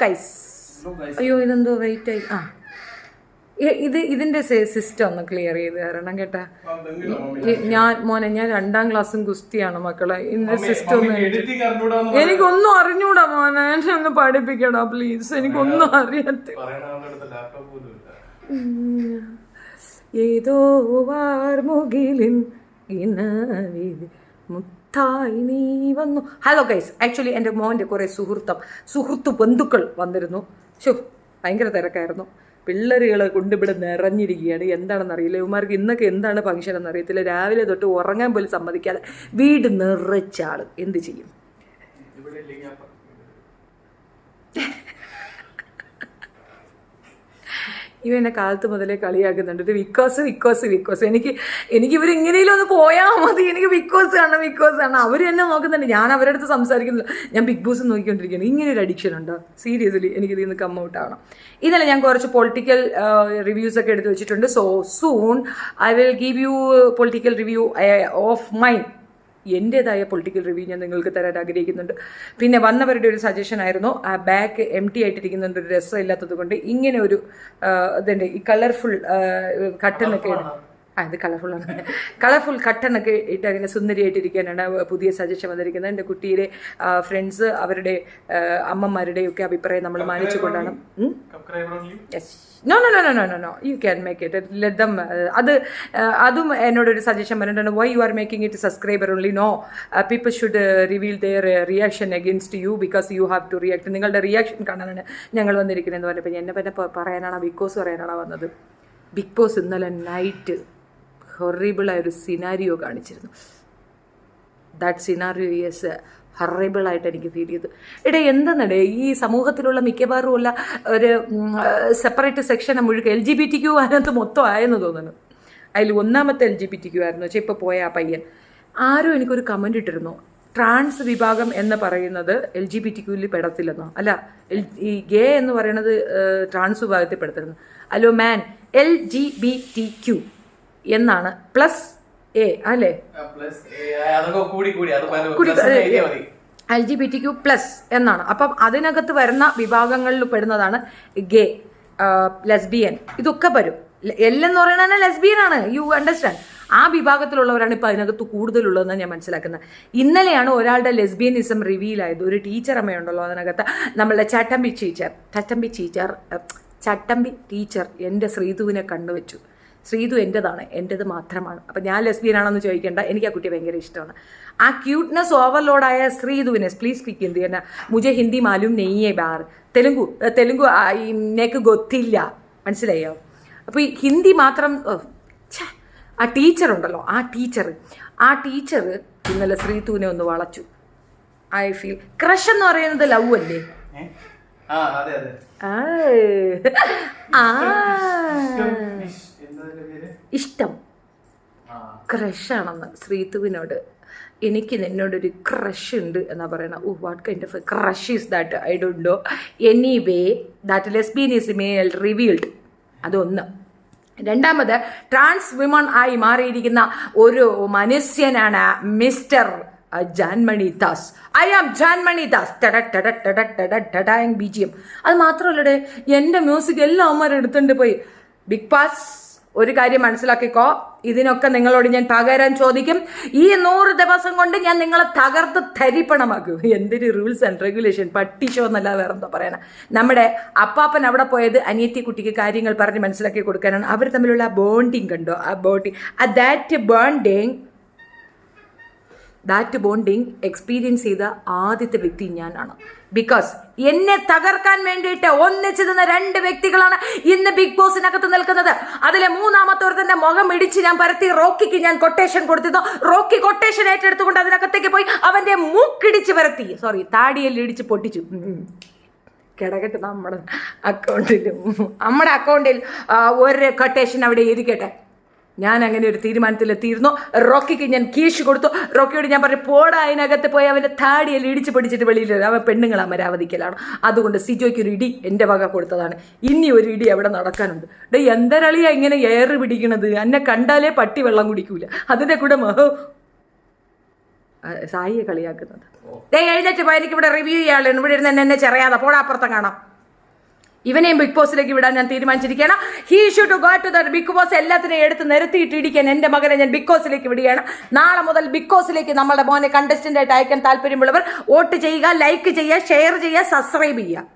Guys. അയ്യോ ഇതെന്തോ wait ആയി. ഇതിന്റെ സിസ്റ്റം ഒന്ന് ക്ലിയർ ചെയ്ത് തരണം കേട്ടാ. ഞാൻ 2ാം ക്ലാസ്സും ഗുസ്തിയാണ് മക്കളെ. ഇതിന്റെ സിസ്റ്റം ഒന്ന് എനിക്കൊന്നും അറിഞ്ഞൂടാ മോനെ, എന്നെ ഒന്ന് പഠിപ്പിക്കടാ പ്ലീസ്. എനിക്കൊന്നും അറിയാത്ത ഏതോ വാർമുകിലിൻ മുത്തായി നീ വന്നു. ഹലോ ഗൈസ്, ആക്ച്വലി എൻ്റെ മോൻ്റെ കുറേ സുഹൃത്തു ബന്ധുക്കൾ വന്നിരുന്നു. ഭയങ്കര തിരക്കായിരുന്നു. പിള്ളേരുകളെ കൊണ്ടിവിടെ നിറഞ്ഞിരിക്കുകയാണ്. എന്താണെന്നറിയില്ല ഇവന്മാർക്ക്. ഇന്നൊക്കെ എന്താണ് ഫംഗ്ഷൻ എന്നറിയത്തില്ല. രാവിലെ തൊട്ട് ഉറങ്ങാൻ പോലും സമ്മതിക്കാതെ വീട് നിറച്ച ആള്. എന്ത് ചെയ്യും? ഇവനെ കാലത്ത് മുതലേ കളിയാക്കുന്നുണ്ട്. ഇത് വിക്കോസ്. എനിക്ക് ഇവരിങ്ങനെയും ഒന്ന് പോയാൽ മതി. എനിക്ക് വിക്കോസ് കാണണം. അവർ എന്നെ നോക്കുന്നുണ്ട്. ഞാൻ അവരുടെ അടുത്ത് സംസാരിക്കുന്നില്ല. ഞാൻ ബിഗ് ബോസ് നോക്കിക്കൊണ്ടിരിക്കുകയാണ്. ഇങ്ങനെ ഒരു അഡിക്ഷൻ ഉണ്ടോ? സീരിയസ്ലി എനിക്കിതിൽ നിന്ന് കം ഔട്ട് ആവണം. ഇന്നലെ ഞാൻ കുറച്ച് പൊളിറ്റിക്കൽ റിവ്യൂസ് ഒക്കെ എടുത്ത് വെച്ചിട്ടുണ്ട്. So soon I will give you political review of mine. എൻ്റേതായ പൊളിറ്റിക്കൽ റിവ്യൂ ഞാൻ നിങ്ങൾക്ക് തരാൻ ആഗ്രഹിക്കുന്നുണ്ട്. പിന്നെ വന്നവരുടെ ഒരു സജഷൻ ആയിരുന്നു, ആ ബാക്ക് എം ടി ആയിട്ടിരിക്കുന്നുണ്ട്, ഒരു രസമില്ലാത്തത് കൊണ്ട് ഇങ്ങനെ ഒരു ഇതുണ്ട്. ഈ കളർഫുൾ കട്ടനൊക്കെ ഇത് കളർഫുൾ കട്ടനൊക്കെ ഇട്ട് അങ്ങനെ സുന്ദരിയായിട്ടിരിക്കാനാണ് പുതിയ സജഷൻ വന്നിരിക്കുന്നത്. എൻ്റെ കുട്ടിയുടെ ഫ്രണ്ട്സ് അവരുടെ അമ്മമാരുടെയൊക്കെ അഭിപ്രായം നമ്മൾ മാനിച്ചുകൊണ്ടാണ്. No you can make it, let them. അതും എന്നോടൊരു സജഷൻ പറഞ്ഞിട്ടുണ്ട്. Why you are making it subscriber only? No, people should reveal their reaction against you because you have to react. നിങ്ങളുടെ റിയാക്ഷൻ കാണാനാണ് ഞങ്ങൾ വന്നിരിക്കുന്നതെന്ന് പറഞ്ഞപ്പോൾ എന്നെ പിന്നെ പറയാനാണോ ബിഗ് ബോസ് പറയാനാണോ വന്നത്? ബിഗ് ബോസ് ഇന്നലെ നൈറ്റ് ഹൊറിബിളായൊരു സിനാരിയോ കാണിച്ചിരുന്നു. ദാറ്റ് സിനാരിയോ ഈസ് ഹൊറിബിളായിട്ട് എനിക്ക് ഫീൽ ചെയ്തു. എന്തെന്നടേ ഈ സമൂഹത്തിലുള്ള മിക്കവാറും ഉള്ള ഒരു സെപ്പറേറ്റ് സെക്ഷൻ മുഴുവൻ LGBTQ അതിനകത്ത് മൊത്തം ആയെന്ന് തോന്നുന്നു. അതിൽ ഒന്നാമത്തെ LGBTQ ആയിരുന്നു. പക്ഷേ ഇപ്പോൾ പോയ ആ പയ്യൻ ആരോ എനിക്കൊരു കമൻറ്റ് ഇട്ടിരുന്നു, ട്രാൻസ് വിഭാഗം എന്ന് പറയുന്നത് LGBTQയിൽ പെടത്തില്ലെന്നോ. അല്ല, ഈ ഗേ എന്ന് പറയുന്നത് ട്രാൻസ് വിഭാഗത്തിൽ പെടത്തില്ലെന്നോ. അല്ലോ മാൻ, LGBTQ എന്നാണ് പ്ലസ് എ അല്ലേ? LGBTQ പ്ലസ് എന്നാണ്. അപ്പം അതിനകത്ത് വരുന്ന വിഭാഗങ്ങളിൽ പെടുന്നതാണ് ഗേ, ലെസ്ബിയൻ, ഇതൊക്കെ വരും. എന്ന് പറയുന്നത് ലെസ്ബിയൻ ആണ്. You understand? ആ വിഭാഗത്തിലുള്ളവരാണ് ഇപ്പോൾ അതിനകത്ത് കൂടുതലുള്ളതെന്ന് ഞാൻ മനസ്സിലാക്കുന്നത്. ഇന്നലെയാണ് ഒരാളുടെ ലെസ്ബിയനിസം റിവീലായത്. ഒരു ടീച്ചർ അമ്മയുണ്ടല്ലോ അതിനകത്ത്, നമ്മളുടെ ചട്ടമ്പി ടീച്ചർ എൻ്റെ ശ്രീധുവിനെ കണ്ടുവച്ചു. ശ്രീധു എൻ്റെതാണ്, എൻ്റേത് മാത്രമാണ്. അപ്പം ഞാൻ ലെസ്ബിയനാണെന്ന് ചോദിക്കേണ്ട, എനിക്ക് ആ കുട്ടിയെ ഭയങ്കര ഇഷ്ടമാണ്. ആ ക്യൂട്ട്നെസ് ഓവർലോഡായ ശ്രീധുവിനെ പ്ലീസ് സ്പീക്ക് ഹിന്ദി എന്നാ മുझे ഹിന്ദി മാലൂം നെയ്യേ ബാർ തെലുങ്കു എനിക്ക് ഗൊത്തില്ല, മനസ്സിലായോ? അപ്പോൾ ഈ ഹിന്ദി മാത്രം ആ ടീച്ചറുണ്ടല്ലോ, ആ ടീച്ചർ ഇന്നലെ ശ്രീധുവിനെ ഒന്ന് വളച്ചു. ഐ ഫീൽ ക്രഷ് എന്ന് പറയുന്നത് ലവ് അല്ലേ? ഇഷ്ടം ക്രഷാണെന്ന് ശ്രീധുവിനോട്. എനിക്ക് നിന്നോടൊരു ക്രഷ് ഉണ്ട് എന്നാ പറയണ. What kind of crush is that? I don't know. Anyway that lesbianism revealed. അതൊന്ന്. രണ്ടാമത്, ട്രാൻസ് വിമൺ ആയി മാറിയിരിക്കുന്ന ഒരു മനുഷ്യനാണ് mister Janmani Das. I am Janmani Das. BGM. അത് മാത്രമല്ലേ, എൻ്റെ മ്യൂസിക് എല്ലാം അമ്മമാരും എടുത്തുകൊണ്ട് പോയി. ബിഗ് ബാസ് ഒരു കാര്യം മനസ്സിലാക്കിക്കോ, ഇതിനൊക്കെ നിങ്ങളോട് ഞാൻ പകരം ചോദിക്കും. ഈ 100 ദിവസം കൊണ്ട് ഞാൻ നിങ്ങളെ തകർത്ത് തരിപ്പണമാക്കും. എന്തൊരു റൂൾസ് ആൻഡ് റെഗുലേഷൻ, പട്ടിഷോ എന്നല്ല വേറെന്തോ പറയണം. നമ്മുടെ അപ്പാപ്പൻ അവിടെ പോയത് അനിയത്തി കുട്ടിക്ക് കാര്യങ്ങൾ പറഞ്ഞ് മനസ്സിലാക്കി കൊടുക്കാനാണ്. അവർ തമ്മിലുള്ള ബോണ്ടിങ് കണ്ടോ? ആ ബോണ്ടിങ് ദാറ്റ് ബോണ്ടിങ് എക്സ്പീരിയൻസ് ചെയ്ത ആദ്യത്തെ വ്യക്തി ഞാനാണ്. ബിക്കോസ് എന്നെ തകർക്കാൻ വേണ്ടിയിട്ട് ഒന്നിച്ചു നിന്ന 2 വ്യക്തികളാണ് ഇന്ന് ബിഗ് ബോസിനകത്ത് നിൽക്കുന്നത്. അതിലെ മൂന്നാമത്തോർത്തന്റെ മുഖം ഇടിച്ച് ഞാൻ പരത്തി റോക്കിക്ക് ഞാൻ കൊട്ടേഷൻ കൊടുത്തിരുന്നു. റോക്കി കൊട്ടേഷൻ ഏറ്റെടുത്തുകൊണ്ട് അതിനകത്തേക്ക് പോയി അവന്റെ മൂക്കിടിച്ച് പരത്തി, താടിയിൽ ഇടിച്ച് പൊട്ടിച്ചു. കിടക്കട്ടെ, നമ്മുടെ അക്കൗണ്ടിൽ ഒരു കൊട്ടേഷൻ അവിടെ ഇരിക്കട്ടെ. ഞാൻ അങ്ങനെ ഒരു തീരുമാനത്തിലെത്തിയിരുന്നു. റോക്കിക്ക് ഞാൻ കീശ് കൊടുത്തു. റോക്കിയോട് ഞാൻ പറഞ്ഞു, പോടാ അതിനകത്ത് പോയി അവൻ്റെ താടിയിൽ ഇടിച്ച് പിടിച്ചിട്ട് വെളിയിൽ. അവൻ പെണ്ണുങ്ങൾ അമരാവതിക്കലാണ്. അതുകൊണ്ട് സിജോയ്ക്ക് ഒരു ഇടി എൻ്റെ വക കൊടുത്തതാണ്. ഇനി ഒരു ഇടി അവിടെ നടക്കാനുണ്ട്. എന്തരളിയാ ഇങ്ങനെ ഏറ് പിടിക്കണത്? എന്നെ കണ്ടാലേ പട്ടി വെള്ളം കുടിക്കൂല. അതിൻ്റെ കൂടെ സായിയെ കളിയാക്കുന്നത്. എഴുന്നേറ്റ് പോയി, എനിക്കിവിടെ റിവ്യൂ ചെയ്യാനുള്ളൂ. ഇവിടെ ഇരുന്ന് എന്നെ ചെറിയാതെ പോടാ, അപ്പുറത്തും കാണാം. ഇവനെയും ബിഗ് ബോസിലേക്ക് വിടാൻ ഞാൻ തീരുമാനിച്ചിരിക്കുകയാണ്. He should go to the big boss. എല്ലാത്തിനെയും എടുത്ത് നിരത്തിയിട്ട് ഇടിക്കാൻ എൻ്റെ മകനെ ഞാൻ ബിഗ് ബോസിലേക്ക് വിടുകയാണ്. നാളെ മുതൽ ബിഗ് ബോസിലേക്ക് നമ്മുടെ മോനെ കണ്ടസ്റ്റന്റ് ആയിട്ട് അയക്കാൻ താല്പര്യമുള്ളവർ വോട്ട് ചെയ്യുക, ലൈക്ക് ചെയ്യുക, ഷെയർ ചെയ്യുക, സബ്സ്ക്രൈബ് ചെയ്യുക.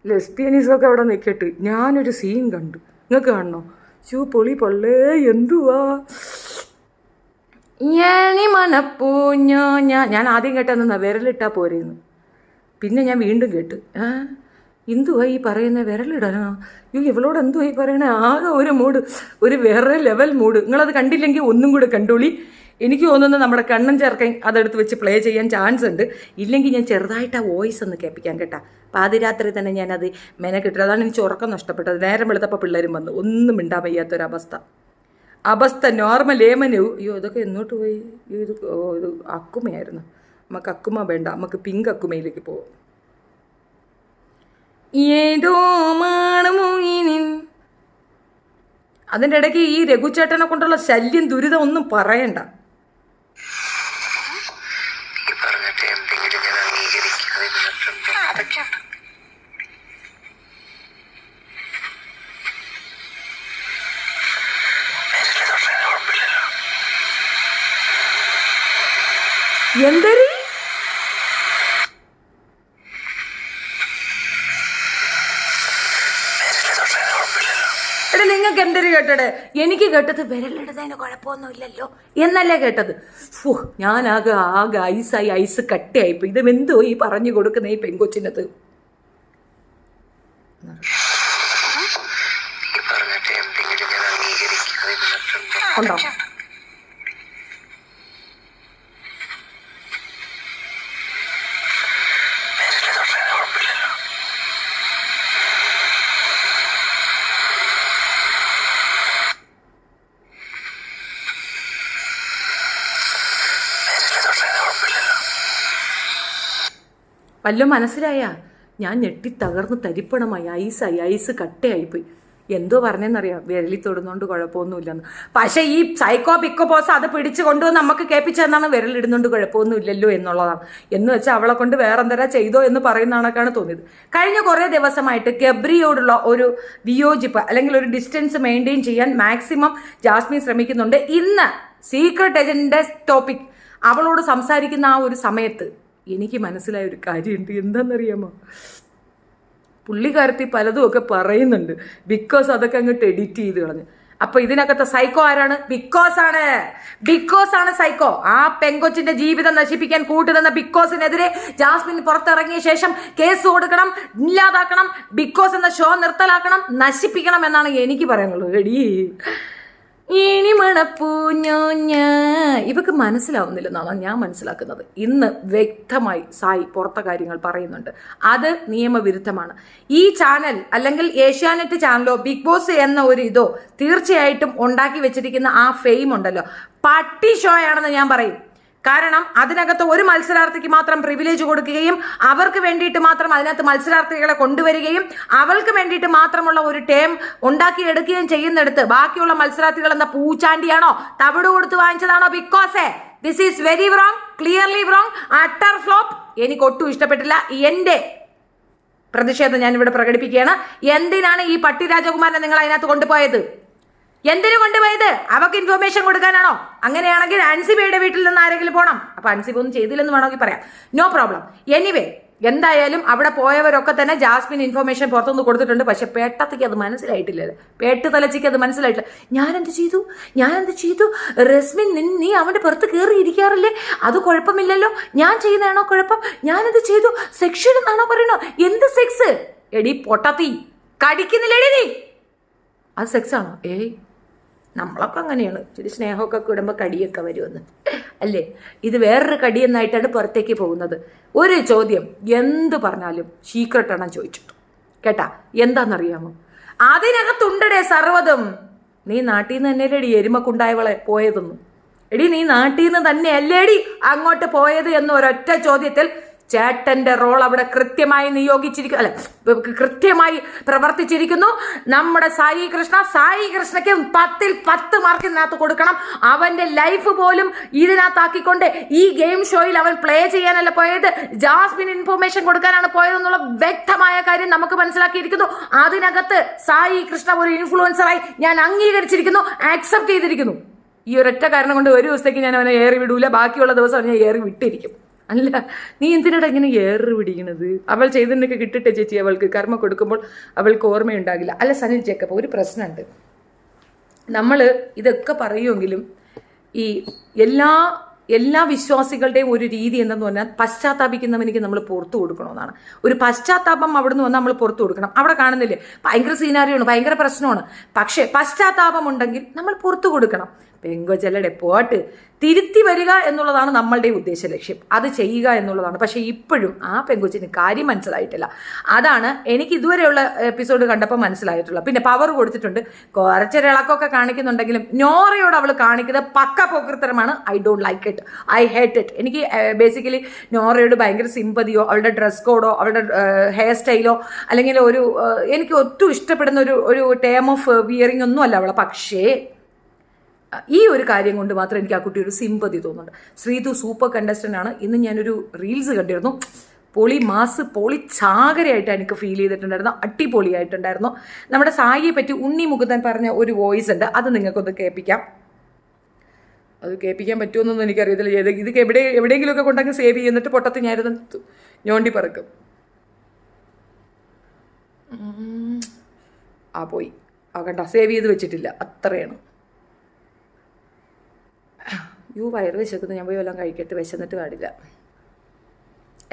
ലെസ്ബിയനീസൊക്കെ അവിടെ നിൽക്കട്ട്. ഞാനൊരു സീൻ കണ്ടു, നിങ്ങൾക്ക് കാണണോ? പൊളി പള്ളേ, എന്തുവാ മനപ്പൂഞ്ഞോ. ഞാൻ ആദ്യം കേട്ടെന്നാ വിരലിട്ടാ പോരെന്ന്. പിന്നെ ഞാൻ വീണ്ടും കേട്ട്, എന്തുവാ ഈ പറയുന്ന വിരലിടാനോ? ഇവളോട് എന്തുവാ ഈ പറയണേ? ആകെ ഒരു മൂഡ്, ഒരു വേറെ ലെവൽ മൂഡ്. നിങ്ങളത് കണ്ടില്ലെങ്കിൽ ഒന്നും കൂടെ കണ്ടോളി. എനിക്ക് തോന്നുന്നത് നമ്മുടെ കണ്ണൻ ചേർക്കൻ അതെടുത്ത് വെച്ച് പ്ലേ ചെയ്യാൻ ചാൻസ് ഉണ്ട്. ഇല്ലെങ്കിൽ ഞാൻ ചെറുതായിട്ട് ആ വോയിസ് ഒന്ന് കേൾപ്പിക്കാൻ കേട്ടാ. പാതിരാത്രി തന്നെ ഞാനത് മെനക്കെട്ടു. അതാണ് എനിക്ക് ഉറക്കം നഷ്ടപ്പെട്ടത്. നേരം വെളുത്തപ്പോൾ പിള്ളേരും വന്നു, ഒന്നും മിണ്ടാൻ വയ്യാത്തൊരവസ്ഥ. നോർമൽ ഏമനു. അയ്യോ ഇതൊക്കെ എന്നോട്ട് പോയി? ഇത് അക്കുമയായിരുന്നു. നമുക്ക് അക്കുമ വേണ്ട, നമുക്ക് പിങ്ക് അക്കുമയിലേക്ക് പോവാം. ഏതോ മാണമോയിനിൻ. അതിൻ്റെ ഇടയ്ക്ക് ഈ രഘുചേട്ടനെ കൊണ്ടുള്ള ശല്യം, ദുരിതം ഒന്നും പറയണ്ട. എന്തരി എടാ, നിങ്ങൾക്ക് എന്തൊരു കേട്ടടെ? എനിക്ക് കേട്ടത് വിരലിടുന്നതിന് കുഴപ്പമൊന്നുമില്ലല്ലോ എന്നല്ലേ കേട്ടത്. ഞാനാകെ ഐസായി, ഐസ് കട്ടയായിപ്പോ. ഇത് എന്തോ ഈ പറഞ്ഞു കൊടുക്കുന്ന ഈ പെങ്കൊച്ചിനത്. ഉണ്ടോ? വല്ലതും മനസ്സിലായ? ഞാൻ ഞെട്ടി തകർന്ന് തരിപ്പണമായി, ഐസ് കട്ടയായിപ്പോയി. എന്തോ പറഞ്ഞെന്നറിയാം, വിരലി തൊടുന്നോണ്ട് കുഴപ്പമൊന്നുമില്ലെന്ന്. പക്ഷേ ഈ സൈക്കോ പിക്കോ പോസ് അത് പിടിച്ച് കൊണ്ടുവന്ന് നമുക്ക് കേൾപ്പിച്ചെന്നാണ് വിരലിടുന്നോണ്ട് കുഴപ്പമൊന്നുമില്ലല്ലോ എന്നുള്ളതാണ്. എന്ന് വെച്ചാൽ അവളെ കൊണ്ട് വേറെന്തരാ ചെയ്തോ എന്ന് പറയുന്ന കണക്കാണ് തോന്നിയത്. കഴിഞ്ഞ കുറേ ദിവസമായിട്ട് ഗബ്രിയോടുള്ള ഒരു വിയോജിപ്പ് അല്ലെങ്കിൽ ഒരു ഡിസ്റ്റൻസ് മെയിൻറ്റെയിൻ ചെയ്യാൻ മാക്സിമം ജാസ്മിൻ ശ്രമിക്കുന്നുണ്ട്. ഇന്ന് സീക്രട്ട് ഏജന്റിന്റെ ടോപ്പിക് അവളോട് സംസാരിക്കുന്ന ആ ഒരു സമയത്ത് എനിക്ക് മനസ്സിലായ ഒരു കാര്യമുണ്ട്. എന്താണെന്നറിയാമോ? പുള്ളിക്കാരത്തി പലതും ഒക്കെ പറയുന്നുണ്ട്. ബിക്കോസ് അതൊക്കെ അങ്ങോട്ട് എഡിറ്റ് ചെയ്ത് കളഞ്ഞു. അപ്പൊ ഇതിനകത്തെ സൈക്കോ ആരാണ്? ബിക്കോസ് ആണ് സൈക്കോ. ആ പെങ്കൊച്ചിന്റെ ജീവിതം നശിപ്പിക്കാൻ കൂട്ടുനിന്ന ബിക്കോസിനെതിരെ ജാസ്മിൻ പുറത്തിറങ്ങിയ ശേഷം കേസ് കൊടുക്കണം, ഇല്ലാതാക്കണം, ബിക്കോസ് എന്ന ഷോ നിർത്തലാക്കണം, നശിപ്പിക്കണം എന്നാണ് എനിക്ക് പറയാനുള്ളത്. എടീ ഇനി മണപ്പൂഞ്ഞോഞ്ഞ ഇവക്ക് മനസ്സിലാവുന്നില്ലെന്നാണ് ഞാൻ മനസ്സിലാക്കുന്നത്. ഇന്ന് വ്യക്തമായി സായി പുറത്തെ കാര്യങ്ങൾ പറയുന്നുണ്ട്. അത് നിയമവിരുദ്ധമാണ്. ഈ ചാനൽ അല്ലെങ്കിൽ ഏഷ്യാനെറ്റ് ചാനലോ ബിഗ് ബോസ് എന്ന ഒരു ഇതോ തീർച്ചയായിട്ടും ഉണ്ടാക്കി വെച്ചിരിക്കുന്ന ആ ഫെയിം ഉണ്ടല്ലോ, പട്ടി ഷോ ആണെന്ന് ഞാൻ പറയും. കാരണം അതിനകത്ത് ഒരു മത്സരാർത്ഥിക്ക് മാത്രം പ്രിവിലേജ് കൊടുക്കുകയും അവർക്ക് വേണ്ടിയിട്ട് മാത്രം അതിനകത്ത് മത്സരാർത്ഥികളെ കൊണ്ടുവരികയും അവൾക്ക് വേണ്ടിയിട്ട് മാത്രമുള്ള ഒരു ടേം ഉണ്ടാക്കിയെടുക്കുകയും ചെയ്യുന്നിടത്ത് ബാക്കിയുള്ള മത്സരാർത്ഥികൾ എന്ന പൂച്ചാണ്ടിയാണോ, തവിട് കൊടുത്ത് വാങ്ങിച്ചതാണോ because? This is very wrong, clearly wrong, utter flop. എനിക്ക് ഒട്ടും ഇഷ്ടപ്പെട്ടില്ല. എൻ്റെ പ്രതിഷേധം ഞാൻ ഇവിടെ പ്രകടിപ്പിക്കുകയാണ്. എന്തിനാണ് ഈ പട്ടി രാജകുമാരനെ നിങ്ങൾ അതിനകത്ത് കൊണ്ടുപോയത്? എന്തിനു കൊണ്ടുപോയത്? അവർക്ക് ഇൻഫർമേഷൻ കൊടുക്കാനാണോ? അങ്ങനെയാണെങ്കിൽ അൻസിബയുടെ വീട്ടിൽ നിന്ന് ആരെങ്കിലും പോകണം. അപ്പൊ അൻസിബ ഒന്നും ചെയ്തില്ലെന്ന് വേണമെങ്കിൽ പറയാം, നോ പ്രോബ്ലം. എനിവേ, എന്തായാലും അവിടെ പോയവരൊക്കെ തന്നെ ജാസ്മിൻ ഇൻഫർമേഷൻ പുറത്തുനിന്ന് കൊടുത്തിട്ടുണ്ട്. പക്ഷെ പേട്ടത്തേക്ക് അത് മനസ്സിലായിട്ടില്ലല്ലോ, പേട്ട് തലച്ചിക്ക് അത് മനസ്സിലായിട്ടില്ല. ഞാനെന്ത് ചെയ്തു? റസ്മിൻ, നീ അവന്റെ പുറത്ത് കയറി ഇരിക്കാറില്ലേ? അത് കുഴപ്പമില്ലല്ലോ. ഞാൻ ചെയ്യുന്നതാണോ കുഴപ്പം? ഞാനെന്ത് ചെയ്തു? സെക്ഷൽ എന്നാണോ പറയണോ? എന്ത് സെക്സ്? എടി പൊട്ടത്തി, കടിക്കുന്നില്ലേടി നീ? അത് സെക്സ് ആണോ? നമ്മളൊക്കെ അങ്ങനെയാണ്, ഇച്ചിരി സ്നേഹമൊക്കെ കൂടുമ്പോൾ കടിയൊക്കെ വരുമെന്ന് അല്ലേ? ഇത് വേറൊരു കടിയെന്നായിട്ടാണ് പുറത്തേക്ക് പോകുന്നത്. ഒരു ചോദ്യം എന്ത് പറഞ്ഞാലും സീക്രട്ടാണ് ചോദിച്ചിട്ടു കേട്ടാ. എന്താണെന്നറിയാമോ? അതിനകത്തുണ്ടടേ സർവ്വതും. നീ നാട്ടിൽ നിന്ന് തന്നെയല്ലേടി എരുമക്കുണ്ടായവളെ പോയതെന്ന്? എടി നീ നാട്ടിൽ നിന്ന് തന്നെ അല്ലേടി അങ്ങോട്ട് പോയത് എന്ന് ഒരൊറ്റ ചോദ്യത്തിൽ ചേട്ടന്റെ റോൾ അവിടെ കൃത്യമായി നിയോഗിച്ചിരിക്കുന്നു, അല്ല കൃത്യമായി പ്രവർത്തിച്ചിരിക്കുന്നു. നമ്മുടെ സായി കൃഷ്ണയ്ക്ക് 10ൽ 10 മാർക്ക് ഇതിനകത്ത് കൊടുക്കണം. അവന്റെ ലൈഫ് പോലും ഇതിനകത്താക്കിക്കൊണ്ട് ഈ ഗെയിം ഷോയിൽ അവൻ പ്ലേ ചെയ്യാനല്ല പോയത്, ജാസ്മിൻ ഇൻഫോർമേഷൻ കൊടുക്കാനാണ് പോയതെന്നുള്ള വ്യക്തമായ കാര്യം നമുക്ക് മനസ്സിലാക്കിയിരിക്കുന്നു. അതിനകത്ത് സായി കൃഷ്ണ ഒരു ഇൻഫ്ലുവൻസറായി ഞാൻ അംഗീകരിച്ചിരിക്കുന്നു, ആക്സെപ്റ്റ് ചെയ്തിരിക്കുന്നു. ഈ ഒരൊറ്റ കാരണം കൊണ്ട് ഒരു ദിവസത്തേക്ക് ഞാൻ അവനെ ഏറി വിടൂല, ബാക്കിയുള്ള ദിവസം ഞാൻ ഏറി വിട്ടിരിക്കും. അല്ല, നീ എന്തിനാണ് ഇങ്ങനെ ഏറ് പിടിക്കണത്? അവൾ ചെയ്തതിനൊക്കെ കിട്ടിട്ടെ ചേച്ചി, അവൾക്ക് കർമ്മ കൊടുക്കുമ്പോൾ അവൾക്ക് ഓർമ്മയുണ്ടാകില്ല. അല്ല സനിൽ ജേക്കബ്, ഒരു പ്രശ്നമുണ്ട്. നമ്മൾ ഇതൊക്കെ പറയുമെങ്കിലും ഈ എല്ലാ വിശ്വാസികളുടെയും ഒരു രീതി എന്തെന്ന് പറഞ്ഞാൽ പശ്ചാത്താപിക്കുന്നവനിക്ക് നമ്മൾ പുറത്തു കൊടുക്കണമെന്നാണ്. ഒരു പശ്ചാത്താപം അവിടെ നിന്ന് വന്ന് നമ്മൾ പുറത്തു കൊടുക്കണം. അവിടെ കാണുന്നില്ലേ, ഭയങ്കര സീനാരിയാണ്, ഭയങ്കര പ്രശ്നമാണ്. പക്ഷേ പശ്ചാത്താപം ഉണ്ടെങ്കിൽ നമ്മൾ പുറത്തു കൊടുക്കണം. പെങ്കൊച്ചല്ലടെ പോട്ട് തിരുത്തി വരിക എന്നുള്ളതാണ് നമ്മളുടെ ഉദ്ദേശ ലക്ഷ്യം, അത് ചെയ്യുക എന്നുള്ളതാണ്. പക്ഷേ ഇപ്പോഴും ആ പെങ്കൊച്ചിന് കാര്യം മനസ്സിലായിട്ടില്ല. അതാണ് എനിക്ക് ഇതുവരെയുള്ള എപ്പിസോഡ് കണ്ടപ്പോൾ മനസ്സിലായിട്ടുള്ളത്. പിന്നെ പവർ കൊടുത്തിട്ടുണ്ട്, കുറച്ചൊരിളക്കമൊക്കെ കാണിക്കുന്നുണ്ടെങ്കിലും നോറയോട് അവൾ കാണിക്കുന്നത് പക്ക പോക്കൃത്തരമാണ്. I don't like it, I hate it. എനിക്ക് ബേസിക്കലി നോറയോട് ഭയങ്കര സിമ്പതിയോ അവളുടെ ഡ്രസ് കോഡോ അവളുടെ ഹെയർ സ്റ്റൈലോ അല്ലെങ്കിൽ എനിക്ക് ഒട്ടും ഇഷ്ടപ്പെടുന്ന ഒരു ടേം ഓഫ് വിയറിംഗ് ഒന്നും അല്ല അവളെ. പക്ഷേ ഈ ഒരു കാര്യം കൊണ്ട് മാത്രം എനിക്ക് ആ കുട്ടി ഒരു സിമ്പതി തോന്നുന്നുണ്ട്. ശ്രീതു സൂപ്പർ കണ്ടസ്റ്റൻ്റ് ആണ്. ഇന്ന് ഞാനൊരു റീൽസ് കണ്ടിരുന്നു, പൊളി മാസ് പൊളി ചാകരയായിട്ട് എനിക്ക് ഫീൽ ചെയ്തിട്ടുണ്ടായിരുന്നു, അടിപൊളിയായിട്ടുണ്ടായിരുന്നു. നമ്മുടെ സായിയെ പറ്റി ഉണ്ണി മുകുന്ദൻ പറഞ്ഞ ഒരു വോയിസ് ഉണ്ട്, അത് നിങ്ങൾക്കൊന്ന് കേൾപ്പിക്കാം. അത് കേൾപ്പിക്കാൻ പറ്റുമെന്നൊന്നും എനിക്കറിയത്തില്ല. ഇത് എവിടെയെങ്കിലുമൊക്കെ കൊണ്ടങ്ങ് സേവ് ചെയ്യുന്നിട്ട് പൊട്ടത്ത് ഞാനിരുന്ന് ഞോണ്ടി പറക്കും. പോയി കണ്ട, സേവ് ചെയ്ത് വെച്ചിട്ടില്ല, അത്രയാണ്. വയറ് വിശക്കുന്നു, ഞാൻ പോയി വല്ലതും കഴിക്കട്ടെ, വിശന്നിട്ട് പാടില്ല.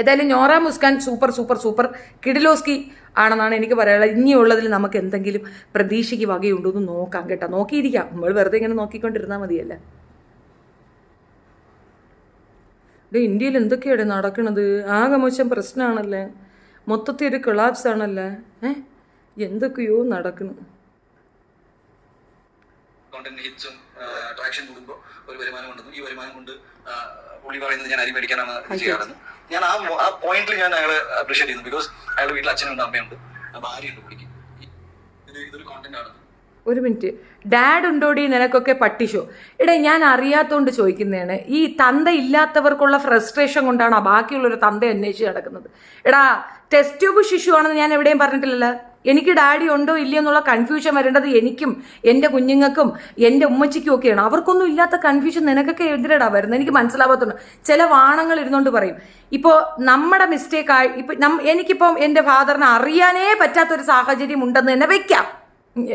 ഏതായാലും Nora Muskan super super super കിഡിലോസ്കി ആണെന്നാണ് എനിക്ക് പറയാനുള്ളത്. ഇനിയുള്ളതിൽ നമുക്ക് എന്തെങ്കിലും പ്രതീക്ഷയ്ക്ക് വകയുണ്ടോ എന്ന് നോക്കാം കേട്ടോ. നോക്കിയിരിക്കാം, നമ്മൾ വെറുതെ ഇങ്ങനെ നോക്കിക്കൊണ്ടിരുന്നാൽ മതിയല്ല. ഇന്ത്യയിൽ എന്തൊക്കെയാണ് നടക്കണത്? ആകെ മോശം പ്രശ്നമാണല്ലേ, മൊത്തത്തിൽ ഒരു കൊളാപ്സ് ആണല്ലേ. എന്തൊക്കെയോ നടക്കുന്നു. ട്രാക്ഷൻ കൂടുമ്പോൾ ഒരു വരുമാനം ഉണ്ടെന്നും ഈ വരുമാനം കൊണ്ട് പുള്ളി പറയുന്നത് ഞാൻ അരി മേടിക്കാനാണ് ചെയ്യാറെന്ന് ഞാൻ ആ പോയിന്റിൽ ഞാൻ അയാളെ അപ്രീഷിയേറ്റ് ചെയ്യുന്നു. ബിക്കോസ് അയാളുടെ വീട്ടിൽ അച്ഛനുണ്ട്, അമ്മയുണ്ട്, ഭാര്യയുണ്ട് പുള്ളിക്ക്. ഇതൊരു കോണ്ടന്റ് ആണ്. ഒരു മിനിറ്റ്, ഡാഡ് ഉണ്ടോടി നിനക്കൊക്കെ പട്ടിഷോ? ഞാൻ അറിയാത്തോണ്ട് ചോദിക്കുന്നതാണ്. ഈ തന്ത ഇല്ലാത്തവർക്കുള്ള ഫ്രസ്ട്രേഷൻ കൊണ്ടാണ് ബാക്കിയുള്ളൊരു തന്ത അന്വേഷിച്ച് നടക്കുന്നത്. ടെസ്റ്റ് ട്യൂബ് ശിശു ആണെന്ന് ഞാൻ എവിടെയും പറഞ്ഞിട്ടില്ലല്ലോ. എനിക്ക് ഡാഡി ഉണ്ടോ ഇല്ലയോ എന്നുള്ള കൺഫ്യൂഷൻ വരേണ്ടത് എനിക്കും എൻ്റെ കുഞ്ഞുങ്ങൾക്കും എൻ്റെ ഉമ്മച്ചിക്കും ഒക്കെയാണ്. അവർക്കൊന്നും ഇല്ലാത്ത കൺഫ്യൂഷൻ നിനക്കൊക്കെ എന്തിനാ വരുന്നത്? എനിക്ക് മനസ്സിലാവാത്തുണ്ട്. ചില വാണങ്ങൾ ഇരുന്നുകൊണ്ട് പറയും, ഇപ്പോൾ നമ്മുടെ മിസ്റ്റേക്കായി എനിക്കിപ്പം എൻ്റെ ഫാദറിനെ അറിയാനേ പറ്റാത്തൊരു സാഹചര്യം ഉണ്ടെന്ന് തന്നെ വെക്കാം.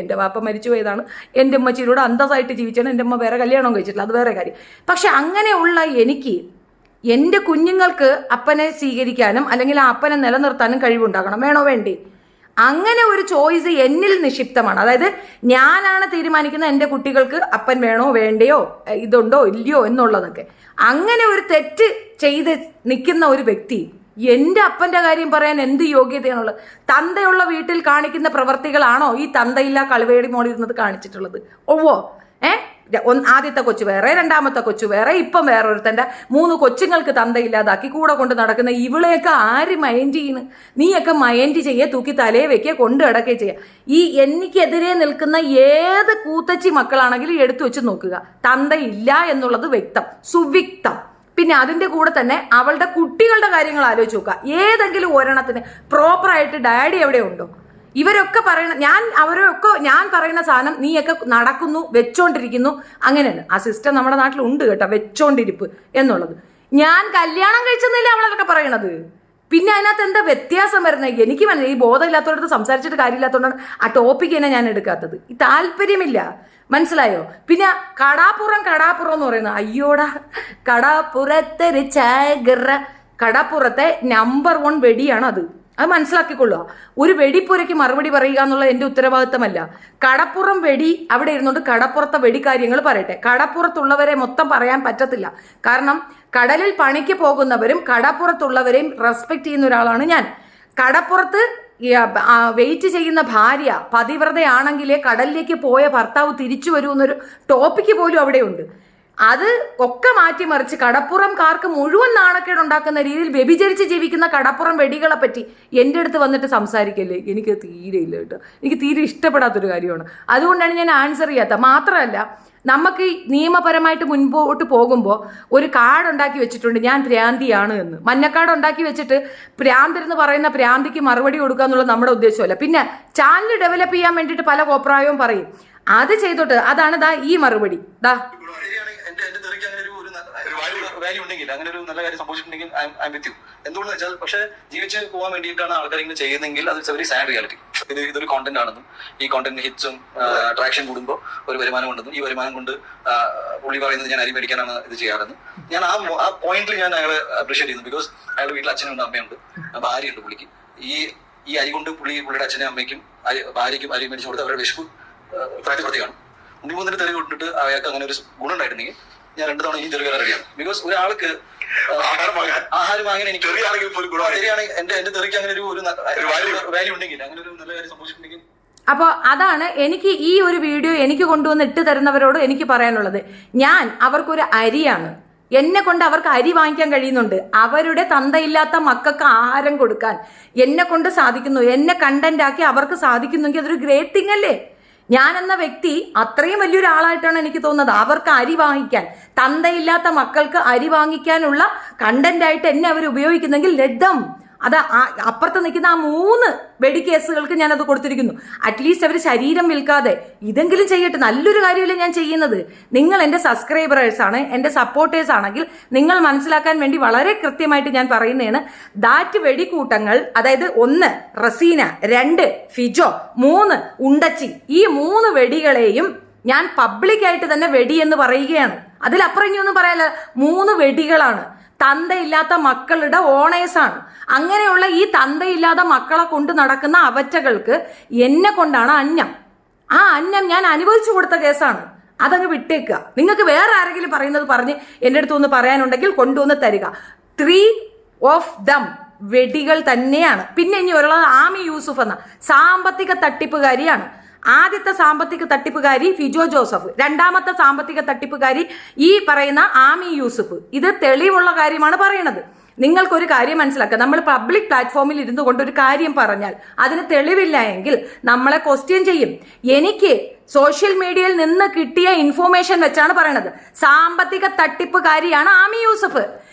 എൻ്റെ വാപ്പ മരിച്ചു പോയതാണ്, എൻ്റെ ഉമ്മച്ചിയിലൂടെ അന്തസ്സായിട്ട് ജീവിച്ചാണ്, എൻ്റെ അമ്മ വേറെ കല്യാണം കഴിച്ചിട്ടില്ല, അത് വേറെ കാര്യം. പക്ഷെ അങ്ങനെയുള്ള എനിക്ക് എൻ്റെ കുഞ്ഞുങ്ങൾക്ക് അപ്പനെ സ്വീകരിക്കാനും അല്ലെങ്കിൽ ആ അപ്പനെ നിലനിർത്താനും കഴിവുണ്ടാകണം, വേണോ വേണ്ടേ? അങ്ങനെ ഒരു ചോയ്സ് എന്നിൽ നിക്ഷിപ്തമാണ്. അതായത് ഞാനാണ് തീരുമാനിക്കുന്നത് എൻ്റെ കുട്ടികൾക്ക് അപ്പൻ വേണോ വേണ്ടയോ, ഇതുണ്ടോ ഇല്ലയോ എന്നുള്ളതൊക്കെ. അങ്ങനെ ഒരു തെറ്റ് ചെയ്ത് നിൽക്കുന്ന ഒരു വ്യക്തി എൻ്റെ അപ്പൻ്റെ കാര്യം പറയാൻ എന്ത് യോഗ്യതയാണുള്ളത്? തന്തയുള്ള വീട്ടിൽ കാണിക്കുന്ന പ്രവർത്തികളാണോ ഈ തന്തയില്ല കളിവേടി മോളിരുന്നത് കാണിച്ചിട്ടുള്ളത്? ആദ്യത്തെ കൊച്ചു വേറെ, രണ്ടാമത്തെ കൊച്ചു വേറെ, ഇപ്പം വേറൊരുത്തൻ്റെ 3 കൊച്ചുങ്ങൾക്ക് തന്തയില്ലാതാക്കി കൂടെ കൊണ്ട് നടക്കുന്ന ഇവളെയൊക്കെ ആര് മൈൻഡ് ചെയ്യുന്നു? നീയൊക്കെ മൈൻഡ് ചെയ്യുക, തൂക്കി തലയെ വെക്കുക, കൊണ്ട് കിടക്കുകയും ചെയ്യുക. ഈ എനിക്കെതിരെ നിൽക്കുന്ന ഏത് കൂത്തച്ചി മക്കളാണെങ്കിലും എടുത്തു വെച്ച് നോക്കുക, തന്തയില്ല എന്നുള്ളത് വ്യക്തം, സുവ്യക്തം. പിന്നെ അതിൻ്റെ കൂടെ തന്നെ അവളുടെ കുട്ടികളുടെ കാര്യങ്ങൾ ആലോചിച്ച് നോക്കുക. ഏതെങ്കിലും ഒരെണ്ണത്തിന് പ്രോപ്പറായിട്ട് ഡാഡി എവിടെ ഉണ്ടോ? ഇവരൊക്കെ പറയണ ഞാൻ പറയുന്ന സാധനം നീയൊക്കെ നടക്കുന്നു, വെച്ചോണ്ടിരിക്കുന്നു, അങ്ങനെയാണ്. ആ സിസ്റ്റം നമ്മുടെ നാട്ടിലുണ്ട് കേട്ടോ, വെച്ചോണ്ടിരിപ്പ് എന്നുള്ളത്. ഞാൻ കല്യാണം കഴിച്ചെന്നില്ല അവളൊക്കെ പറയണത്. പിന്നെ അതിനകത്ത് എന്താ വ്യത്യാസം വരുന്നത്? എനിക്ക് മനസ്സിലായി. ഈ ബോധമില്ലാത്തവരടുത്ത് സംസാരിച്ചിട്ട് കാര്യമില്ലാത്തതുകൊണ്ടാണ് ആ ടോപ്പിക്ക് തന്നെ ഞാൻ എടുക്കാത്തത്. ഈ താല്പര്യമില്ല, മനസ്സിലായോ? പിന്നെ കടാപ്പുറം എന്ന് പറയുന്നത്, അയ്യോടാ കടാപ്പുറത്തൊരു ചായഗറ, കടാപ്പുറത്തെ നമ്പർ 1 വെടിയാണ് അത് മനസ്സിലാക്കിക്കൊള്ളുക. ഒരു വെടിപ്പുരയ്ക്ക് മറുപടി പറയുക എന്നുള്ളത് എൻ്റെ ഉത്തരവാദിത്തമല്ല. കടപ്പുറം വെടി അവിടെ ഇരുന്നുകൊണ്ട് കടപ്പുറത്തെ വെടിക്കാര്യങ്ങൾ പറയട്ടെ. കടപ്പുറത്തുള്ളവരെ മൊത്തം പറയാൻ പറ്റത്തില്ല. കാരണം കടലിൽ പണിക്ക് പോകുന്നവരും കടപ്പുറത്തുള്ളവരെയും റെസ്പെക്ട് ചെയ്യുന്ന ഒരാളാണ് ഞാൻ. കടപ്പുറത്ത് വെയിറ്റ് ചെയ്യുന്ന ഭാര്യ പതിവ്രതയാണെങ്കിലേ കടലിലേക്ക് പോയ ഭർത്താവ് തിരിച്ചു വരൂ എന്നൊരു ടോപ്പിക്ക് പോലും അവിടെയുണ്ട്. അത് ഒക്കെ മാറ്റിമറിച്ച് കടപ്പുറംകാർക്ക് മുഴുവൻ നാണക്കേട് ഉണ്ടാക്കുന്ന രീതിയിൽ വ്യഭിചരിച്ച് ജീവിക്കുന്ന കടപ്പുറം വെടികളെ പറ്റി എൻ്റെ അടുത്ത് വന്നിട്ട് സംസാരിക്കല്ലേ, എനിക്ക് തീരെ ഇല്ല കേട്ടോ. എനിക്ക് തീരെ ഇഷ്ടപ്പെടാത്തൊരു കാര്യമാണ്. അതുകൊണ്ടാണ് ഞാൻ ആൻസർ ചെയ്യാത്ത. മാത്രമല്ല, നമുക്ക് നിയമപരമായിട്ട് മുൻപോട്ട് പോകുമ്പോൾ ഒരു കാർഡ് ഉണ്ടാക്കി വെച്ചിട്ടുണ്ട്, ഞാൻ ഭ്രാന്തിയാണ് എന്ന്. മഞ്ഞക്കാർഡ് ഉണ്ടാക്കി വെച്ചിട്ട് ഭ്രാന്തെന്ന് പറയുന്ന ഭ്രാന്തിക്ക് മറുപടി കൊടുക്കുക എന്നുള്ളത് നമ്മുടെ ഉദ്ദേശമല്ല. പിന്നെ ചാനൽ ഡെവലപ്പ് ചെയ്യാൻ വേണ്ടിയിട്ട് പല കോപ്രായവും പറയും, അത് ചെയ്തോട്ട്. അതാണ് ദാ ഈ മറുപടി. ദാ വാല്യൂ ഉണ്ടെങ്കിൽ അങ്ങനെ ഒരു നല്ല കാര്യം സംഭവിച്ചിട്ടുണ്ടെങ്കിൽ ഐ വിത്ത് യു. എന്തുകൊണ്ടെന്ന് വെച്ചാൽ പക്ഷേ ജീവിച്ച് പോകാൻ വേണ്ടിയിട്ടാണ് ആൾക്കാർ ഇങ്ങനെ ചെയ്യുന്നെങ്കിൽ അത് വെരി സാഡ് റിയാലിറ്റി. ഇതൊരു കോണ്ടന്റ് ആണെന്നും ഈ കോണ്ടന്റ് ഹിറ്റ്സും അട്രാക്ഷൻ കൂടുമ്പോൾ ഒരു വരുമാനം ഉണ്ടെന്നും ഈ വരുമാനം കൊണ്ട് പുള്ളി പറയുന്നത് ഞാൻ അരി മേടിക്കാനാണ് ഇത് ചെയ്യാറെന്ന് ഞാൻ ആ പോയിന്റിൽ ഞാൻ അയാളെ അപ്രീഷിയേറ്റ് ചെയ്യുന്നു. ബിക്കോസ് അയാളുടെ വീട്ടിൽ അച്ഛനുണ്ട്, അമ്മയുണ്ട്, ഭാര്യയുണ്ട്. പുള്ളിക്ക് ഈ അരി കൊണ്ട് പുള്ളിയുടെ അച്ഛനും അമ്മയ്ക്കും ഭാര്യയ്ക്കും അരി മേടിച്ചു കൊടുത്ത് അവരുടെ വിശപ്പ് പ്രായപ്പെടുത്തിയാണ്. ഉണ്ണിമൂന്നിന്റെ തെളിവ് കൊണ്ടിട്ട് അയാൾക്ക് അങ്ങനെ ഒരു ഗുണം ഉണ്ടായിട്ടുണ്ടെങ്കിൽ ഞാൻ 2 തവണ ഈ തെറിയാൻ റെഡിയാണ്. ബിക്കോസ് ഒരാൾക്ക് ആഹാരം വാങ്ങാൻ എനിക്ക് ശരിയാണ്. എന്റെ തെറിക്ക് അങ്ങനെ ഒരു വാല്യൂ ഉണ്ടെങ്കിൽ അങ്ങനെ ഒരു നല്ല കാര്യം സംഭവിച്ചിട്ടുണ്ടെങ്കിൽ. അപ്പോൾ അതാണ് എനിക്ക് ഈ ഒരു വീഡിയോ എനിക്ക് കൊണ്ടുവന്ന് ഇട്ട് തരുന്നവരോട് എനിക്ക് പറയാനുള്ളത്. ഞാൻ അവർക്കൊരു അരിയാണ്, എന്നെ കൊണ്ട് അവർക്ക് അരി വാങ്ങിക്കാൻ കഴിയുന്നുണ്ട്. അവരുടെ തന്തയില്ലാത്ത മക്കൾക്ക് ആഹാരം കൊടുക്കാൻ എന്നെ കൊണ്ട് സാധിക്കുന്നു, എന്നെ കണ്ടന്റ് ആക്കി അവർക്ക് സാധിക്കുന്നെങ്കിൽ അതൊരു ഗ്രേറ്റ് തിങ് അല്ലേ? ഞാൻ എന്ന വ്യക്തി അത്രയും വലിയൊരു ആളായിട്ടാണ് എനിക്ക് തോന്നുന്നത്. അവർക്ക് അരി വാങ്ങിക്കാൻ, തന്തയില്ലാത്ത മക്കൾക്ക് അരി വാങ്ങിക്കാനുള്ള കണ്ടന്റ് ആയിട്ട് എന്നെ അവർ ഉപയോഗിക്കുന്നെങ്കിൽ ലഡ്ഡം. അത് അപ്പുറത്ത് നിൽക്കുന്ന ആ 3 വെടിക്കേസുകൾക്ക് ഞാനത് കൊടുത്തിരിക്കുന്നു. അറ്റ്ലീസ്റ്റ് അവർ ശരീരം വിൽക്കാതെ ഇതെങ്കിലും ചെയ്യട്ടെ. നല്ലൊരു കാര്യമല്ലേ ഞാൻ ചെയ്യുന്നത്. നിങ്ങൾ എൻ്റെ സബ്സ്ക്രൈബേഴ്സാണ്, എൻ്റെ സപ്പോർട്ടേഴ്സ് ആണെങ്കിൽ നിങ്ങൾ മനസ്സിലാക്കാൻ വേണ്ടി വളരെ കൃത്യമായിട്ട് ഞാൻ പറയുന്നതാണ്. ദാറ്റ് വെടിക്കൂട്ടങ്ങൾ, അതായത് 1 റസീന, 2 ഫിജോ, 3 ഉണ്ടച്ചി, ഈ 3 വെടികളെയും ഞാൻ പബ്ലിക്കായിട്ട് തന്നെ വെടി എന്ന് പറയുകയാണ്. അതിലപ്പുറം ഇനിയൊന്നും പറയാല്ല. 3 വെടികളാണ്. തന്തയില്ലാത്ത മക്കളുടെ ഓണേഴ്സാണ്. അങ്ങനെയുള്ള ഈ തന്തയില്ലാത്ത മക്കളെ കൊണ്ട് നടക്കുന്ന അവറ്റകൾക്ക് എന്നെ കൊണ്ടാണ് അന്നം. ആ അന്നം ഞാൻ അനുഭവിച്ചു കൊടുത്ത കേസാണ്. അതങ്ങ് വിട്ടേക്കുക. നിങ്ങൾക്ക് വേറെ ആരെങ്കിലും പറയുന്നത് പറഞ്ഞ് എൻ്റെ അടുത്ത് ഒന്ന് പറയാനുണ്ടെങ്കിൽ കൊണ്ടുവന്ന് തരിക. 3 of them വെടികൾ തന്നെയാണ്. പിന്നെ ഇനി ഒരാൾ ആമി യൂസുഫ് എന്ന സാമ്പത്തിക തട്ടിപ്പുകാരിയാണ്. ആദ്യത്തെ സാമ്പത്തിക തട്ടിപ്പുകാരി ഫിജോ ജോസഫ്, രണ്ടാമത്തെ സാമ്പത്തിക തട്ടിപ്പുകാരി ഈ പറയുന്ന ആമി യൂസുഫ്. ഇത് തെളിവുള്ള കാര്യമാണ് പറയുന്നത്. നിങ്ങൾക്കൊരു കാര്യം മനസ്സിലാക്കുക, നമ്മൾ പബ്ലിക് പ്ലാറ്റ്ഫോമിൽ ഇരുന്നു കൊണ്ട് ഒരു കാര്യം പറഞ്ഞാൽ അതിന് തെളിവില്ല എങ്കിൽ നമ്മളെ ക്വസ്റ്റ്യൻ ചെയ്യും. എനിക്ക് സോഷ്യൽ മീഡിയയിൽ നിന്ന് കിട്ടിയ ഇൻഫോർമേഷൻ വെച്ചാണ് പറയണത്. സാമ്പത്തിക തട്ടിപ്പുകാരിയാണ് ആമി യൂസഫ്.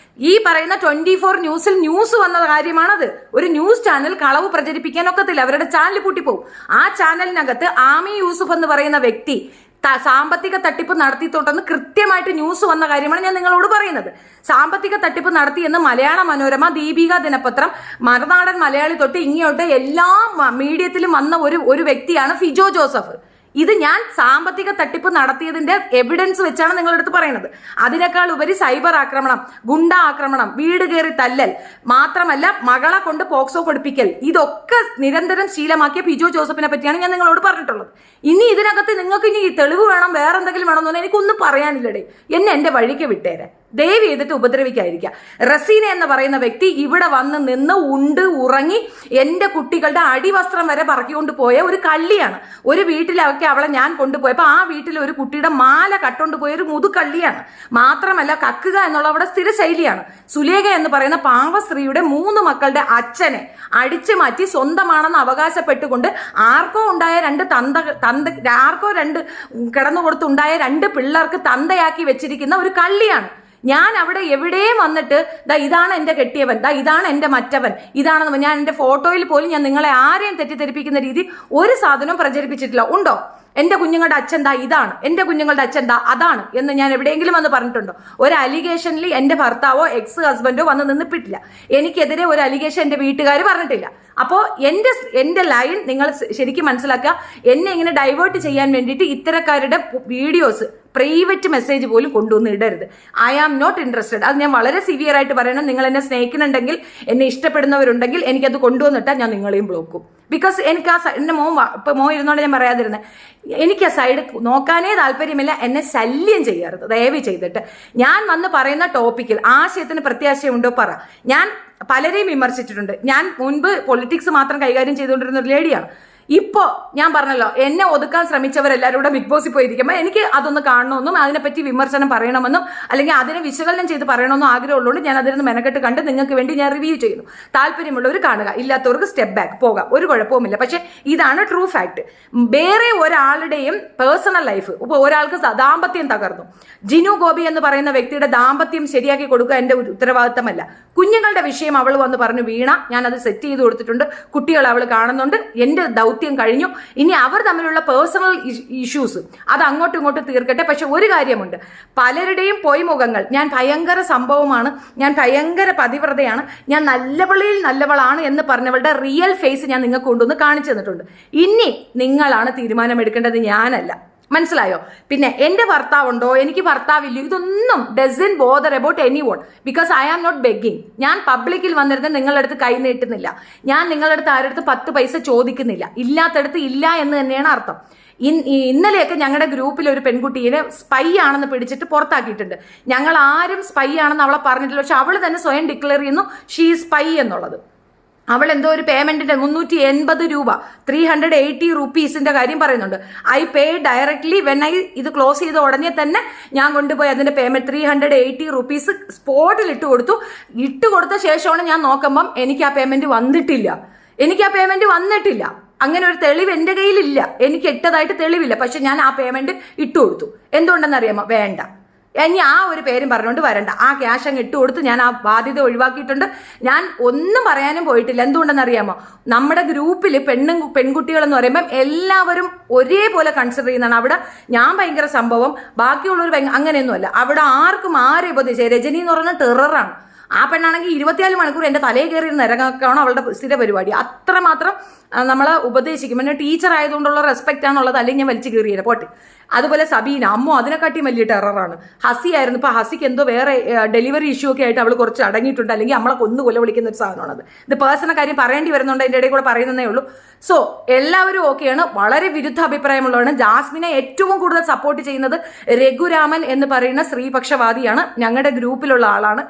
ഈ പറയുന്ന 24 ന്യൂസിൽ ന്യൂസ് വന്ന കാര്യമാണത്. ഒരു ന്യൂസ് ചാനൽ കളവ് പ്രചരിപ്പിക്കാൻ ഒക്കത്തില്ല, അവരുടെ ചാനൽ പൂട്ടിപ്പോവും. ആ ചാനലിനകത്ത് ആമി യൂസുഫ് എന്ന് പറയുന്ന വ്യക്തി സാമ്പത്തിക തട്ടിപ്പ് നടത്തിയിട്ടുണ്ടെന്ന് കൃത്യമായിട്ട് ന്യൂസ് വന്ന കാര്യമാണ് ഞാൻ നിങ്ങളോട് പറയുന്നത്. സാമ്പത്തിക തട്ടിപ്പ് നടത്തിയെന്ന് മലയാള മനോരമ, ദീപിക ദിനപത്രം, മറുനാടൻ മലയാളി തൊട്ട് ഇങ്ങോട്ട് എല്ലാ മീഡിയത്തിലും വന്ന ഒരു വ്യക്തിയാണ് ഫിജോ ജോസഫ്. ഇത് ഞാൻ സാമ്പത്തിക തട്ടിപ്പ് നടത്തിയതിന്റെ എവിഡൻസ് വെച്ചാണ് നിങ്ങളെടുത്ത് പറയുന്നത്. അതിനേക്കാൾ ഉപരി സൈബർ ആക്രമണം, ഗുണ്ട ആക്രമണം, വീട് കയറി തല്ലൽ, മാത്രമല്ല മകളെ കൊണ്ട് പോക്സോ കൊടുപ്പിക്കൽ, ഇതൊക്കെ നിരന്തരം ശീലമാക്കിയ ഫിജോ ജോസഫിനെ പറ്റിയാണ് ഞാൻ നിങ്ങളോട് പറഞ്ഞിട്ടുള്ളത്. ഇനി ഇതിനകത്ത് നിങ്ങൾക്ക് ഇനി തെളിവ് വേണം, വേറെ എന്തെങ്കിലും വേണം എന്ന് പറഞ്ഞാൽ എനിക്കൊന്നും പറയാനില്ലടേ. എന്നെ എൻ്റെ വഴിക്ക് വിട്ടേരെ. ദയവ് ചെയ്തിട്ട് ഉപദ്രവിക്കാതിരിക്കുക. റസീന എന്ന് പറയുന്ന വ്യക്തി ഇവിടെ വന്ന് നിന്ന് ഉണ്ട് ഉറങ്ങി എൻ്റെ കുട്ടികളുടെ അടിവസ്ത്രം വരെ പറക്കിക്കൊണ്ട് പോയ ഒരു കള്ളിയാണ്. ഒരു വീട്ടിലൊക്കെ അവളെ ഞാൻ കൊണ്ടുപോയപ്പോൾ ആ വീട്ടിൽ ഒരു കുട്ടിയുടെ മാല കട്ടുകൊണ്ട് പോയ ഒരു മുതുകള്ളിയാണ്. മാത്രമല്ല കക്കുക എന്നുള്ള അവിടെ സ്ഥിര ശൈലിയാണ്. സുലേഖ എന്ന് പറയുന്ന പാവ സ്ത്രീയുടെ 3 മക്കളുടെ അച്ഛനെ അടിച്ചു മാറ്റി സ്വന്തമാണെന്ന് അവകാശപ്പെട്ടുകൊണ്ട് ആർക്കോ ഉണ്ടായ 2 കിടന്നു കൊടുത്തുണ്ടായ 2 പിള്ളേർക്ക് തന്തയാക്കി വെച്ചിരിക്കുന്ന ഒരു കള്ളിയാണ്. ഞാൻ അവിടെ എവിടെയും വന്നിട്ട് ദാ ഇതാണ് എൻ്റെ കെട്ടിയവൻ, ദാ ഇതാണ് എൻ്റെ മറ്റവൻ, ഇതാണെന്ന് ഞാൻ എൻ്റെ ഫോട്ടോയിൽ പോലും ഞാൻ നിങ്ങളെ ആരെയും തെറ്റിദ്ധരിപ്പിക്കുന്ന രീതി ഒരു സാധനവും പ്രചരിപ്പിച്ചിട്ടില്ല. ഉണ്ടോ? എൻ്റെ കുഞ്ഞുങ്ങളുടെ അച്ഛൻ ദാ ഇതാണ്, എൻ്റെ കുഞ്ഞുങ്ങളുടെ അച്ഛൻ ദാ അതാണ് എന്ന് ഞാൻ എവിടെയെങ്കിലും വന്ന് പറഞ്ഞിട്ടുണ്ടോ? ഒരു അലിഗേഷനിൽ എൻ്റെ ഭർത്താവോ എക്സ് ഹസ്ബൻഡോ വന്ന് നിന്നിട്ടില്ല. എനിക്കെതിരെ ഒരു അലിഗേഷൻ എൻ്റെ വീട്ടുകാർ പറഞ്ഞിട്ടില്ല. അപ്പോൾ എൻ്റെ ലൈൻ നിങ്ങൾ ശരിക്കും മനസ്സിലാക്കുക. എന്നെ ഇങ്ങനെ ഡൈവേർട്ട് ചെയ്യാൻ വേണ്ടിയിട്ട് ഇത്തരക്കാരുടെ വീഡിയോസ്, പ്രൈവറ്റ് മെസ്സേജ് പോലും കൊണ്ടുവന്ന് ഇടരുത്. I am not interested. അത് ഞാൻ വളരെ സിവിയർ ആയിട്ട് പറയണം. നിങ്ങൾ എന്നെ സ്നേഹിക്കുന്നുണ്ടെങ്കിൽ, എന്നെ ഇഷ്ടപ്പെടുന്നവരുണ്ടെങ്കിൽ എനിക്കത് കൊണ്ടുവന്നിട്ടാൽ ഞാൻ നിങ്ങളെയും ബ്ലോക്കും. ബിക്കോസ് എനിക്ക് ആ എൻ്റെ മോൻ ഇരുന്നോണ്ട് ഞാൻ പറയാതിരുന്നത്, എനിക്ക് ആ സൈഡ് നോക്കാനേ താല്പര്യമില്ല. എന്നെ ശല്യം ചെയ്യരുത് ദയവ് ചെയ്തിട്ട്. ഞാൻ വന്ന് പറയുന്ന ടോപ്പിക്കിൽ ആശയത്തിന് പ്രത്യാശയുണ്ടോ പറ. ഞാൻ പലരെയും വിമർശിച്ചിട്ടുണ്ട്. ഞാൻ മുൻപ് പൊളിറ്റിക്സ് മാത്രം കൈകാര്യം ചെയ്തുകൊണ്ടിരുന്ന ഒരു ലേഡിയാണ്. ഇപ്പോൾ ഞാൻ പറഞ്ഞല്ലോ, എന്നെ ഒതുക്കാൻ ശ്രമിച്ചവരെല്ലാവരും കൂടെ ബിഗ് ബോസിൽ പോയിരിക്കുമ്പോൾ എനിക്ക് അതൊന്ന് കാണണമെന്നും അതിനെപ്പറ്റി വിമർശനം പറയണമെന്നും അല്ലെങ്കിൽ അതിനെ വിശകലനം ചെയ്ത് പറയണമെന്നും ആഗ്രഹമുള്ളതുകൊണ്ട് ഞാൻ അതിൽ നിന്ന് മെനക്കെട്ട് കണ്ട് നിങ്ങൾക്ക് വേണ്ടി ഞാൻ റിവ്യൂ ചെയ്യുന്നു. താല്പര്യമുള്ളവർ കാണുക, ഇല്ലാത്തവർക്ക് സ്റ്റെപ്പ് ബാക്ക് പോകാം, ഒരു കുഴപ്പവുമില്ല. പക്ഷെ ഇതാണ് ട്രൂ ഫാക്ട്. വേറെ ഒരാളുടെയും പേഴ്സണൽ ലൈഫ്, ഇപ്പോൾ ഒരാൾക്ക് ദാമ്പത്യം തകർന്നു, ജിനു ഗോപി എന്ന് പറയുന്ന വ്യക്തിയുടെ ദാമ്പത്യം ശരിയാക്കി കൊടുക്കുക എൻ്റെ ഉത്തരവാദിത്തമല്ല. കുഞ്ഞുങ്ങളുടെ വിഷയം അവൾ വന്ന് പറഞ്ഞു വീണ, ഞാനത് സെറ്റ് ചെയ്ത് കൊടുത്തിട്ടുണ്ട്, കുട്ടികൾ അവൾ കാണുന്നുണ്ട്, എൻ്റെ ദൗത്യം കഴിഞ്ഞു. ഇനി അവർ തമ്മിലുള്ള പേഴ്സണൽ ഇഷ്യൂസ് അത് അങ്ങോട്ടും ഇങ്ങോട്ടും തീർക്കട്ടെ. പക്ഷെ ഒരു കാര്യമുണ്ട്, പലരുടെയും പൊയ്മുഖങ്ങൾ, ഞാൻ ഭയങ്കര സംഭവമാണ്, ഞാൻ ഭയങ്കര പതിവ്രതയാണ്, ഞാൻ നല്ലവളിൽ നല്ലവളാണ് എന്ന് പറഞ്ഞവളുടെ റിയൽ ഫേസ് ഞാൻ നിങ്ങൾക്ക് കൊണ്ടുവന്ന് കാണിച്ചു തന്നിട്ടുണ്ട്. ഇനി നിങ്ങളാണ് തീരുമാനമെടുക്കേണ്ടത്, ഞാനല്ല. മനസ്സിലായോ? പിന്നെ എൻ്റെ ഭർത്താവുണ്ടോ, എനിക്ക് ഭർത്താവില്ലയോ, ഇതൊന്നും doesn't bother about anyone, because I am not begging. ഞാൻ പബ്ലിക്കിൽ വന്നിരുന്ന് നിങ്ങളുടെ അടുത്ത് കൈ നീട്ടുന്നില്ല, ഞാൻ നിങ്ങളുടെ അടുത്ത് ആരുടെ അടുത്ത് 10 പൈസ ചോദിക്കുന്നില്ല. ഇല്ലാത്തടുത്ത് ഇല്ല എന്ന് തന്നെയാണ് അർത്ഥം. ഇന്നലെയൊക്കെ ഞങ്ങളുടെ ഗ്രൂപ്പിൽ ഒരു പെൺകുട്ടിയെ സ്പൈ ആണെന്ന് പിടിച്ചിട്ട് പുറത്താക്കിയിട്ടുണ്ട്. ഞങ്ങൾ ആരും സ്പൈ ആണെന്ന് അവളെ പറഞ്ഞിട്ടില്ല, പക്ഷെ അവൾ തന്നെ സ്വയം ഡിക്ലെയർ ചെയ്യുന്നു ഷീ സ്പൈ എന്നുള്ളത്. അവൾ എന്തോ ഒരു പേയ്മെന്റിന്റെ 380 രൂപ 380 റുപ്പീസിന്റെ കാര്യം പറയുന്നുണ്ട്. I pay directly when I ഇത് ക്ലോസ് ചെയ്ത ഉടനെ തന്നെ ഞാൻ കൊണ്ടുപോയി അതിന്റെ പേയ്മെന്റ് 380 റുപ്പീസ് സ്പോട്ടിൽ ഇട്ട് കൊടുത്ത ശേഷമാണ് ഞാൻ നോക്കുമ്പം എനിക്ക് ആ പേയ്മെന്റ് വന്നിട്ടില്ല. അങ്ങനെ ഒരു തെളിവ് എൻ്റെ കയ്യിലില്ല, എനിക്ക് ഇട്ടതായിട്ട് തെളിവില്ല. പക്ഷെ ഞാൻ ആ പേയ്മെന്റ് ഇട്ട് കൊടുത്തു. എന്തുകൊണ്ടെന്നറിയാമോ? വേണ്ട, ഇനി ആ ഒരു പേരും പറഞ്ഞുകൊണ്ട് വരണ്ട, ആ ക്യാഷ് അങ്ങ് ഇട്ട് കൊടുത്ത് ഞാൻ ആ ബാധ്യത ഒഴിവാക്കിയിട്ടുണ്ട്. ഞാൻ ഒന്നും പറയാനും പോയിട്ടില്ല. എന്തുകൊണ്ടെന്നറിയാമോ? നമ്മുടെ ഗ്രൂപ്പിൽ പെൺകുട്ടികൾ എന്ന് പറയുമ്പം എല്ലാവരും ഒരേപോലെ കൺസിഡർ ചെയ്യുന്നതാണ്. അവിടെ ഞാൻ ഭയങ്കര സംഭവം, ബാക്കിയുള്ളവർ അങ്ങനെയൊന്നുമല്ല. അവിടെ ആർക്കും ആരെ ഉപദേശിച്ച രജനി എന്ന് പറയുന്ന ടെററാണ്. ആ പെണ്ണാണെങ്കിൽ 24 മണിക്കൂർ എൻ്റെ തലയിൽ കയറി ഇറങ്ങാണ് അവളുടെ സ്ഥിര പരിപാടി. അത്രമാത്രം നമ്മളെ ഉപദേശിക്കും. പിന്നെ ടീച്ചർ ആയതുകൊണ്ടുള്ള റെസ്പെക്റ്റ് ആണുള്ളത്, അല്ലെങ്കിൽ ഞാൻ വലിച്ചു കയറിയത് പോട്ടെ. അതുപോലെ സബീന, അമ്മോ അതിനെക്കാട്ടിയും വലിയ ടെററാണ്. ഹസി ആയിരുന്നു. ഇപ്പൊ ഹസിക്ക് എന്തോ വേറെ ഡെലിവറി ഇഷ്യൂ ഒക്കെ ആയിട്ട് അവൾ കുറച്ച് അടങ്ങിയിട്ടുണ്ട്, അല്ലെങ്കിൽ നമ്മളെ കൊല വിളിക്കുന്ന ഒരു സാധനമാണത്. ഇത് പേഴ്സണൽ കാര്യം പറയേണ്ടി വരുന്നുണ്ട്, അതിൻ്റെ ഇടയിൽ കൂടെ പറയുന്നതേ ഉള്ളൂ. സോ എല്ലാവരും ഓക്കെയാണ്. വളരെ വിരുദ്ധ അഭിപ്രായമുള്ളതാണ്. ജാസ്മിനെ ഏറ്റവും കൂടുതൽ സപ്പോർട്ട് ചെയ്യുന്നത് രഘുരാമൻ എന്ന് പറയുന്ന സ്ത്രീപക്ഷവാദിയാണ്. ഞങ്ങളുടെ ഗ്രൂപ്പിലുള്ള ആളാണ്,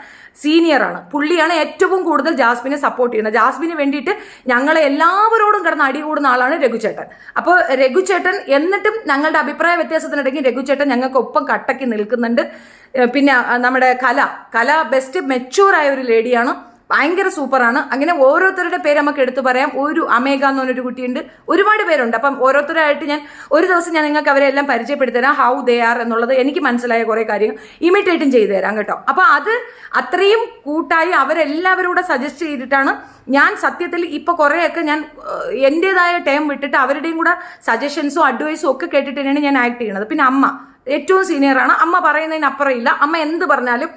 സീനിയറാണ്. പുള്ളിയാണ് ഏറ്റവും കൂടുതൽ ജാസ്മിനെ സപ്പോർട്ട് ചെയ്യുന്നത്. ജാസ്മിന് വേണ്ടിയിട്ട് ഞങ്ങളെ എല്ലാവരോടും കിടന്ന് അടി കൂടുന്ന ആളാണ് രഘുചേട്ടൻ. അപ്പോൾ രഘുചേട്ടൻ, എന്നിട്ടും ഞങ്ങളുടെ അഭിപ്രായ വ്യത്യാസത്തിനിടയ്ക്ക് രഘുചേട്ടൻ ഞങ്ങൾക്ക് ഒപ്പം കട്ടയ്ക്ക് നിൽക്കുന്നുണ്ട്. പിന്നെ നമ്മുടെ കല ബെസ്റ്റ് മെച്ചൂർ ആയ ഒരു ലേഡിയാണ്, ഭയങ്കര സൂപ്പറാണ്. അങ്ങനെ ഓരോരുത്തരുടെ പേര് നമുക്ക് എടുത്തു പറയാം. ഒരു അമേഗ എന്ന് പറഞ്ഞൊരു കുട്ടിയുണ്ട്, ഒരുപാട് പേരുണ്ട്. അപ്പം ഓരോരുത്തരായിട്ട് ഞാൻ ഒരു ദിവസം നിങ്ങൾക്ക് അവരെല്ലാം പരിചയപ്പെടുത്തരാം, ഹൗ ദേ ആർ എന്നുള്ളത്. എനിക്ക് മനസ്സിലായ കുറേ കാര്യങ്ങൾ ഇമിറ്റേറ്റും ചെയ്തു തരാം കേട്ടോ. അപ്പോൾ അത് അത്രയും കൂട്ടായി അവരെല്ലാവരും സജസ്റ്റ് ചെയ്തിട്ടാണ് ഞാൻ സത്യത്തിൽ ഇപ്പോൾ കുറേയൊക്കെ ഞാൻ എൻ്റെതായ ടൈം വിട്ടിട്ട് അവരുടെയും കൂടെ സജഷൻസും അഡ്വൈസും ഒക്കെ കേട്ടിട്ട് തന്നെയാണ് ഞാൻ ആക്ട് ചെയ്യണത്. പിന്നെ അമ്മ ഏറ്റവും സീനിയറാണ്. അമ്മ പറയുന്നതിന് അപ്പുറം ഇല്ല. അമ്മ എന്ത് പറഞ്ഞാലും,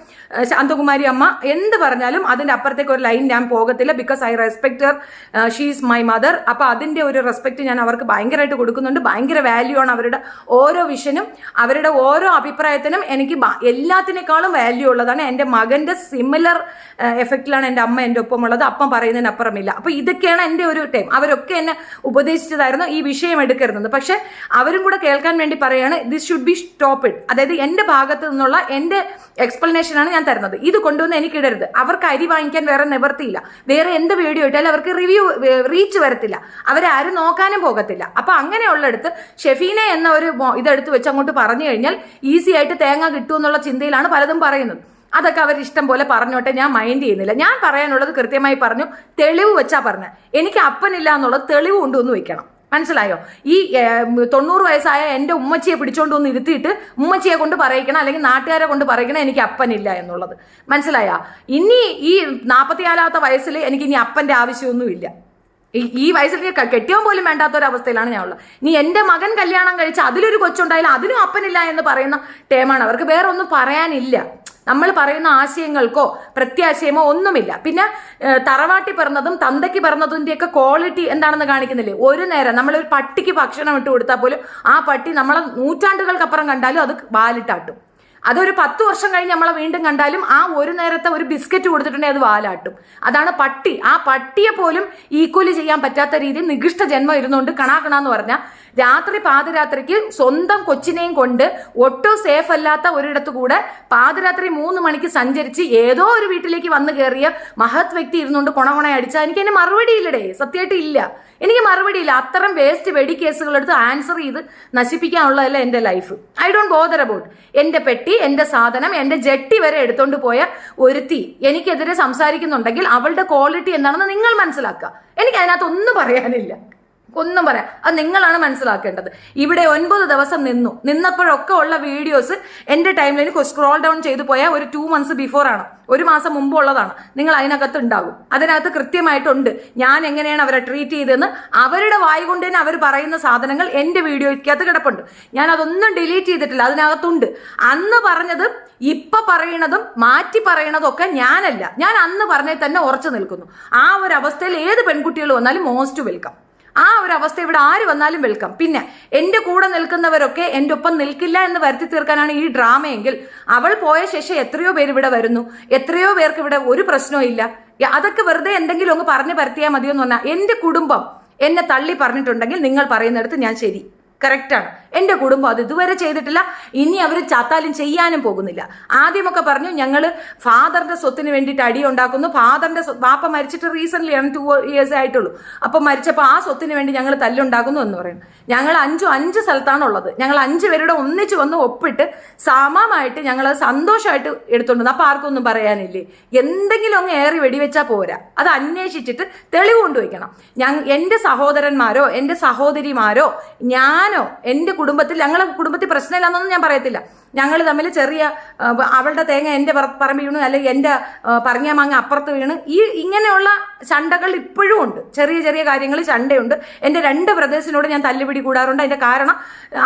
ശാന്തകുമാരി അമ്മ എന്ത് പറഞ്ഞാലും അതിൻ്റെ അപ്പുറത്തേക്ക് ഒരു ലൈൻ ഞാൻ പോകത്തില്ല. Because I respect Har, she is my mother. അപ്പോൾ അതിൻ്റെ ഒരു റെസ്പെക്ട് ഞാൻ അവർക്ക് ഭയങ്കരമായിട്ട് കൊടുക്കുന്നുണ്ട്. ഭയങ്കര വാല്യൂ ആണ് അവരുടെ ഓരോ വിഷനും, അവരുടെ ഓരോ അഭിപ്രായത്തിനും എനിക്ക് എല്ലാത്തിനേക്കാളും വാല്യൂ ഉള്ളതാണ്. എൻ്റെ മകൻ്റെ സിമിലർ എഫക്റ്റിലാണ് എൻ്റെ അമ്മ എൻ്റെ ഒപ്പം ഉള്ളത്. അപ്പം പറയുന്നതിന് അപ്പുറമില്ല. അപ്പോൾ ഇതൊക്കെയാണ് എൻ്റെ ഒരു ടൈം. അവരൊക്കെ എന്നെ ഉപദേശിച്ചതായിരുന്നു ഈ വിഷയം എടുക്കരുതെന്ന്. പക്ഷെ അവരും കൂടെ കേൾക്കാൻ വേണ്ടി പറയുകയാണ്, this should be stop it. അതായത് എൻ്റെ ഭാഗത്ത് നിന്നുള്ള എൻ്റെ എക്സ്പ്ലനേഷനാണ് ഞാൻ തരുന്നത്. ഇത് കൊണ്ടുവന്ന് എനിക്ക് ഇടരുത്. അവർക്ക് അരി വാങ്ങിക്കാൻ വേറെ നിവർത്തിയില്ല. വേറെ എന്ത് വീഡിയോ ഇട്ടാലും അവർക്ക് റീച്ച് വരത്തില്ല, അവരാരും നോക്കാനും പോകത്തില്ല. അപ്പൊ അങ്ങനെയുള്ളടുത്ത് ഷെഫീനെ എന്ന ഒരു ഇതെടുത്ത് വെച്ച് അങ്ങോട്ട് പറഞ്ഞു കഴിഞ്ഞാൽ ഈസി ആയിട്ട് തേങ്ങ കിട്ടുമെന്നുള്ള ചിന്തയിലാണ് പലതും പറയുന്നത്. അതൊക്കെ അവർ ഇഷ്ടം പോലെ പറഞ്ഞോട്ടെ, ഞാൻ മൈൻഡ് ചെയ്യുന്നില്ല. ഞാൻ പറയാനുള്ളത് കൃത്യമായി പറഞ്ഞു, തെളിവ് വെച്ചാ പറഞ്ഞ. എനിക്ക് അപ്പനില്ല എന്നുള്ളത് തെളിവ് കൊണ്ടുവന്ന് വെക്കണം. മനസ്സിലായോ? ഈ 90 വയസ്സായ എൻ്റെ ഉമ്മച്ചിയെ പിടിച്ചോണ്ട് വന്ന് ഇരുത്തിയിട്ട് ഉമ്മച്ചിയെ കൊണ്ട് പറയിക്കണം, അല്ലെങ്കിൽ നാട്ടുകാരെ കൊണ്ട് പറയിക്കണം എനിക്ക് അപ്പനില്ല എന്നുള്ളത്. മനസ്സിലായോ? ഇനി ഈ 44ാമത്തെ വയസ്സിൽ എനിക്ക് ഇനി അപ്പൻ്റെ ആവശ്യമൊന്നുമില്ല. ഈ വയസ്സിൽ കെട്ടിയവൻ പോലും വേണ്ടാത്തൊരവസ്ഥയിലാണ് ഞാൻ ഉള്ളത്. ഇനി എൻ്റെ മകൻ കല്യാണം കഴിച്ച് അതിലൊരു കൊച്ചുണ്ടായാലും അതിനും അപ്പനില്ല എന്ന് പറയുന്ന ടേമാണ് അവർക്ക്. വേറെ ഒന്നും പറയാനില്ല. നമ്മൾ പറയുന്ന ആശയങ്ങൾക്കോ പ്രത്യാശയമോ ഒന്നുമില്ല. പിന്നെ തറവാട്ടി പിറന്നതും തന്തയ്ക്ക് പിറന്നതിൻ്റെയൊക്കെ ക്വാളിറ്റി എന്താണെന്ന് കാണിക്കുന്നില്ലേ? ഒരു നേരം നമ്മളൊരു പട്ടിക്ക് ഭക്ഷണം ഇട്ട് കൊടുത്താൽ പോലും ആ പട്ടി നമ്മളെ നൂറ്റാണ്ടുകൾക്കപ്പുറം കണ്ടാലും അത് വാലിട്ടാട്ടും. അതൊരു 10 വർഷം കഴിഞ്ഞ് നമ്മളെ വീണ്ടും കണ്ടാലും ആ ഒരു നേരത്തെ ഒരു ബിസ്ക്കറ്റ് കൊടുത്തിട്ടുണ്ടെങ്കിൽ അത് വാലാട്ടും. അതാണ് പട്ടി. ആ പട്ടിയെ പോലും ഈക്വലി ചെയ്യാൻ പറ്റാത്ത രീതിയിൽ നികൃഷ്ട ജന്മം ഇരുന്നുകൊണ്ട് കണാക്കണമെന്ന് പറഞ്ഞാൽ രാത്രി പാതിരാത്രിക്ക് സ്വന്തം കൊച്ചിനെയും കൊണ്ട് ഒട്ടും സേഫ് അല്ലാത്ത ഒരിടത്ത് കൂടെ പാതിരാത്രി 3 മണിക്ക് സഞ്ചരിച്ച് ഏതോ ഒരു വീട്ടിലേക്ക് വന്നു കയറിയ മഹത് വ്യക്തി ഇരുന്നുകൊണ്ട് കൊണകൊണ അടിച്ചാൽ എനിക്ക് അതിന് മറുപടിയില്ലടേ, സത്യമായിട്ട് ഇല്ല, എനിക്ക് മറുപടിയില്ല. അത്തരം വേസ്റ്റ് വെടി കേസുകൾ എടുത്ത് ആൻസർ ചെയ്ത് നശിപ്പിക്കാനുള്ളതല്ല എൻ്റെ life. I don't bother about. എൻ്റെ പെട്ടി, എൻ്റെ സാധനം, എൻ്റെ ജെട്ടി വരെ എടുത്തോണ്ട് പോയ ഒരുത്തി എനിക്കെതിരെ സംസാരിക്കുന്നുണ്ടെങ്കിൽ അവളുടെ ക്വാളിറ്റി എന്താണെന്ന് നിങ്ങൾ മനസ്സിലാക്കുക. എനിക്ക് അതിനകത്ത് ഒന്നും പറയാനില്ല, ഒന്നും പറയാം. അത് നിങ്ങളാണ് മനസ്സിലാക്കേണ്ടത്. ഇവിടെ 9 ദിവസം നിന്നപ്പോഴൊക്കെ ഉള്ള വീഡിയോസ് എൻ്റെ ടൈമിൽ സ്ക്രോൾ ഡൗൺ ചെയ്തു പോയാൽ ഒരു 2 months ബിഫോർ ആണ്, 1 മാസം മുമ്പ് ഉള്ളതാണ്. നിങ്ങൾ അതിനകത്ത് ഉണ്ടാകും. അതിനകത്ത് കൃത്യമായിട്ടുണ്ട് ഞാൻ എങ്ങനെയാണ് അവരെ ട്രീറ്റ് ചെയ്തതെന്ന്. അവരുടെ വായി കൊണ്ട് തന്നെ അവർ പറയുന്ന സാധനങ്ങൾ എൻ്റെ വീഡിയോയ്ക്കകത്ത് കിടപ്പുണ്ട്. ഞാൻ അതൊന്നും ഡിലീറ്റ് ചെയ്തിട്ടില്ല, അതിനകത്തുണ്ട്. അന്ന് പറഞ്ഞത് ഇപ്പൊ പറയണതും മാറ്റി പറയണതും ഒക്കെ ഞാനല്ല, ഞാൻ അന്ന് പറഞ്ഞതിൽ തന്നെ ഉറച്ചു നിൽക്കുന്നു. ആ ഒരു അവസ്ഥയിൽ ഏത് പെൺകുട്ടികൾ വന്നാലും മോസ്റ്റ് വെൽക്കം. ആ ഒരു അവസ്ഥ ഇവിടെ ആര് വന്നാലും വെൽക്കം. പിന്നെ എൻ്റെ കൂടെ നിൽക്കുന്നവരൊക്കെ എൻ്റെ ഒപ്പം നിൽക്കില്ല എന്ന് വരുത്തി തീർക്കാനാണ് ഈ ഡ്രാമയെങ്കിൽ അവൾ പോയ ശേഷം എത്രയോ പേര് ഇവിടെ വരുന്നു, എത്രയോ പേർക്ക് ഇവിടെ ഒരു പ്രശ്നവും ഇല്ല. അതൊക്കെ വെറുതെ എന്തെങ്കിലും ഒന്ന് പറഞ്ഞു പരത്തിയാൽ മതിയെന്ന് പറഞ്ഞാൽ എൻ്റെ കുടുംബം എന്നെ തള്ളി പറഞ്ഞിട്ടുണ്ടെങ്കിൽ നിങ്ങൾ പറയുന്നിടത്ത് ഞാൻ ശരി, കറക്റ്റാണ്. എൻ്റെ കുടുംബം അത് ഇതുവരെ ചെയ്തിട്ടില്ല, ഇനി അവർ ചാത്താലും ചെയ്യാനും പോകുന്നില്ല. ആദ്യമൊക്കെ പറഞ്ഞു ഞങ്ങൾ ഫാദറിന്റെ സ്വത്തിന് വേണ്ടിയിട്ട് അടി ഉണ്ടാക്കുന്നു, ഫാദറിന്റെ വാപ്പ മരിച്ചിട്ട് റീസെന്റ് ആണ് 2 years ആയിട്ടുള്ളൂ. അപ്പം മരിച്ചപ്പോൾ ആ സ്വത്തിന് വേണ്ടി ഞങ്ങൾ തല്ലുണ്ടാക്കുന്നു എന്ന് പറയുന്നു. ഞങ്ങൾ 5 സ്ഥലത്താണ് ഉള്ളത്. ഞങ്ങൾ 5 പേരുടെ ഒന്നിച്ച് വന്ന് ഒപ്പിട്ട് സമമായിട്ട് ഞങ്ങൾ സന്തോഷമായിട്ട് എടുത്തോണ്ട്. അപ്പം ആർക്കൊന്നും പറയാനില്ലേ? എന്തെങ്കിലും അങ്ങ് ഏറി വെടിവെച്ചാൽ പോരാ, അത് അന്വേഷിച്ചിട്ട് തെളിവ് കൊണ്ടുവയ്ക്കണം. എൻ്റെ സഹോദരന്മാരോ എൻ്റെ സഹോദരിമാരോ ഞാനോ എൻ്റെ കുടുംബത്തിൽ, ഞങ്ങളെ കുടുംബത്തിൽ പ്രശ്നമില്ലെന്നൊന്നും ഞാൻ പറയത്തില്ല. ഞങ്ങൾ തമ്മിൽ ചെറിയ അവളുടെ തേങ്ങ എൻ്റെ പറമ്പ് വീണു, അല്ലെങ്കിൽ എൻ്റെ പറഞ്ഞ മാങ്ങ അപ്പുറത്ത് വീണ്, ഇങ്ങനെയുള്ള ചണ്ടകൾ ഇപ്പോഴും ഉണ്ട്. ചെറിയ ചെറിയ കാര്യങ്ങളിൽ ചണ്ടയുണ്ട്. എൻ്റെ 2 ബ്രദേഴ്സിനോട് ഞാൻ തല്ലുപിടി കൂടാറുണ്ട്. അതിൻ്റെ കാരണം